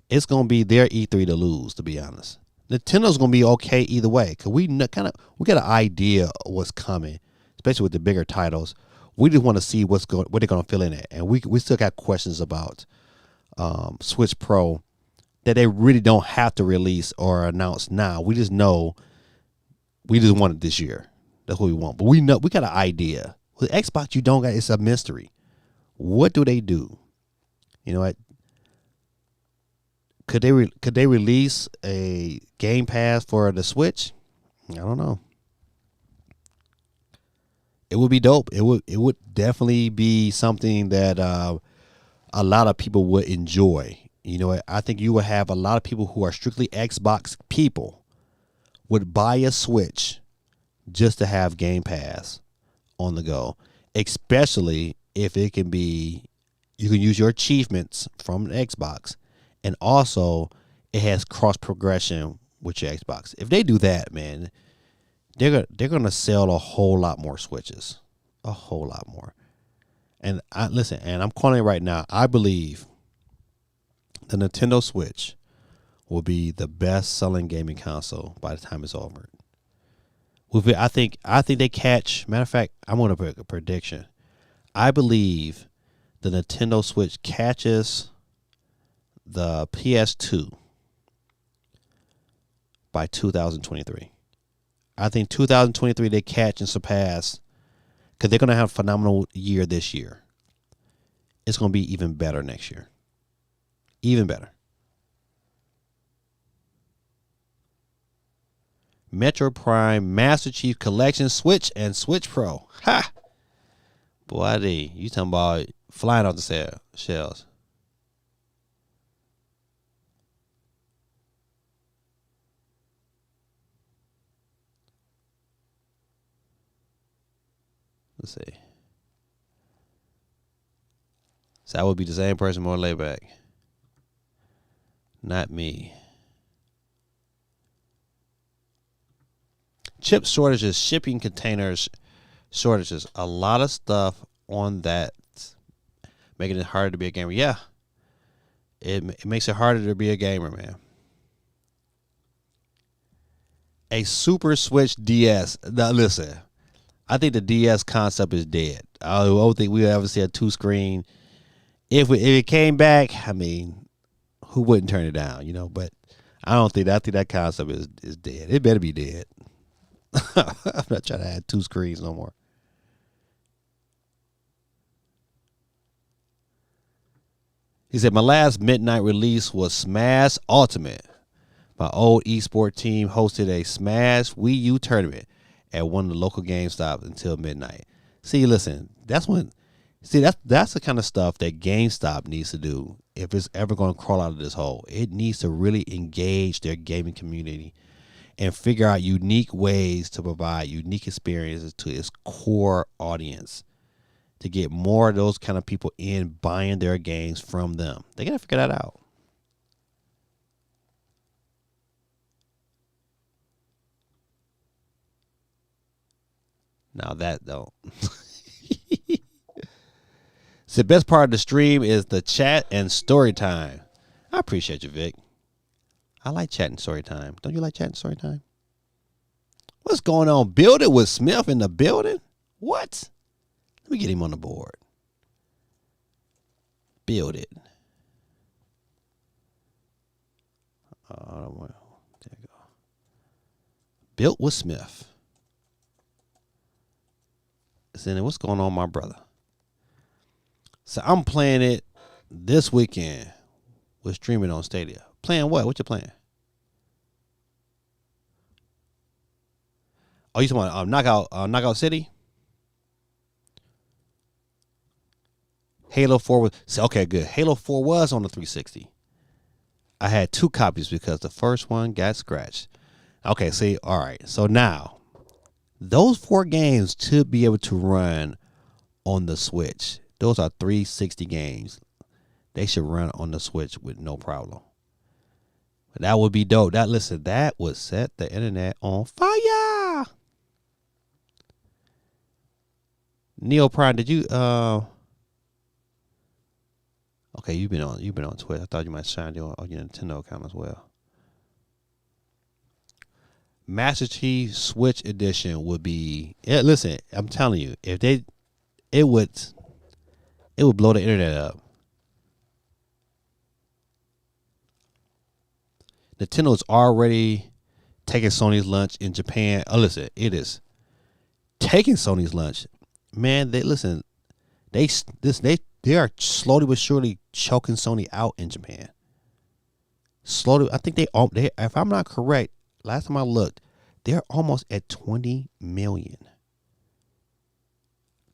it's gonna be their E3 to lose. To be honest, Nintendo's gonna be okay either way because we got an idea of what's coming, especially with the bigger titles. We just want to see what they're gonna fill in at, and we still got questions about Switch Pro that they really don't have to release or announce now. We just know we just want it this year. That's what we want. But we got an idea. With Xbox, you don't got. It's a mystery. What do they do? You know what? Could they release a Game Pass for the Switch? I don't know. It would be dope. It would definitely be something that a lot of people would enjoy. You know what? I think you would have a lot of people who are strictly Xbox people would buy a Switch just to have Game Pass on the go, especially if it can be, you can use your achievements from the Xbox, and also it has cross progression with your Xbox. If they do that, man, they're gonna sell a whole lot more Switches, a whole lot more. And I'm calling it right now. I believe the Nintendo Switch will be the best selling gaming console by the time it's over. I think they catch. Matter of fact, I'm gonna put a prediction. I believe the Nintendo Switch catches the PS2 by 2023. I think 2023 they catch and surpass because they're going to have a phenomenal year this year. It's going to be even better next year. Even better. Metro Prime Master Chief Collection Switch and Switch Pro. Ha! Boy, you talking about flying off the shelves. Let's see. So I would be the same person, more laid back. Not me. Chip shortages, shipping containers shortages, a lot of stuff on that, making it harder to be a gamer. Yeah, it makes it harder to be a gamer, man. A Super Switch DS. Now listen, I think the DS concept is dead. I don't think we'll ever see a 2-screen. If it came back, I mean, who wouldn't turn it down, you know? But I think that concept is dead. It better be dead. I'm not trying to add 2 screens no more. He said, my last midnight release was Smash Ultimate. My old esports team hosted a Smash Wii U tournament at one of the local GameStops until midnight. See, listen, that's the kind of stuff that GameStop needs to do if it's ever going to crawl out of this hole. It needs to really engage their gaming community and figure out unique ways to provide unique experiences to its core audience to get more of those kind of people in buying their games from them. They got to figure that out. Now that though. So the best part of the stream is the chat and story time. I appreciate you, Vic. I like chat and story time. Don't you like chat and story time? What's going on? Build it with Smith in the building? What? Let me get him on the board. Build it. There you go. Built with Smith. Then what's going on, my brother? So I'm playing it this weekend. We're streaming on Stadia. Playing what? What you playing? Oh, you talking about Knockout City? Halo 4 was okay, good. Halo 4 was on the 360. I had 2 copies because the first one got scratched. Okay, see, all right. So now, those 4 games should be able to run on the Switch. Those are 360 games. They should run on the Switch with no problem. But that would be dope. That would set the internet on fire. Neo Prime, did you okay, you've been on Twitter. I thought you might shine your Nintendo account as well. Master Chief Switch Edition would be listen, I'm telling you, if it would blow the internet up. Nintendo's already taking Sony's lunch in Japan. Oh, listen, it is taking Sony's lunch. Man, they are slowly but surely choking Sony out in Japan. Slowly, I think they if I'm not correct, last time I looked, they're almost at 20 million.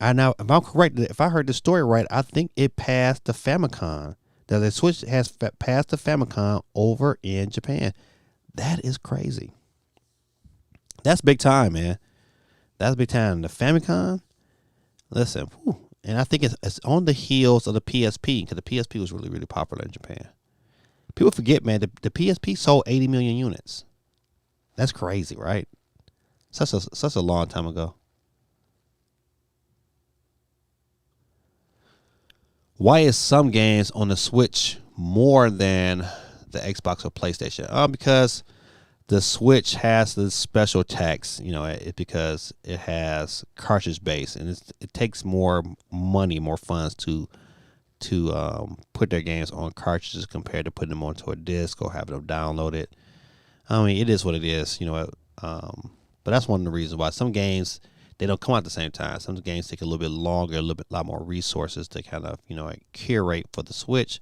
Now, if I'm correct, if I heard the story right, I think it passed the Famicom. That the Switch has passed the Famicom over in Japan. That is crazy. That's big time, man. That's big time. The Famicom, listen, whew, and I think it's on the heels of the PSP because the PSP was really, really popular in Japan. People forget, man, the PSP sold 80 million units. That's crazy, right? Such a long time ago. Why is some games on the Switch more than the Xbox or PlayStation? Because the Switch has this special tax. It's because it has cartridge base, and it takes more money, more funds to put their games on cartridges compared to putting them onto a disc or having them downloaded. I mean, it is what it is, but that's one of the reasons why some games, they don't come out at the same time. Some games take a little bit longer, a lot more resources to kind of, curate for the Switch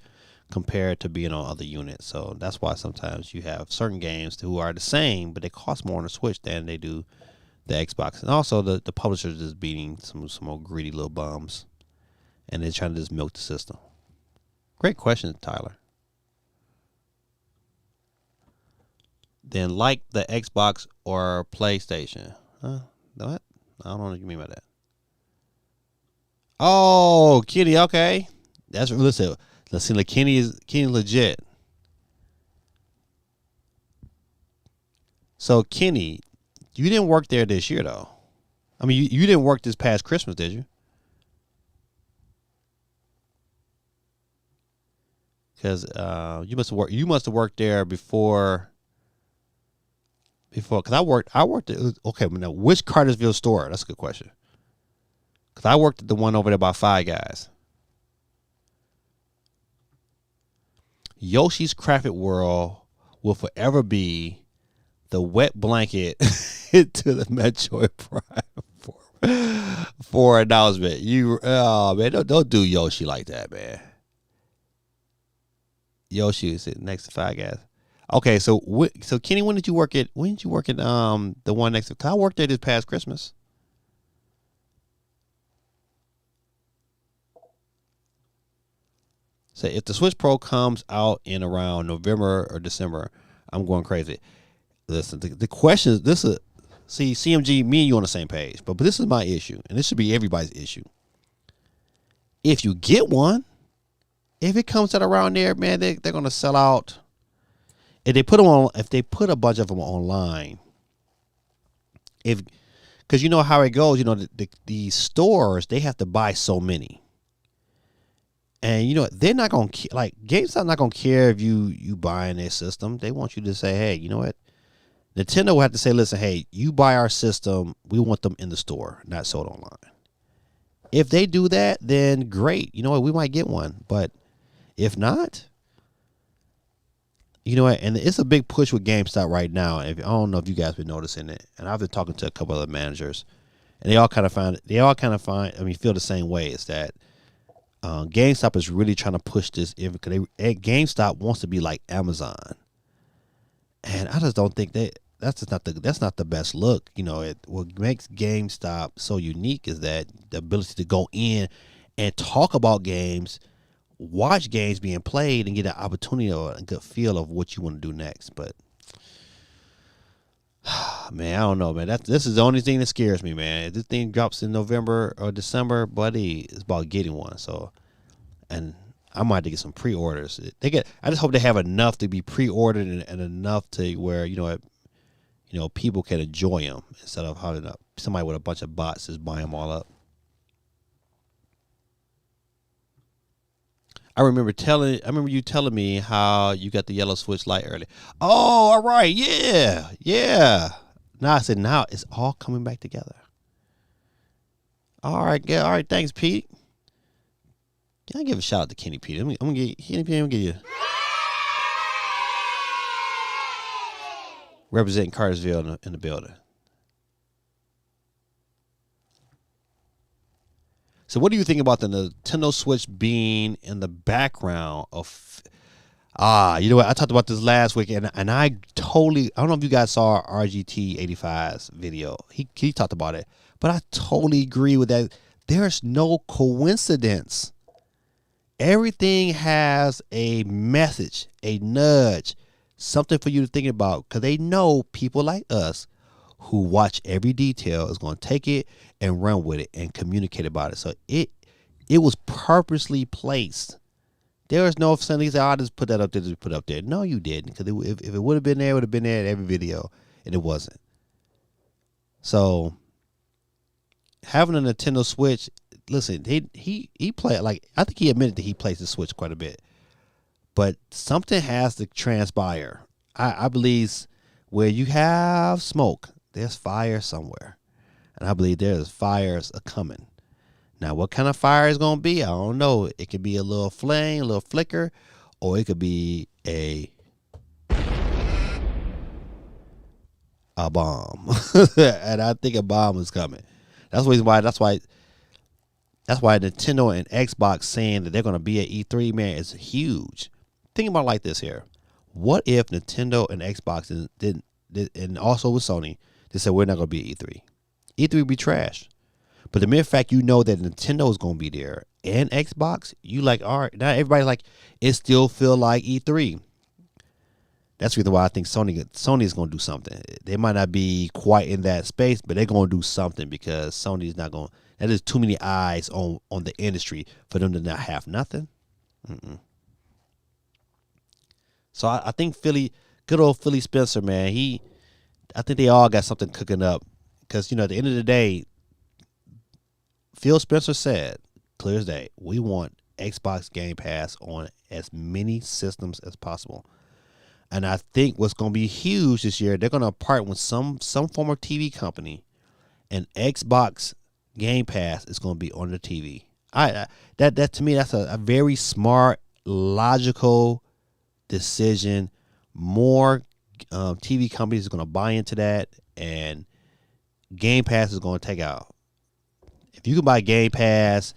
compared to being on other units. So that's why sometimes you have certain games who are the same, but they cost more on the Switch than they do the Xbox. And also the publishers just beating some more greedy little bums, and they're trying to just milk the system. Great question, Tyler. Then like the Xbox or PlayStation. What? I don't know what you mean by that. Oh, Kenny, okay. Listen, like Kenny is legit. So Kenny, you didn't work there this year though. I mean, you didn't work this past Christmas, did you? Because you must have worked there before. Because I worked at, okay, now which Cartersville store? That's a good question. Because I worked at the one over there by Five Guys. Yoshi's Crafted World will forever be the wet blanket to the Metroid Prime for announcement. Man, don't do Yoshi like that, man. Yoshi is sitting next to Five Guys. Okay, so Kenny, when did you work at? The one next to? Cause I worked there this past Christmas. So if the Switch Pro comes out in around November or December, I'm going crazy. listen, the question is this is see CMG, me and you on the same page, but this is my issue, and this should be everybody's issue. If you get one, if it comes out around there, man, they're gonna sell out. If they put them on, if they put a bunch of them online, because you know how it goes, the stores, they have to buy so many, and they're not gonna like GameStop not gonna care if you buying their system. They want you to say, hey, you know what? Nintendo will have to say, listen, hey, you buy our system, we want them in the store, not sold online. If they do that, then great. You know what? We might get one, but if not, you know what? And it's a big push with GameStop right now. I don't know if you guys been noticing it, and I've been talking to a couple of managers, and they all kind of feel the same way. Is that GameStop is really trying to push this because GameStop wants to be like Amazon, and I just don't think that's not the best look. What makes GameStop so unique is that the ability to go in and talk about games, watch games being played, and get an opportunity or a good feel of what you want to do next. But man, I don't know, man. This is the only thing that scares me, man. If this thing drops in November or December, buddy, it's about getting one. So, and I might have to get some pre-orders. I just hope they have enough to be pre-ordered and enough to where people can enjoy them instead of having somebody with a bunch of bots just buy them all up. I remember you telling me how you got the yellow Switch Lite early. Oh, all right, yeah. Now I said, now it's all coming back together. All right, yeah, all right. Thanks, Pete. Can I give a shout out to Kenny Pete? I'm gonna give you representing Cartersville in the building. So what do you think about the Nintendo Switch being in the background of you know what? I talked about this last week, and I don't know if you guys saw RGT 85's video. He talked about it, but I totally agree with that. There's no coincidence. Everything has a message, a nudge, something for you to think about, because they know people like us who watch every detail is going to take it and run with it and communicate about it. So it was purposely placed. There is no somebody say, "I just put that up there, just put it up there." No, you didn't, because if it would have been there, it would have been there in every video, and it wasn't. So having a Nintendo Switch, listen, he played, like, I think he admitted that he plays the Switch quite a bit, but something has to transpire. I believe where you have smoke, there's fire somewhere, and I believe there's fires a coming. Now, what kind of fire is going to be, I don't know. It could be a little flame, a little flicker, or it could be a bomb. And I think a bomb is coming. That's why Nintendo and Xbox saying that they're going to be at E3, man, is huge. Think about it like this here. What if Nintendo and Xbox did and also with Sony, they said we're not going to be at E3. E3 would be trash. But the mere fact you know that Nintendo is going to be there and Xbox, you like, all right, now everybody's like, it still feel like E3. That's the reason why I think Sony is going to do something. They might not be quite in that space, but they're going to do something, because Sony's not going. That is too many eyes on the industry for them to not have nothing. So I think good old Philly Spencer, man. I think they all got something cooking up, because at the end of the day, Phil Spencer said, clear as day, we want Xbox Game Pass on as many systems as possible. And I think what's going to be huge this year, they're going to partner with some form of TV company, and Xbox Game Pass is going to be on the TV. That to me, that's a very smart, logical decision. More TV companies are going to buy into that, and Game Pass is going to take out. If you can buy Game Pass,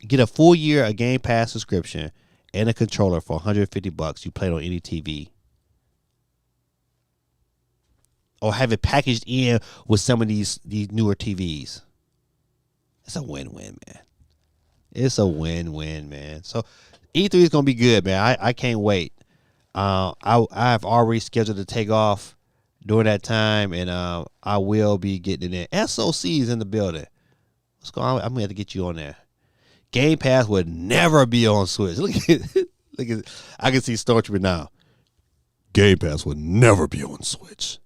get a full year of Game Pass subscription and a controller for $150, you play it on any TV. Or have it packaged in with some of these newer TVs. It's a win-win, man. It's a win-win, man. So E3 is going to be good, man. I can't wait. I've already scheduled to take off during that time, and I will be getting it in. SOC's in the building. What's going on? I'm gonna have to get you on there. Game Pass would never be on Switch. Look at, look at. I can see Stormtrooper now. Game Pass would never be on Switch,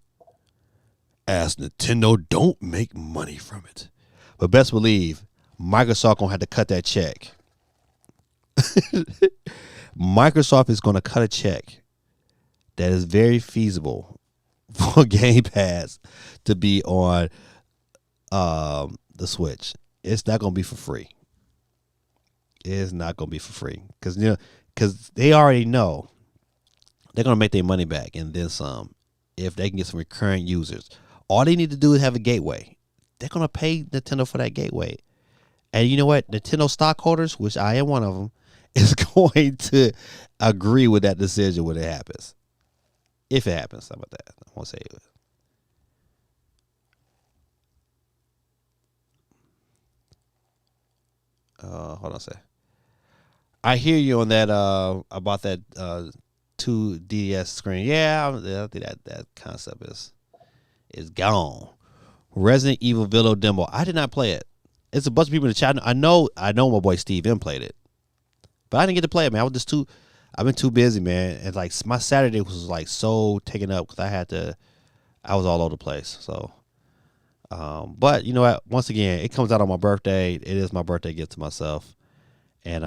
as Nintendo don't make money from it. But best believe Microsoft gonna have to cut that check. Microsoft is gonna cut a check that is very feasible for Game Pass to be on the Switch. It's not gonna be for free. It's not gonna be for free because they already know they're gonna make their money back and then some if they can get some recurring users. All they need to do is have a gateway. They're gonna pay Nintendo for that gateway, and you know what? Nintendo stockholders, which I am one of them, is going to agree with that decision when it happens. If it happens, how about that? I won't say it. Hold on a second. I hear you on that about that 2DS screen. Yeah, I think that concept is gone. Resident Evil Village demo. I did not play it. It's a bunch of people in the chat. I know my boy Steve M played it, but I didn't get to play it, man. I've been too busy, man. And like my Saturday was like so taken up because I was all over the place. So, but you know what? Once again, it comes out on my birthday. It is my birthday gift to myself, and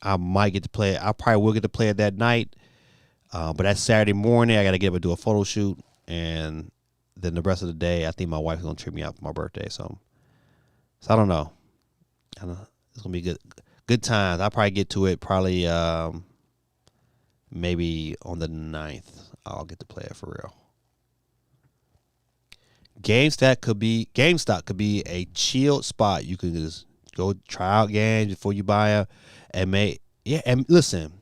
I might get to play it. I probably will get to play it that night. But that Saturday morning, I got to get up and do a photo shoot, and then the rest of the day, I think my wife's gonna treat me out for my birthday. So I don't know. It's gonna be good times. I'll probably get to it probably maybe on the 9th. I'll get to play it for real. GameStop could be a chilled spot. You can just go try out games before you buy them, and and listen,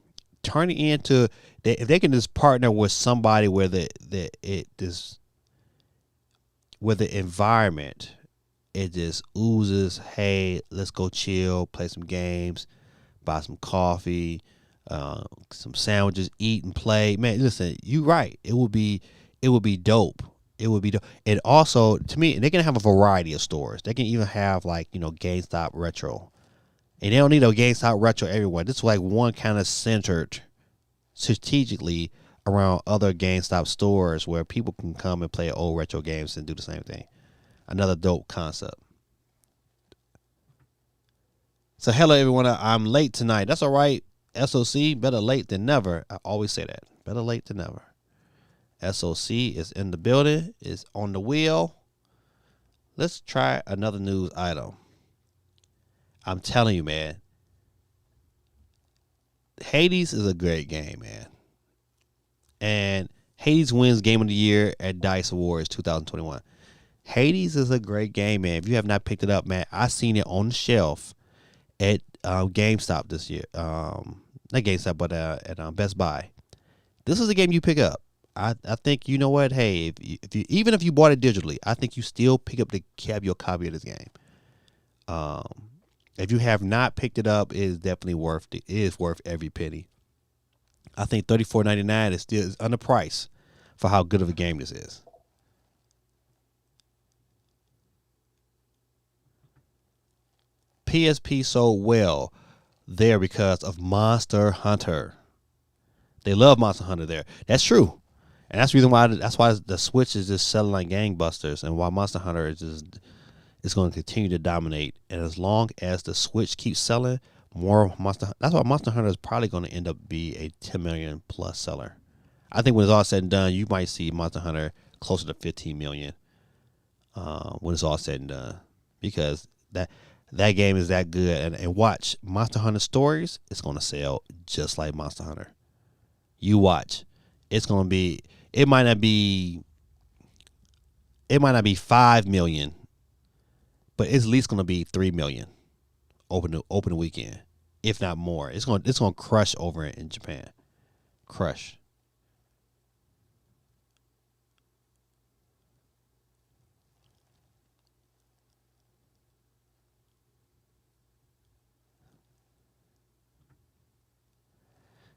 turn it into if they can just partner with somebody where where the environment it just oozes. Hey, let's go chill, play some games, buy some coffee, some sandwiches, eat and play. Man, listen, you right. It would be dope. It would be dope. And also, to me, they can have a variety of stores. They can even have like GameStop Retro, and they don't need a GameStop Retro everywhere. This is like one kind of centered strategically around other GameStop stores where people can come and play old retro games and do the same thing. Another dope concept. So hello everyone. I'm late tonight. That's all right. SOC, better late than never. I always say that. Better late than never. SOC is in the building, is on the wheel. Let's try another news item. I'm telling you, man. Hades is a great game, man. And Hades wins Game of the Year at DICE Awards 2021. Hades is a great game, man. If you have not picked it up, man, I seen it on the shelf at GameStop this year. Not GameStop, but at Best Buy. This is a game you pick up. I think you know what? Hey, if you even if you bought it digitally, I think you still pick up have your copy of this game. If you have not picked it up, it is definitely worth it. It is worth every penny. I think $34.99 is still underpriced for how good of a game this is. PSP sold well there because of Monster Hunter. They love Monster Hunter there. That's true. And that's the reason why the Switch is just selling like gangbusters, and why Monster Hunter is going to continue to dominate. And as long as the Switch keeps selling more that's why Monster Hunter is probably going to end up be a 10 million plus seller. I think when it's all said and done, you might see Monster Hunter closer to 15 million when it's all said and done, because that game is that good. And watch Monster Hunter Stories. It's going to sell just like Monster Hunter. You watch. It's going to be. It might not be 5 million, but it's at least going to be 3 million open weekend, if not more. It's going to crush over in Japan. Crush.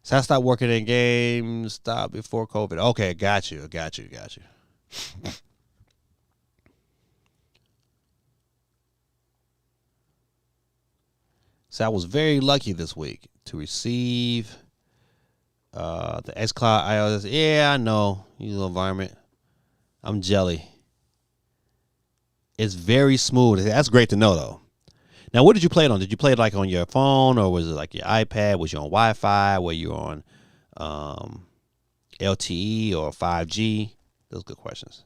So I stopped working in GameStop before COVID. Okay, got you. So I was very lucky this week to receive the xCloud iOS. Yeah, I know. User environment. I'm jelly. It's very smooth. That's great to know, though. Now, what did you play it on? Did you play it like on your phone, or was it like your iPad? Was you on Wi-Fi? Were you on LTE or 5G? Those are good questions.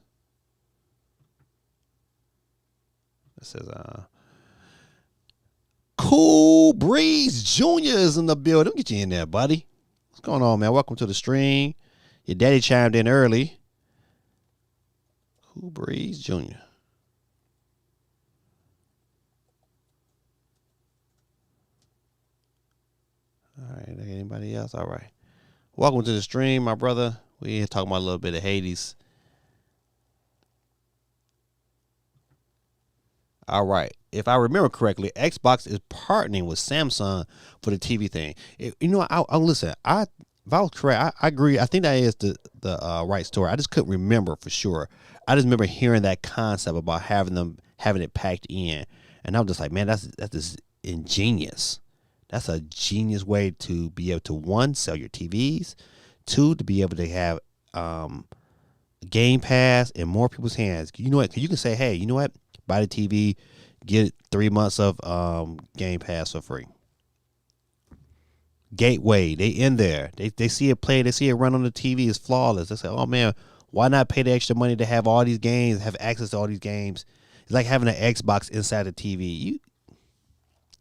It says, Cool Breeze Jr. is in the building. Get you in there, buddy. What's going on, man? Welcome to the stream. Your daddy chimed in early. Cool Breeze Jr. All right, anybody else? All right. Welcome to the stream, my brother. We here talking about a little bit of Hades. All right. If I remember correctly, Xbox is partnering with Samsung for the TV thing. I listen. If I was correct, I agree. I think that is the right story. I just couldn't remember for sure. I just remember hearing that concept about having it packed in, and I'm just like, man, that's just ingenious. That's a genius way to be able to, one, sell your TVs, two, to be able to have Game Pass in more people's hands. You know what? You can say, hey, you know what? Buy the TV, get 3 months of Game Pass for free. Gateway, they in there. They see it play. They see it run on the TV. It's flawless. They say, oh, man, why not pay the extra money to have all these games, have access to all these games? It's like having an Xbox inside the TV.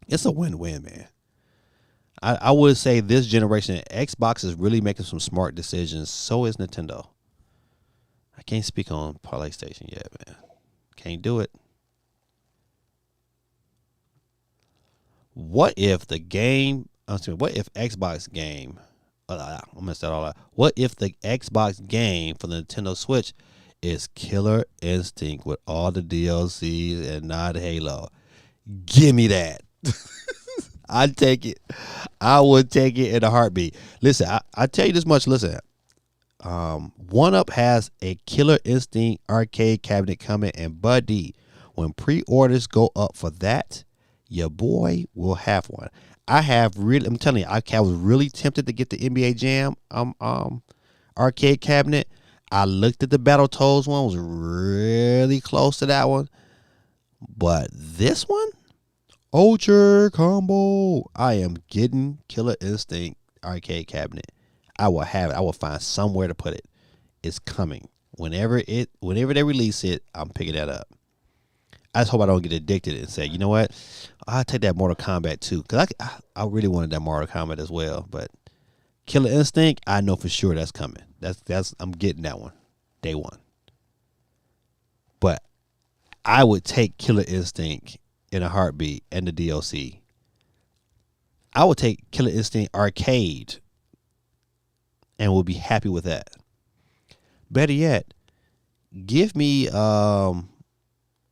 It's a win-win, man. I would say this generation, Xbox is really making some smart decisions. So is Nintendo. I can't speak on PlayStation yet, man. Can't do it. What if Xbox game, I messed that all up. What if the Xbox game for the Nintendo Switch is Killer Instinct with all the DLCs and not Halo? Give me that. I'd take it. I would take it in a heartbeat. Listen, I tell you this much. Listen, OneUp has a Killer Instinct arcade cabinet coming, and buddy, when pre-orders go up for that, your boy will have one. I'm telling you, I was really tempted to get the NBA Jam arcade cabinet. I looked at the Battletoads one, was really close to that one, but this one, Ultra Combo, I am getting Killer Instinct arcade cabinet. I will have it. I will find somewhere to put it. It's coming. Whenever they release it, I'm picking that up. I just hope I don't get addicted and say, you know what, I'll take that Mortal Kombat too, because I really wanted that Mortal Kombat as well. But Killer Instinct, I know for sure that's coming. I'm getting that one day one. But I would take Killer Instinct in a heartbeat and the DLC. I would take Killer Instinct Arcade and will be happy with that. Better yet, give me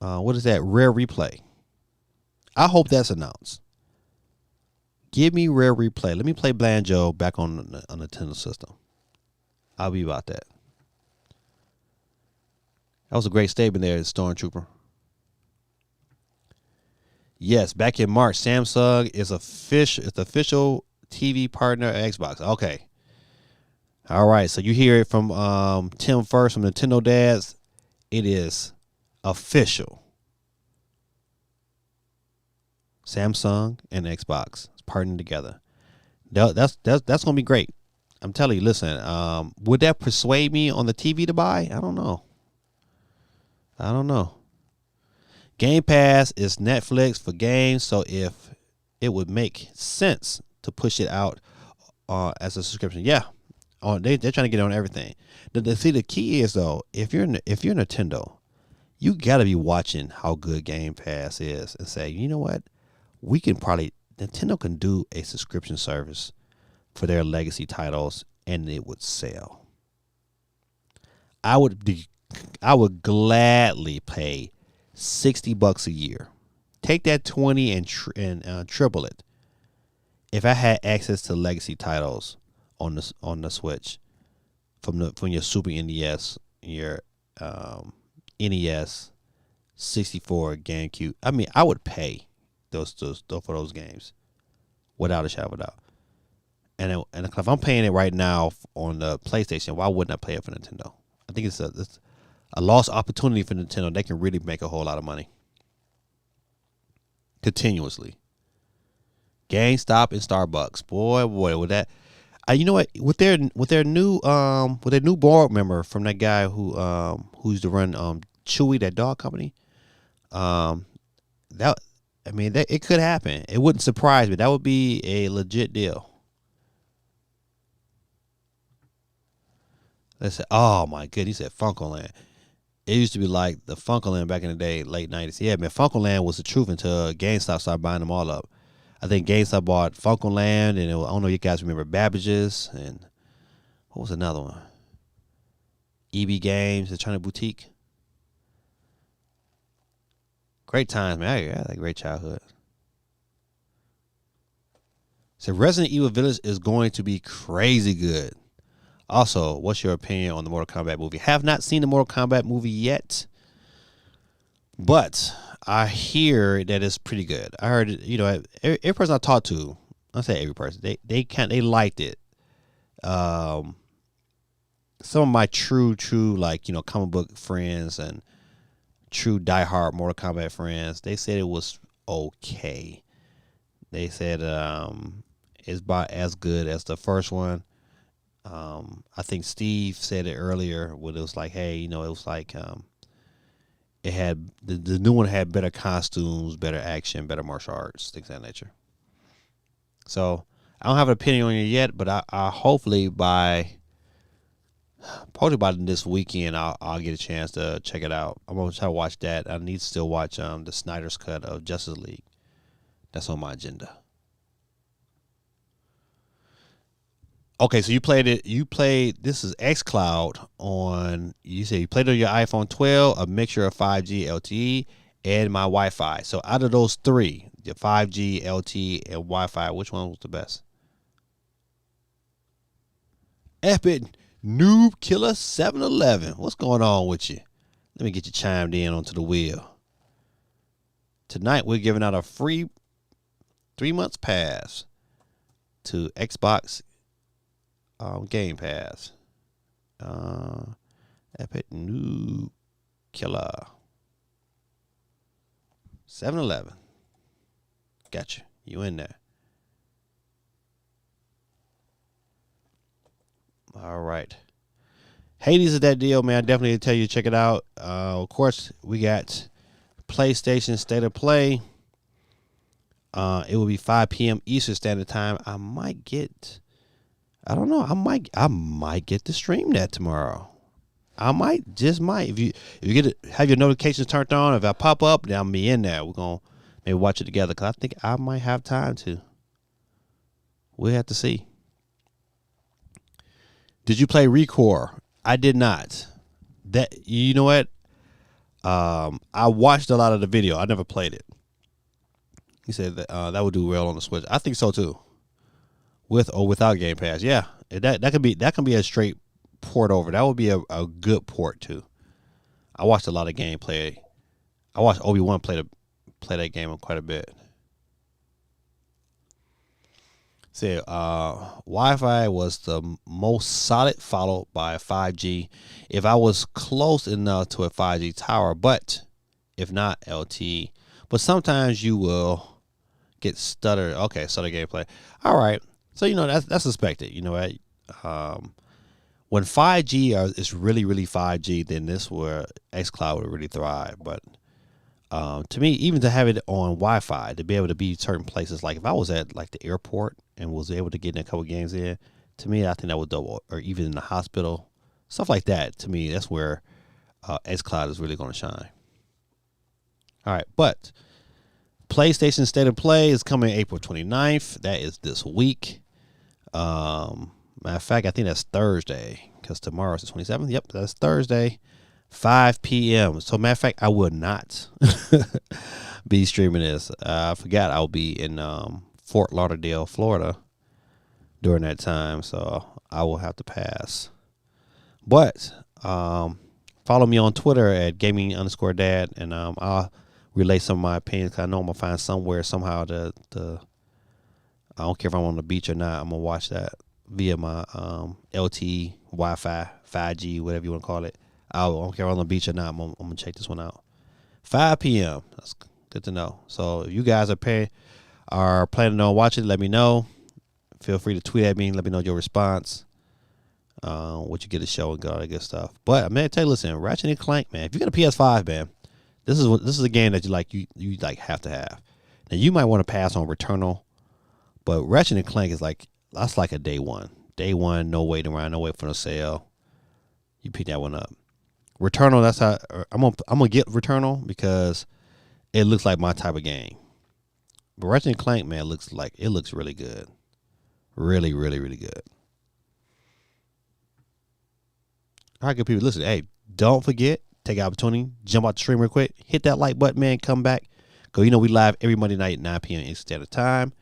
what is that? Rare Replay. I hope that's announced. Give me Rare Replay. Let me play Banjo back on the Nintendo system. I'll be about that. That was a great statement there, Stormtrooper. Yes, back in March, Samsung is the official TV partner of Xbox. Okay. All right, so you hear it from Tim first from Nintendo Dads. It is official. Samsung and Xbox partnering together. That's gonna be great. I'm telling you. Listen, would that persuade me on the TV to buy? I don't know. Game Pass is Netflix for games, so if it would make sense to push it out as a subscription, yeah. They're trying to get on everything. The key is though, if you're Nintendo, you got to be watching how good Game Pass is and say, you know what, Nintendo can do a subscription service for their legacy titles and it would sell. I would gladly pay $60 a year. Take that 20 and triple it. If I had access to legacy titles on the Switch from your Super NES, your NES, 64, GameCube. I mean, I would pay those for those games without a shadow of a doubt. And if I'm paying it right now on the PlayStation, why wouldn't I pay it for Nintendo? I think it's a lost opportunity for Nintendo. They can really make a whole lot of money continuously. GameStop and Starbucks, boy, with that. You know what? With their new board member from that guy who used to run Chewy, that dog company. It could happen. It wouldn't surprise me. That would be a legit deal. They said, "Oh my goodness," he said Funkoland. It used to be like the Funkoland back in the day, late 90s. Yeah, man, Funkoland was the truth until GameStop started buying them all up. I think GameStop bought Funkoland, and I don't know if you guys remember Babbage's, and what was another one? EB Games, the China Boutique. Great times, man. I had a great childhood. So Resident Evil Village is going to be crazy good. Also, what's your opinion on the Mortal Kombat movie? Have not seen the Mortal Kombat movie yet, but I hear that it's pretty good. I heard, every person I talked to, I say every person, they liked it. Some of my true comic book friends and true diehard Mortal Kombat friends, they said it was okay. They said it's about as good as the first one. I think Steve said it earlier when it was like, hey, it was like it had the new one had better costumes, better action, better martial arts, things of that nature. So I don't have an opinion on it yet, but I hopefully by this weekend I'll get a chance to check it out. I'm gonna try to watch that. I need to still watch the Snyder's cut of Justice League. That's on my agenda. Okay, so you played it. This is xCloud on. You say you played it on your iPhone 12, a mixture of 5G LTE and my Wi-Fi. So out of those three, the 5G LTE and Wi-Fi, which one was the best? Epic Noob Killer 711. What's going on with you? Let me get you chimed in onto the wheel. Tonight we're giving out a free 3 months pass to Xbox Game Pass. Epic Noob Killer 711. Gotcha. You in there. All right. Hades is that deal, man. I definitely tell you to check it out. Of course, we got PlayStation State of Play. It will be 5 p.m. Eastern Standard Time. I might get to stream that tomorrow. I might. If you get it, have your notifications turned on. If I pop up, then I'll be in there. We're gonna maybe watch it together because I think I might have time to. We'll have to see. Did you play Recore? I did not. That, you know what? I watched a lot of the video. I never played it. He said that would do well on the Switch. I think so too. With or without Game Pass, yeah, that can be a straight port over. That would be a good port too. I watched a lot of gameplay. I watched Obi-Wan play that game quite a bit. Say Wi-Fi was the most solid, followed by 5G. If I was close enough to a 5G tower, but if not, LTE. But sometimes you will get stutter. Okay, stutter gameplay. All right. So that's expected. You know what? When 5G is really, really 5G, then this where xCloud would really thrive. But to me, even to have it on Wi-Fi, to be able to be certain places, like if I was at like the airport and was able to get in a couple games in, to me, I think that would double. Or even in the hospital, stuff like that. To me, that's where xCloud is really going to shine. All right, but PlayStation State of Play is coming April 29th. That is this week. Matter of fact, I think that's Thursday because tomorrow is the 27th. Yep, that's Thursday, 5 p.m. So matter of fact, I will not be streaming this. I forgot I'll be in Fort Lauderdale, Florida during that time, so I will have to pass. But follow me on Twitter at gaming_dad, and I'll relay some of my opinions. 'Cause I know I'm gonna find somewhere somehow the I don't care if I'm on the beach or not. I'm gonna watch that via my LTE Wi-Fi, 5G, whatever you want to call it. I don't care if I'm on the beach or not. I'm gonna check this one out. 5 p.m. That's good to know. So if you guys are planning on watching, let me know. Feel free to tweet at me. Let me know your response. What you get a show and all that good stuff. But I'm gonna tell you, listen, Ratchet and Clank, man. If you got a PS5, man, this is a game that you like have to have. Now you might want to pass on Returnal, but Ratchet and Clank is that's like a day one. Day one, no waiting around, no wait for no sale. You pick that one up. Returnal, that's how I'm gonna get Returnal because it looks like my type of game. But Ratchet and Clank, man, looks really good. Really, really, really good. All right, good people. Listen, hey, don't forget, take an opportunity, jump out the stream real quick, hit that like button, man, come back. Because you know we live every Monday night at 9 p.m. Eastern Standard Time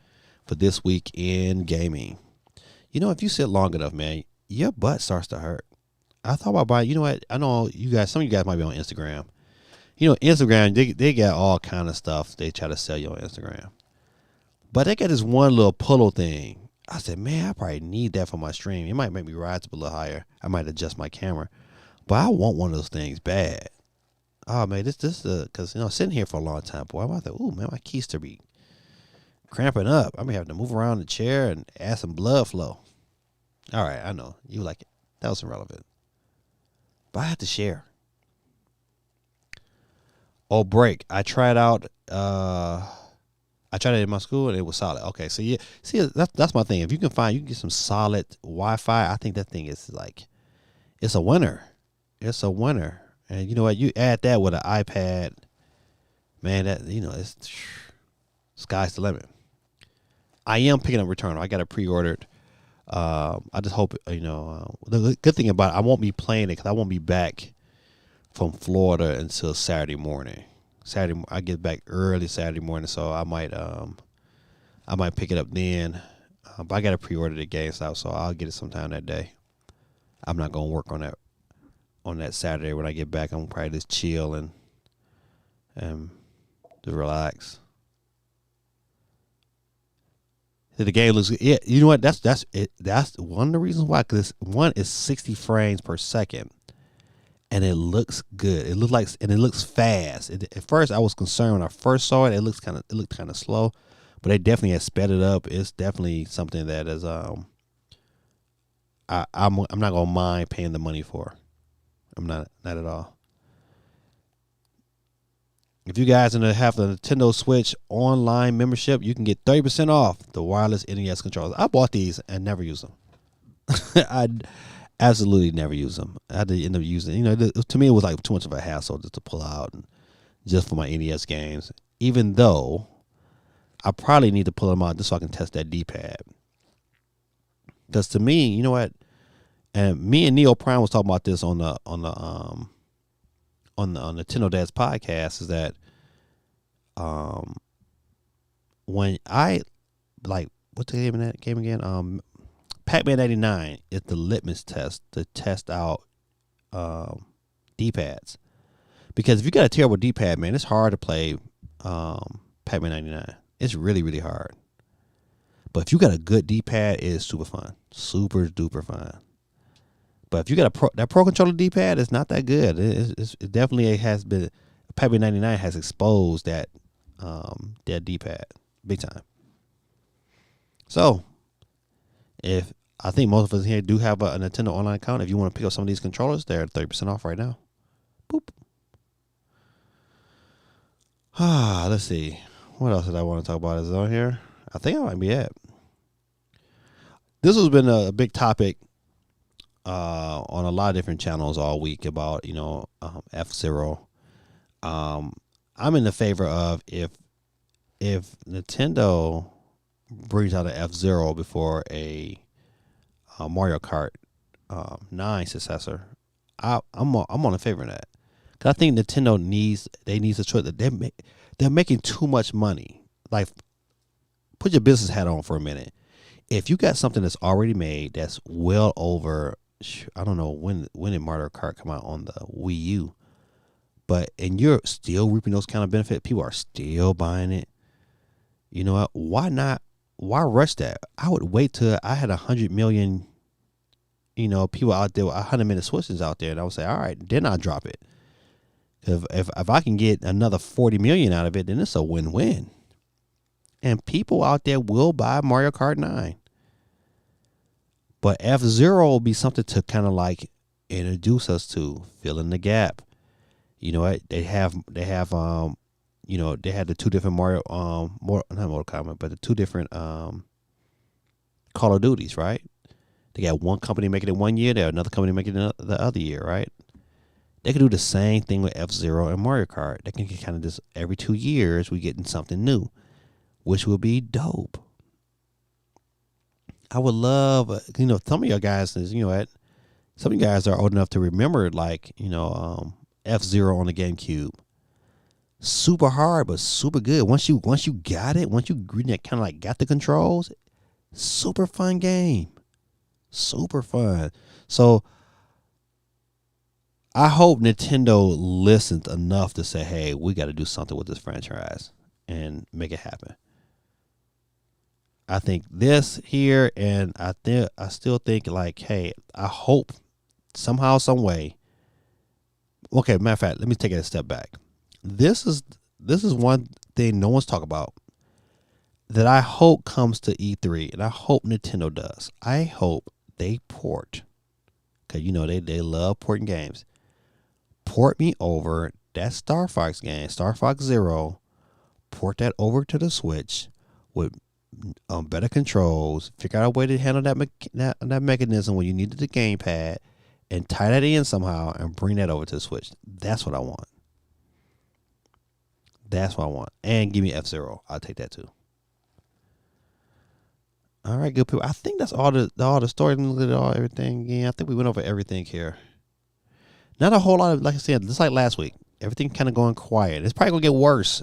for This Week in Gaming. You know, if you sit long enough, man, your butt starts to hurt. I thought about buying, you know what? I know you guys, some of you guys might be on Instagram. You know, Instagram, they got all kind of stuff they try to sell you on Instagram. But they got this one little pillow thing. I said, man, I probably need that for my stream. It might make me rise up a little higher. I might adjust my camera. But I want one of those things bad. Oh, man, this because, you know, sitting here for a long time, boy, I'm like, ooh, man, my keister be cramping up. I may have to move around the chair and add some blood flow. All right, I know. You like it. That was irrelevant. But I have to share. Oh, break. I tried out, I tried it in my school and it was solid. Okay, so yeah, see, that's my thing. If you can get some solid Wi-Fi, I think that thing is it's a winner. It's a winner. And you know what? You add that with an iPad, man, that, you know, it's sky's the limit. I am picking up Returnal. I got it pre-ordered. I just hope, you know, the good thing about it, I won't be playing it because I won't be back from Florida until Saturday morning. I get back early Saturday morning, so I might pick it up then. But I got to pre-order the game stuff, so I'll get it sometime that day. I'm not gonna work on that Saturday when I get back. I'm probably just chill and just relax. The game looks good. Yeah, you know what? That's it. That's one of the reasons why. Because one is 60 frames per second. And it looks good. It looks fast. At first, I was concerned when I first saw it. It looked kind of slow, but they definitely have sped it up. It's definitely something that is I'm not gonna mind paying the money for. I'm not at all. If you guys have the Nintendo Switch online membership, you can get 30% off the wireless NES controllers. I bought these and never use them. I absolutely never use them. I had to end up using, you know, to me it was like too much of a hassle just to pull out and just for my NES games. Even though I probably need to pull them out just so I can test that D-pad. Because to me, you know what? And me and Neo Prime was talking about this on the Nintendo Dad's podcast, is that when I what's the name of that game again? Pac-Man 99 is the litmus test to test out D-pads. Because if you got a terrible D-pad, man, it's hard to play Pac-Man 99. It's really, really hard. But if you got a good D-pad, it is super fun. Super duper fun. But if you got that Pro Controller D-pad, it's not that good. It definitely has been, Pac-Man 99 has exposed that D-pad big time. So, if I think most of us here do have a Nintendo Online account, if you want to pick up some of these controllers, they're 30% off right now. Boop. Let's see. What else did I want to talk about? Is it on here? I think I might be it. This has been a big topic on a lot of different channels all week about, you know, F-Zero. I'm in the favor of if Nintendo brings out an F-Zero before a Mario Kart 9 successor, I'm on the favor of that. Cause I think Nintendo needs a choice. They're making too much money. Like, put your business hat on for a minute. if you got something that's already made that's well over, I don't know when did Mario Kart come out on the Wii U, but and you're still reaping those kind of benefits, people are still buying it. You know what? Why not? Why rush that? I would wait till I had 100 million, people out there, 100 million switches out there, and I would say, all right, then I'll drop it. If I can get another 40 million out of it, then it's a win-win. And people out there will buy Mario Kart 9. But F-Zero will be something to kind of like introduce us to, fill in the gap. You know what? They had the two different Mario, not Mortal Kombat, but the two different Call of Duties, right? They got one company making it 1 year, they have another company making it the other year, right? They could do the same thing with F-Zero and Mario Kart. They can get kind of just every 2 years we getting something new, which will be dope. I would love, some of your guys, some of you guys are old enough to remember, like, F-Zero on the GameCube. Super hard, but super good. Once you got it, once you kind of like got the controls, super fun game. Super fun. So I hope Nintendo listens enough to say, hey, we got to do something with this franchise and make it happen. I think this here, and I still think like, hey, I hope somehow, some way. Okay, matter of fact, let me take it a step back. This is one thing no one's talking about that I hope comes to E3, and I hope Nintendo does. I hope they port, because they love porting games. Port me over that Star Fox game, Star Fox Zero. Port that over to the Switch with better controls. Figure out a way to handle that mechanism when you needed the gamepad, and tie that in somehow and bring that over to the Switch. That's what I want. That's what I want. And give me F-Zero. I'll take that too. All right, good people. I think that's all the story. Look at everything. Yeah, I think we went over everything here. Not a whole lot of, like I said, just like last week. Everything kind of going quiet. It's probably gonna get worse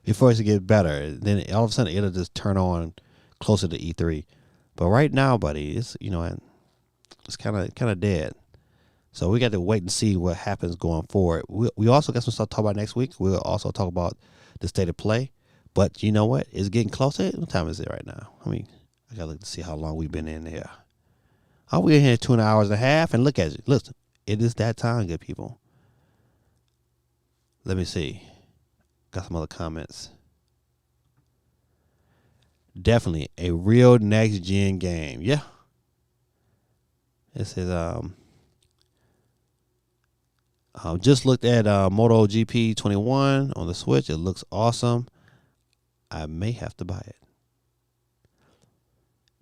before it's to get better. Then all of a sudden it'll just turn on closer to E3. But right now, buddy, it's it's kind of dead. So we got to wait and see what happens going forward. We also got some stuff to talk about next week. We'll also talk about the state of play. But you know what? It's getting closer. What time is it right now? I got to look to see how long we've been in here. Oh, we're in here 2 hours and a half. And look at it. Listen, it is that time, good people. Let me see. Got some other comments. Definitely a real next-gen game. Yeah. It says, just looked at MotoGP 21 on the Switch. It looks awesome. I may have to buy it.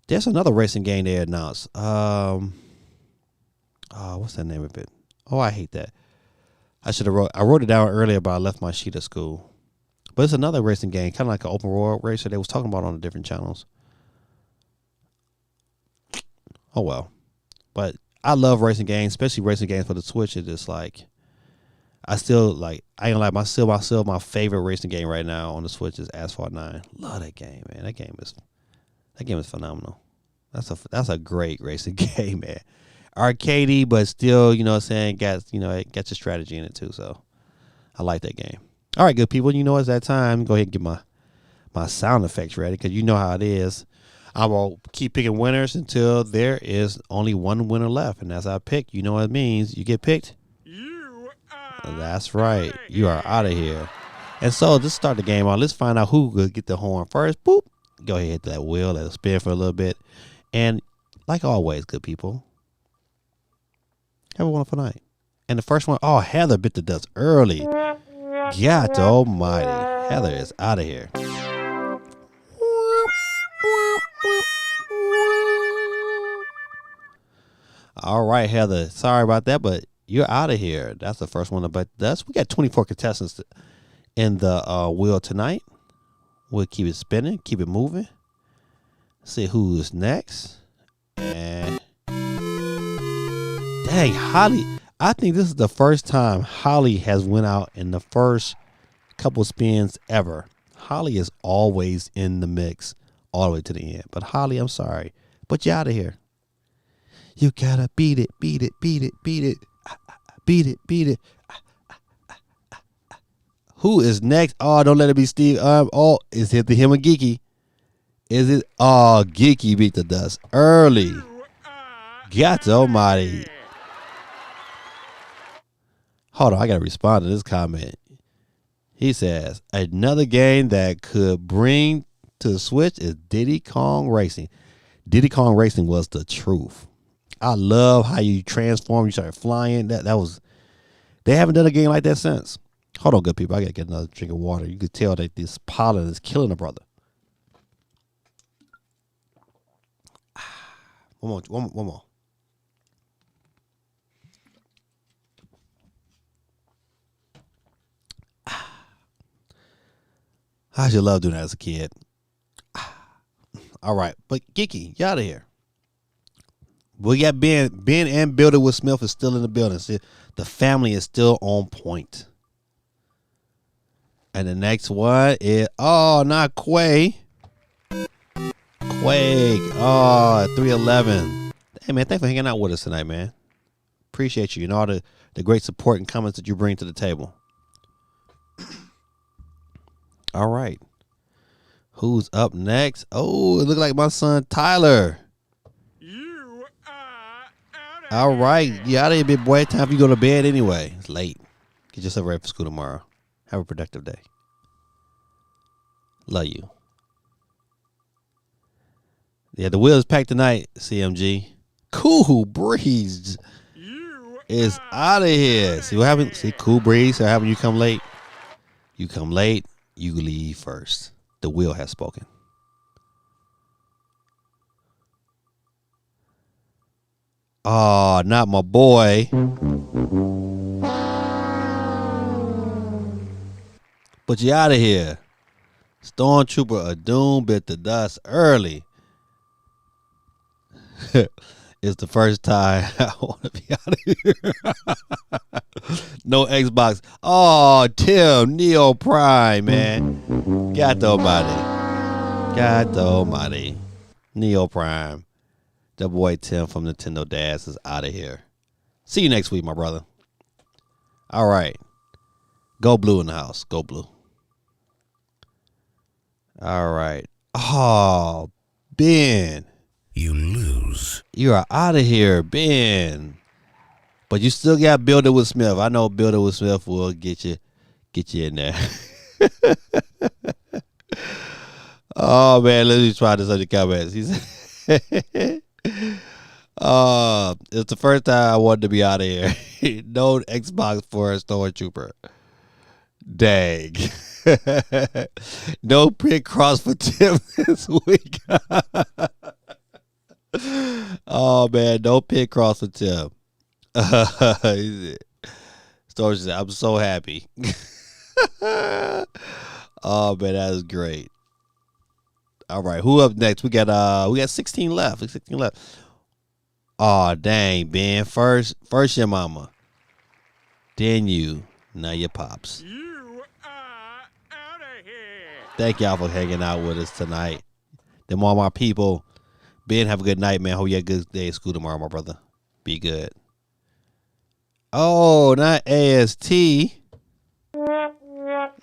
There's another racing game they announced. What's the name of it? Oh, I hate that. I wrote it down earlier, but I left my sheet at school. But it's another racing game, kind of like an open world racer they was talking about on the different channels. Oh well. But I love racing games, especially racing games for the Switch. It's just like, I ain't gonna lie, my favorite racing game right now on the Switch is Asphalt 9. Love that game, man. That game is phenomenal. That's a great racing game, man. Arcadey, but still, got it got your strategy in it too. So I like that game. All right, good people. It's that time. Go ahead and get my sound effects ready, because you know how it is. I will keep picking winners until there is only one winner left, and as I pick, you know what it means. You get picked. That's right. You are out of here. And so let's start the game on. Let's find out who could get the horn first. Boop. Go ahead, hit that wheel. Let it spin for a little bit. And like always, good people, have a wonderful night. And the first one, Heather bit the dust early. God almighty. Heather is out of here. All right, Heather. Sorry about that, but you're out of here. That's the first one to bite the dust. We got 24 contestants in the wheel tonight. We'll keep it spinning, keep it moving. See who's next. And dang, Holly. I think this is the first time Holly has went out in the first couple spins ever. Holly is always in the mix all the way to the end. But Holly, I'm sorry. But you out of here. You gotta beat it, beat it, beat it, beat it, beat it, beat it. Who is next? Oh, don't let it be Steve. Oh, is it him or Geeky? Is it? Oh, Geeky beat the dust early. God almighty. Hold on, I gotta respond to this comment. He says, another game that could bring to the Switch is Diddy Kong Racing. Diddy Kong Racing was the truth. I love how you transform, you start flying. That was, they haven't done a game like that since. Hold on, good people. I gotta get another drink of water. You could tell that this pollen is killing a brother. One more. I used to love doing that as a kid. All right, but Geeky, you out of here. We got Ben and Builder with Smith is still in the building. See, the family is still on point. And the next one is, oh, not Quay. Quake. Oh, 311. Hey, man, thanks for hanging out with us tonight, man. Appreciate you and all the great support and comments that you bring to the table. All right. Who's up next? Oh, it looks like my son, Tyler. You are out of All right. You out of here, big boy. Time for you to go to bed anyway. It's late. Get yourself ready for school tomorrow. Have a productive day. Love you. Yeah, the wheel's packed tonight, CMG. Cool Breeze is out of here. See what happened? See, Cool Breeze. So what happened when you come late? You come late, you leave first. The wheel has spoken. Oh, not my boy. But you out of here. Stormtrooper Adum bit the dust early. It's the first time I want to be out of here. No Xbox. Oh, Tim, Neo Prime, man. God almighty. Neo Prime. The boy Tim from Nintendo Dads is out of here. See you next week, my brother. All right. Go Blue in the house. Go Blue. All right. Oh, Ben. You lose. You are out of here, Ben. But you still got Builder with Smith. I know Builder with Smith will get you in there. Oh man, let me try this other comments. He said, it's the first time I wanted to be out of here. No Xbox for a Stormtrooper. Dang. No pit cross for Tim this week. Oh man, no pit cross for Tim. Storage said, I'm so happy. Oh man, that is great. All right, who up next? We got 16 left. 16 left. Oh dang, Ben. First your mama. Then you. Now your pops. You are out of here. Thank y'all for hanging out with us tonight. Them all my people. Ben, have a good night, man. Hope you have a good day at school tomorrow, my brother. Be good. Oh, not AST.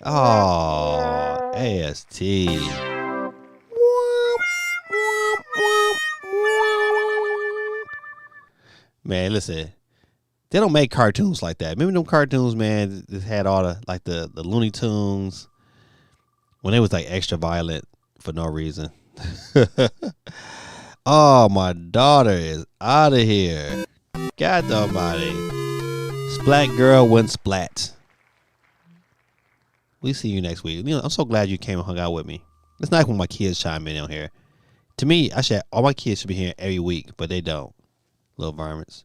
Oh, AST. Man, listen. They don't make cartoons like that. Remember them cartoons, man, that had all the Looney Tunes when they was like extra violent for no reason. Oh, my daughter is out of here. God almighty. Splat girl went splat. We see you next week. You know, I'm so glad you came and hung out with me. It's nice when my kids chime in on here. To me, all my kids should be here every week, but they don't. Little varmints.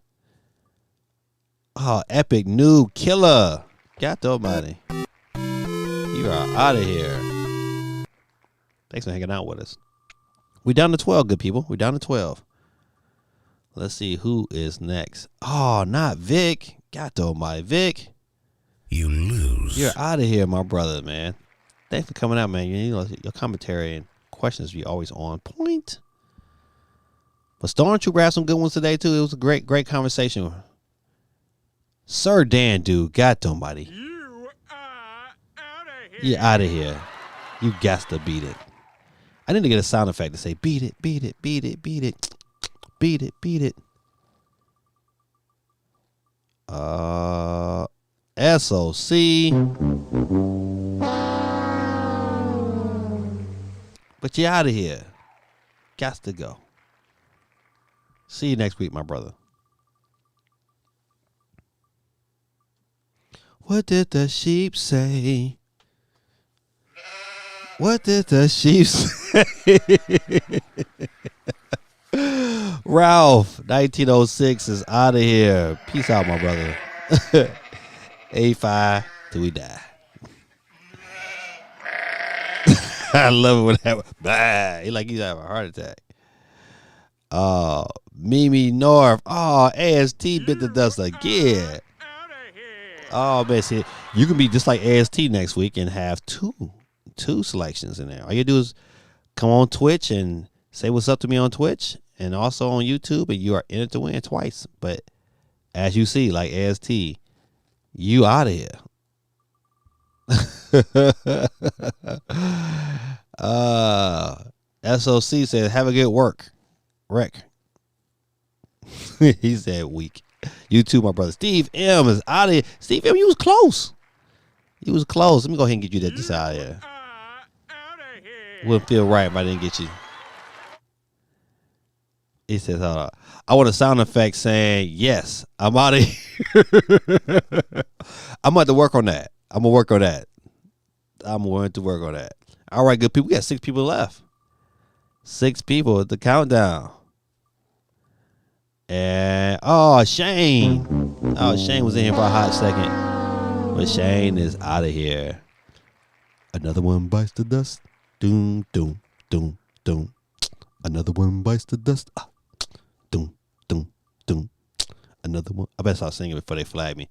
Oh, epic noob killer. God almighty. You are out of here. Thanks for hanging out with us. We down to 12, good people. We down to 12. Let's see who is next. Oh, not Vic. God almighty, Vic. You lose. You're out of here, my brother, man. Thanks for coming out, man. You know, your commentary and questions be always on point. But Stormtrooper had some good ones today too. It was a great conversation. Sir Dan, dude, got somebody. You are out of here. You out of here. You got to beat it. I need to get a sound effect to say beat it, beat it, beat it, beat it, beat it, beat it. SOC. But you out of here. Got to go. See you next week, my brother. What did the sheep say? What did the sheep say? Ralph, 1906 is out of here. Peace out, my brother. 85 till we die. I love it when that. Bah, he like he's having a heart attack. Mimi North. Oh, AST bit the dust again. Out of here. Oh man, see, you can be just like AST next week and have two selections in there. All you do is come on Twitch and say what's up to me on Twitch and also on YouTube, and you are in it to win twice. But as you see, like AST, you out of here. SOC said, have a good work. Wreck. He said weak. You too, my brother. Steve M is out of here. Steve M, you was close. You was close. Let me go ahead and get you that just out of here. Out of here. Wouldn't feel right if I didn't get you. He says, hold on. I want a sound effect saying, yes, I'm out of here. I'm going to work on that. I'm going to work on that. I'm going to work on that. All right, good people. We got 6 people left. 6 people at the countdown. And, Shane. Oh, Shane was in here for a hot second. But Shane is out of here. Another one bites the dust. Doom, doom, doom, doom. Another one bites the dust. Doom, doom, doom. Another one. I better start singing before they flag me.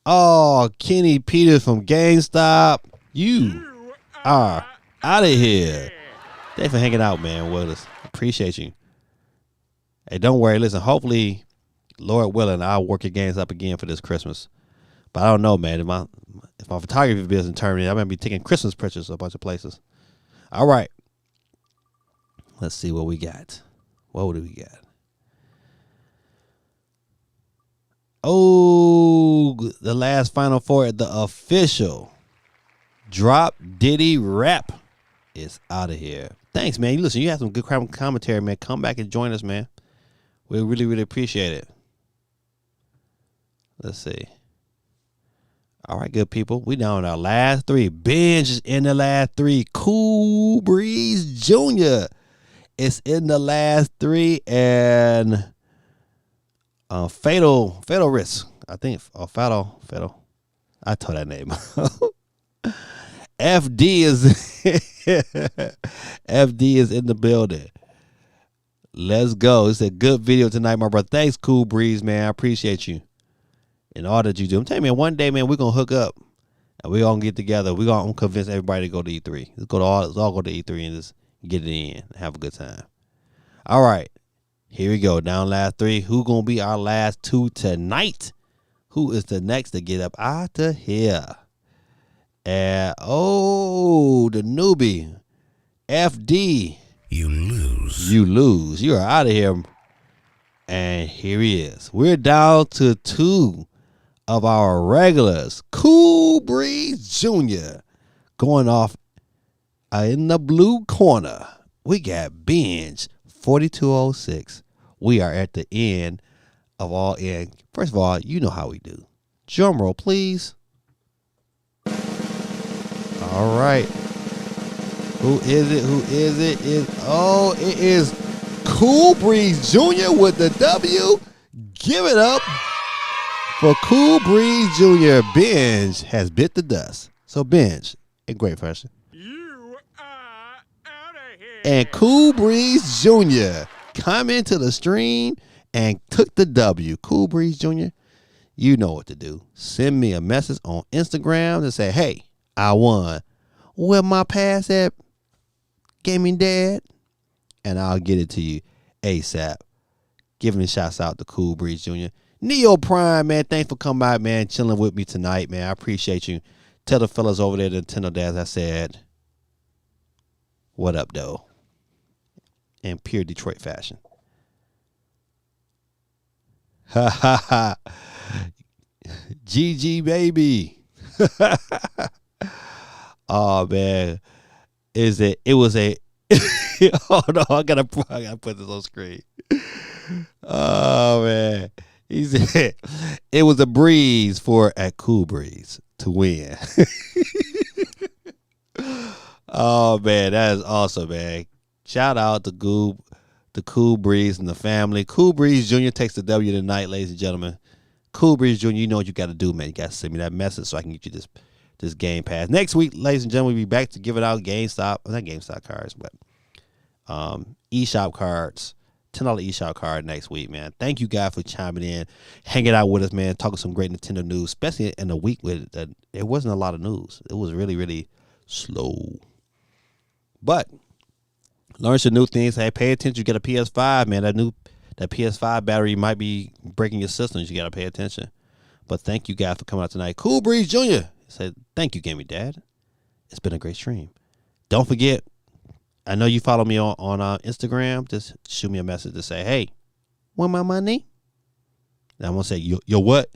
Oh, Kenny Peters from GameStop. You are out of here. Thanks for hanging out, man, with us. Appreciate you. Hey, don't worry. Listen, hopefully, Lord willing, I'll work your games up again for this Christmas. But I don't know, man. If my photography business terminated, I'm going to be taking Christmas pictures of a bunch of places. All right. Let's see what we got. What do we got? Oh, the last Final Four, the official Drop Diddy Rap is out of here. Thanks, man. Listen, you have some good commentary, man. Come back and join us, man. We really, really appreciate it. Let's see. All right, good people. We down to our last 3. Benj is in the last 3. Cool Breeze Jr. is in the last 3. And Fatal Risk. I think, Fatal. I told that name. FD is in the building. Let's go. It's a good video tonight, my brother. Thanks, Cool Breeze, man. I appreciate you and all that you do. I'm telling you, man, one day, man, we're going to hook up and we're going to get together. We're going to convince everybody to go to E3. Let's all go to E3 and just get it in and have a good time. All right. Here we go. Down last 3. Who going to be our last 2 tonight? Who is the next to get up out of here? And, the newbie, FD. You lose. You lose. You are out of here. And here he is. We're down to 2 of our regulars. Cool Breeze Jr. going off in the blue corner. We got Benj 4206. We are at the end of all end. First of all, you know how we do. Drum roll, please. All right. Who is it? It is Cool Breeze Jr. with the W. Give it up for Cool Breeze Jr. Benj has bit the dust. So Benj, a great person. You are out of here. And Cool Breeze Jr. come into the stream and took the W. Cool Breeze Jr., you know what to do. Send me a message on Instagram to say, hey, I won. Where my pass at, Gaming Dad? And I'll get it to you ASAP. Giving the shouts out to Cool Breeze Jr. Neo Prime, man, thanks for coming out, man, chilling with me tonight, man. I appreciate you. Tell the fellas over there at Nintendo Dads I said, what up, though? In pure Detroit fashion. Ha ha ha. GG, baby. Oh, man. It was a oh no, I gotta put this on screen. Oh man. He said it was a breeze for at Cool Breeze to win. Oh man, that is awesome, man. Shout out to Cool Breeze and the family. Cool Breeze Jr. takes the W tonight, ladies and gentlemen. Cool Breeze Jr., you know what you gotta do, man. You gotta send me that message so I can get you this Game Pass. Next week, ladies and gentlemen, we'll be back to give it out not GameStop cards, but eShop cards. $10 eShop card next week, man. Thank you guys for chiming in, hanging out with us, man, talking some great Nintendo news, especially in a week where there wasn't a lot of news. It was really, really slow. But learn some new things. Hey, pay attention. You get a PS5, man. That PS5 battery might be breaking your systems. You got to pay attention. But thank you guys for coming out tonight. Cool Breeze Jr. said, thank you, Gaming Dad. It's been a great stream. Don't forget, I know you follow me on Instagram. Just shoot me a message to say, hey, want my money? And I'm going to say, yo, what?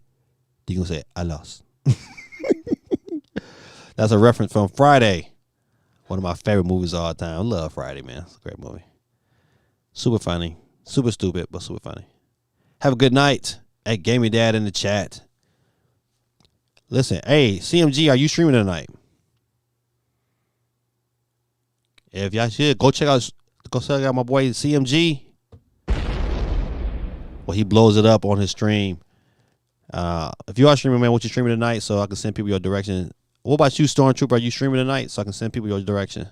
You're going to say, I lost. That's a reference from Friday. One of my favorite movies of all time. I love Friday, man. It's a great movie. Super funny. Super stupid, but super funny. Have a good night at Gaming Dad in the chat. Listen, hey, CMG, are you streaming tonight? If y'all should, go check out my boy CMG. Well, he blows it up on his stream. If you are streaming, man, what you streaming tonight so I can send people your direction. What about you, Stormtrooper? Are you streaming tonight so I can send people your direction?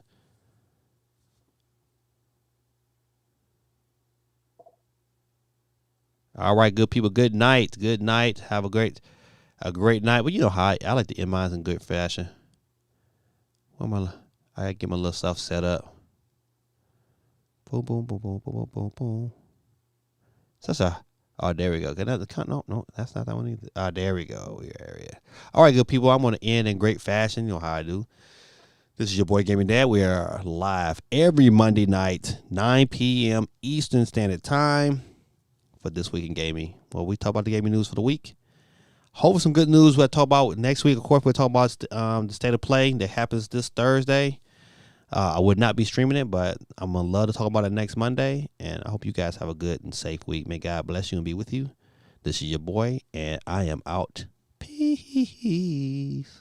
All right, good people. Good night. Good night. Have a great night. Well, you know how I like to end mine in good fashion. I gotta get my little stuff set up. Boom, boom, boom, boom, boom, boom, boom. Oh, there we go. No, that's not that one either. There we go. Yeah. All right, good people. I'm gonna end in great fashion. You know how I do. This is your boy Gaming Dad. We are live every Monday night, 9 p.m. Eastern Standard Time for This Week in Gaming. Well, we talk about the gaming news for the week. Hopefully some good news we'll talk about next week. Of course, we'll talk about the State of Play that happens this Thursday. I would not be streaming it, but I'm going to love to talk about it next Monday. And I hope you guys have a good and safe week. May God bless you and be with you. This is your boy, and I am out. Peace.